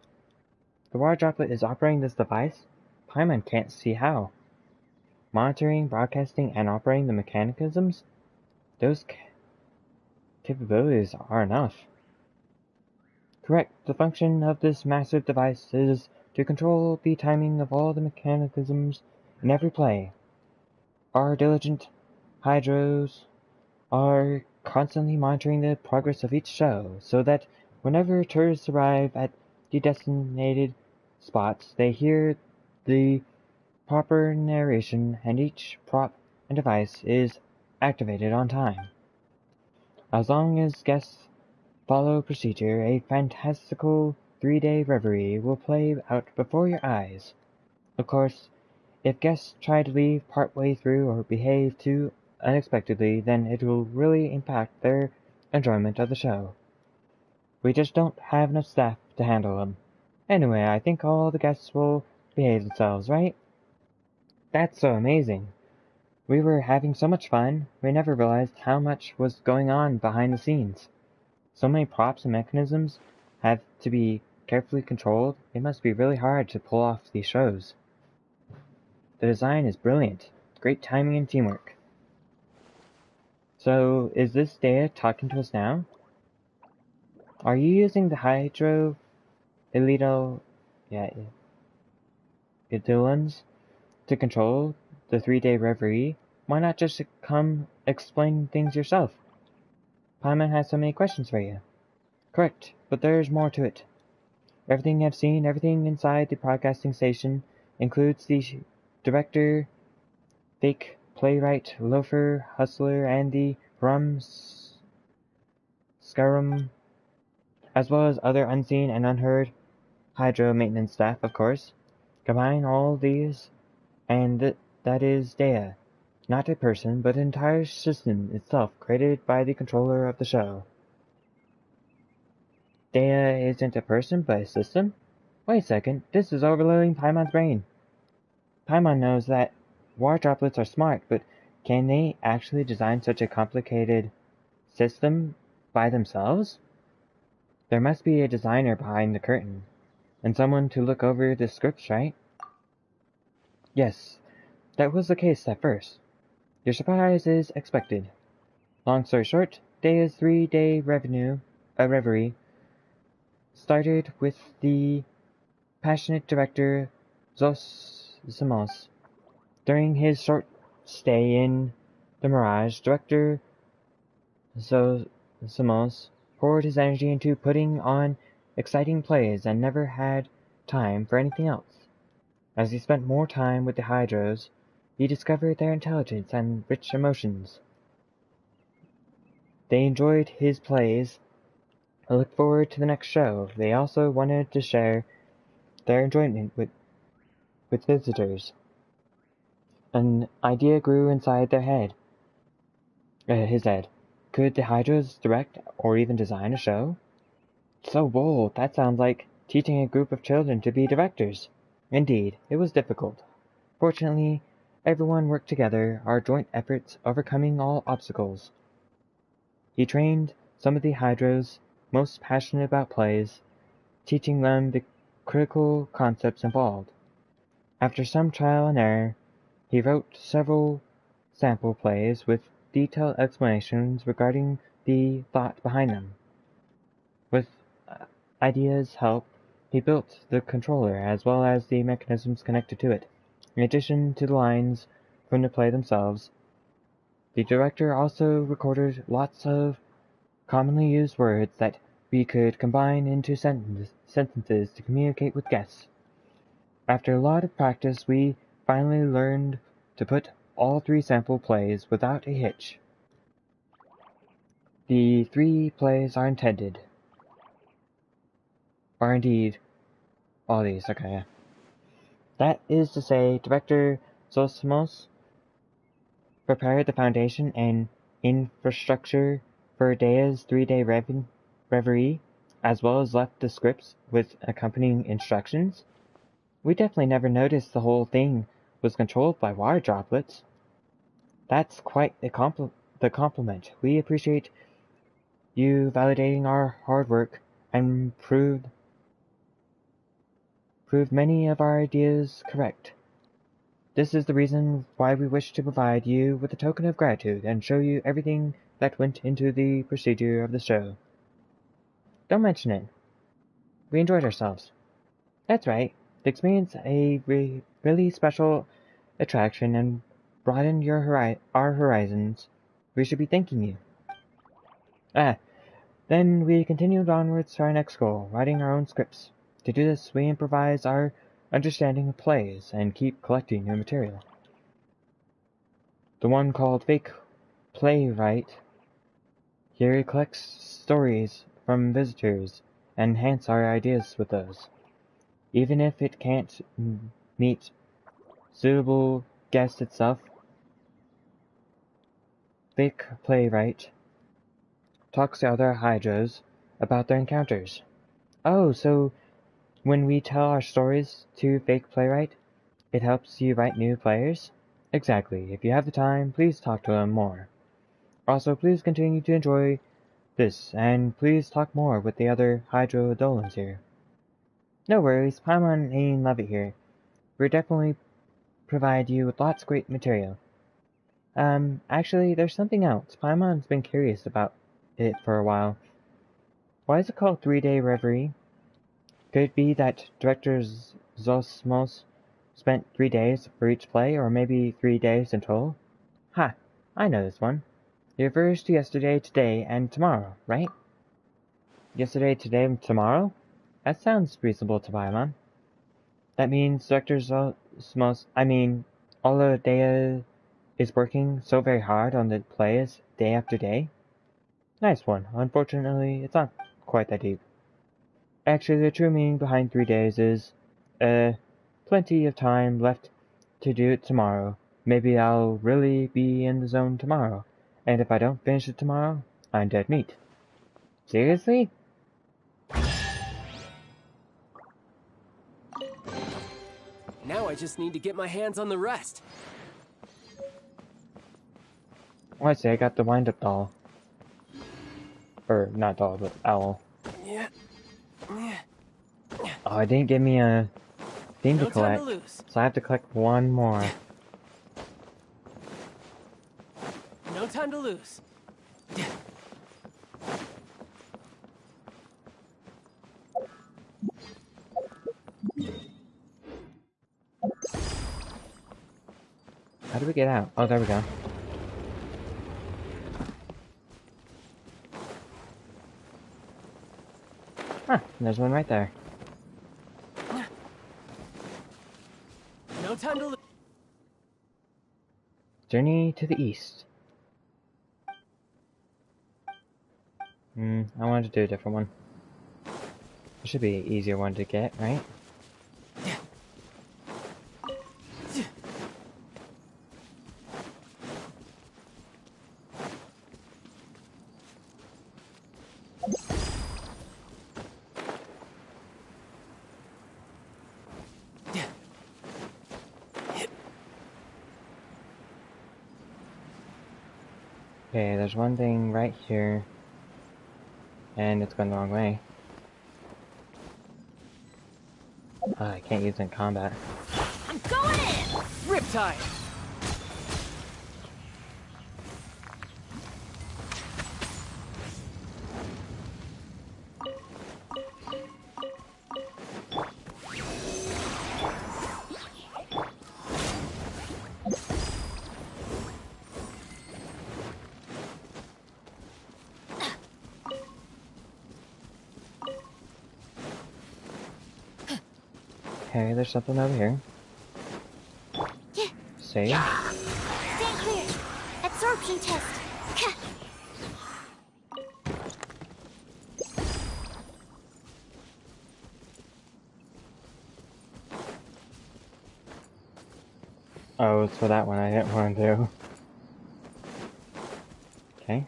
A: The water droplet is operating this device. Paimon can't see how. Monitoring, broadcasting, and operating the mechanisms? Those capabilities are enough. Correct. The function of this massive device is to control the timing of all the mechanisms in every play. Our diligent hydros are constantly monitoring the progress of each show, so that whenever tourists arrive at the designated spots, they hear the proper narration and each prop and device is activated on time. As long as guests follow procedure, a fantastical 3-day reverie will play out before your eyes. Of course, if guests try to leave partway through or behave too unexpectedly, then it will really impact their enjoyment of the show. We just don't have enough staff to handle them. Anyway, I think all the guests will behave themselves, right? That's so amazing. We were having so much fun, we never realized how much was going on behind the scenes. So many props and mechanisms have to be carefully controlled. It must be really hard to pull off these shows. The design is brilliant. Great timing and teamwork. So, is this Dea talking to us now? Are you using the Hydro Elito Idolans to control the 3-day reverie? Why not just come explain things yourself? Paimon has so many questions for you. Correct, but there's more to it. Everything I've seen, everything inside the broadcasting station, includes the director, fake playwright, loafer, hustler, and the rum scarum, as well as other unseen and unheard hydro maintenance staff, of course. Combine all these, and that is Dea. Not a person, but an entire system itself created by the controller of the show. Dea isn't a person, but a system? Wait a second, this is overloading Paimon's brain. Paimon knows that water droplets are smart, but can they actually design such a complicated system by themselves? There must be a designer behind the curtain, and someone to look over the scripts, right? Yes, that was the case at first. Your surprise is expected. Long story short, Dea's 3-day reverie started with the passionate director Zosimos. During his short stay in the Mirage, director Zosimos poured his energy into putting on exciting plays and never had time for anything else. As he spent more time with the Hydros, he discovered their intelligence and rich emotions. They enjoyed his plays and looked forward to the next show. They also wanted to share their enjoyment with visitors. An idea grew inside their his head. Could the Hydras direct or even design a show? So bold, that sounds like teaching a group of children to be directors. Indeed, it was difficult. Fortunately, everyone worked together, our joint efforts overcoming all obstacles. He trained some of the Hydros most passionate about plays, teaching them the critical concepts involved. After some trial and error, he wrote several sample plays with detailed explanations regarding the thought behind them. With ideas' help, he built the controller as well as the mechanisms connected to it. In addition to the lines from the play themselves, the director also recorded lots of commonly used words that we could combine into sentences to communicate with guests. After a lot of practice, we finally learned to put all 3 sample plays without a hitch. The 3 plays are indeed all these, okay, yeah. That is to say, Director Zosmos prepared the foundation and infrastructure for Dea's 3-day reverie, as well as left the scripts with accompanying instructions. We definitely never noticed the whole thing was controlled by water droplets. That's quite the compliment. We appreciate you validating our hard work and proved many of our ideas correct. This is the reason why we wish to provide you with a token of gratitude and show you everything that went into the procedure of the show. Don't mention it. We enjoyed ourselves. That's right. The experience a really special attraction and broadened our horizons. We should be thanking you. Then we continued onwards to our next goal, writing our own scripts. To do this, we improvise our understanding of plays and keep collecting new material. The one called Fake Playwright here collects stories from visitors and enhance our ideas with those. Even if it can't meet suitable guests itself, Fake Playwright talks to other hydras about their encounters. Oh, so when we tell our stories to Fake Playwright, it helps you write new players? Exactly. If you have the time, please talk to him more. Also, please continue to enjoy this, and please talk more with the other Hydrodolans here. No worries, Paimon ain't love it here. We'll definitely provide you with lots of great material. Actually, there's something else. Paimon's been curious about it for a while. Why is it called 3-Day Reverie? Could it be that Director Zosmos spent 3 days for each play, or maybe 3 days in total? Ha! I know this one. It refers to yesterday, today, and tomorrow, right? Yesterday, today, and tomorrow? That sounds reasonable to Paimon. That means Director Zosmos, although Dea is working so very hard on the plays day after day? Nice one. Unfortunately, it's not quite that deep. Actually, the true meaning behind 3 days is, plenty of time left to do it tomorrow. Maybe I'll really be in the zone tomorrow, and if I don't finish it tomorrow, I'm dead meat. Seriously?
J: Now I just need to get my hands on the rest.
A: Oh, I see, I got the wind-up doll. Or, not doll, but owl.
J: Yeah.
A: Oh, it didn't give me a thing to
J: No time
A: collect,
J: to lose.
A: so I have to collect one more.
J: No time to lose.
A: How do we get out? Oh, there we go. Huh, there's one right there.
J: No time to lose.
A: Journey to the east. I wanted to do a different one. It should be an easier one to get, right? Okay, there's one thing right here. And it's going the wrong way. I can't use it in combat.
D: I'm going in!
J: Riptide!
A: Okay, there's something over here. Save.
C: Stand clear. Absorption test.
A: Oh, it's for that one. I didn't want to do. Okay.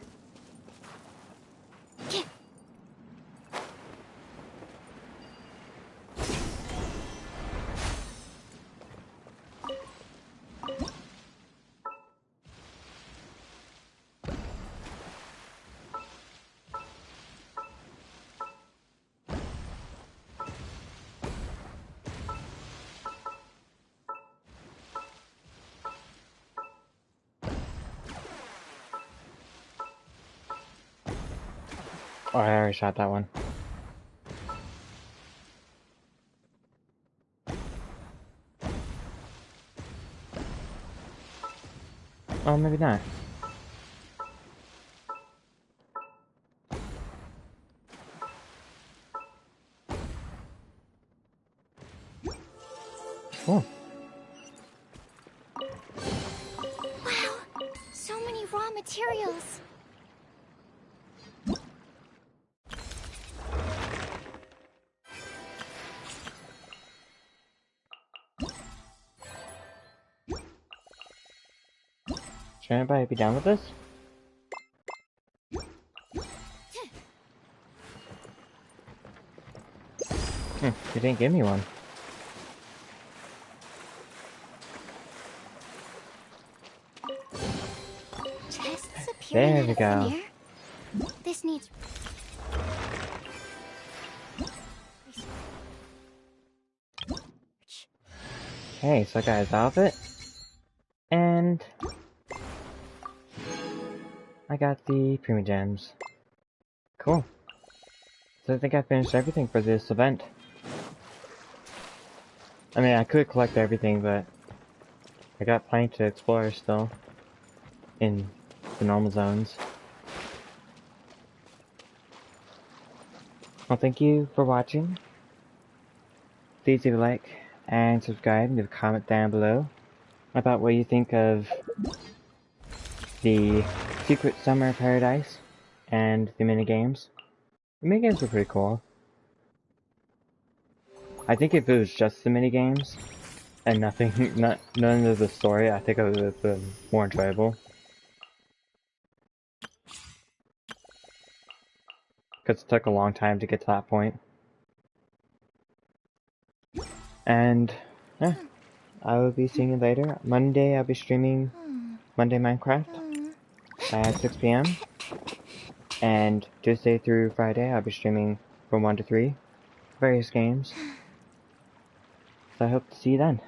A: Oh, I already shot that one. Oh, maybe not. Cool.
C: Wow, so many raw materials.
A: Should anybody be down with this? You didn't give me one.
C: Tests
A: There
C: appearing out
A: we
C: of
A: go.
C: thin air. This needs...
A: Okay, so I got his outfit. And... I got the Prima Gems. Cool. So I think I finished everything for this event. I mean, I could collect everything, but... I got plenty to explore still. In the normal zones. Well, thank you for watching. Please leave a like and subscribe and leave a comment down below about what you think of the Secret Summer Paradise and the minigames. The minigames were pretty cool. I think if it was just the minigames and nothing, none of the story, I think it would have been more enjoyable. Because it took a long time to get to that point. And, yeah, I will be seeing you later. Monday, I'll be streaming Monday Minecraft at 6 p.m. And Tuesday through Friday, I'll be streaming from 1 to 3. Various games. So I hope to see you then.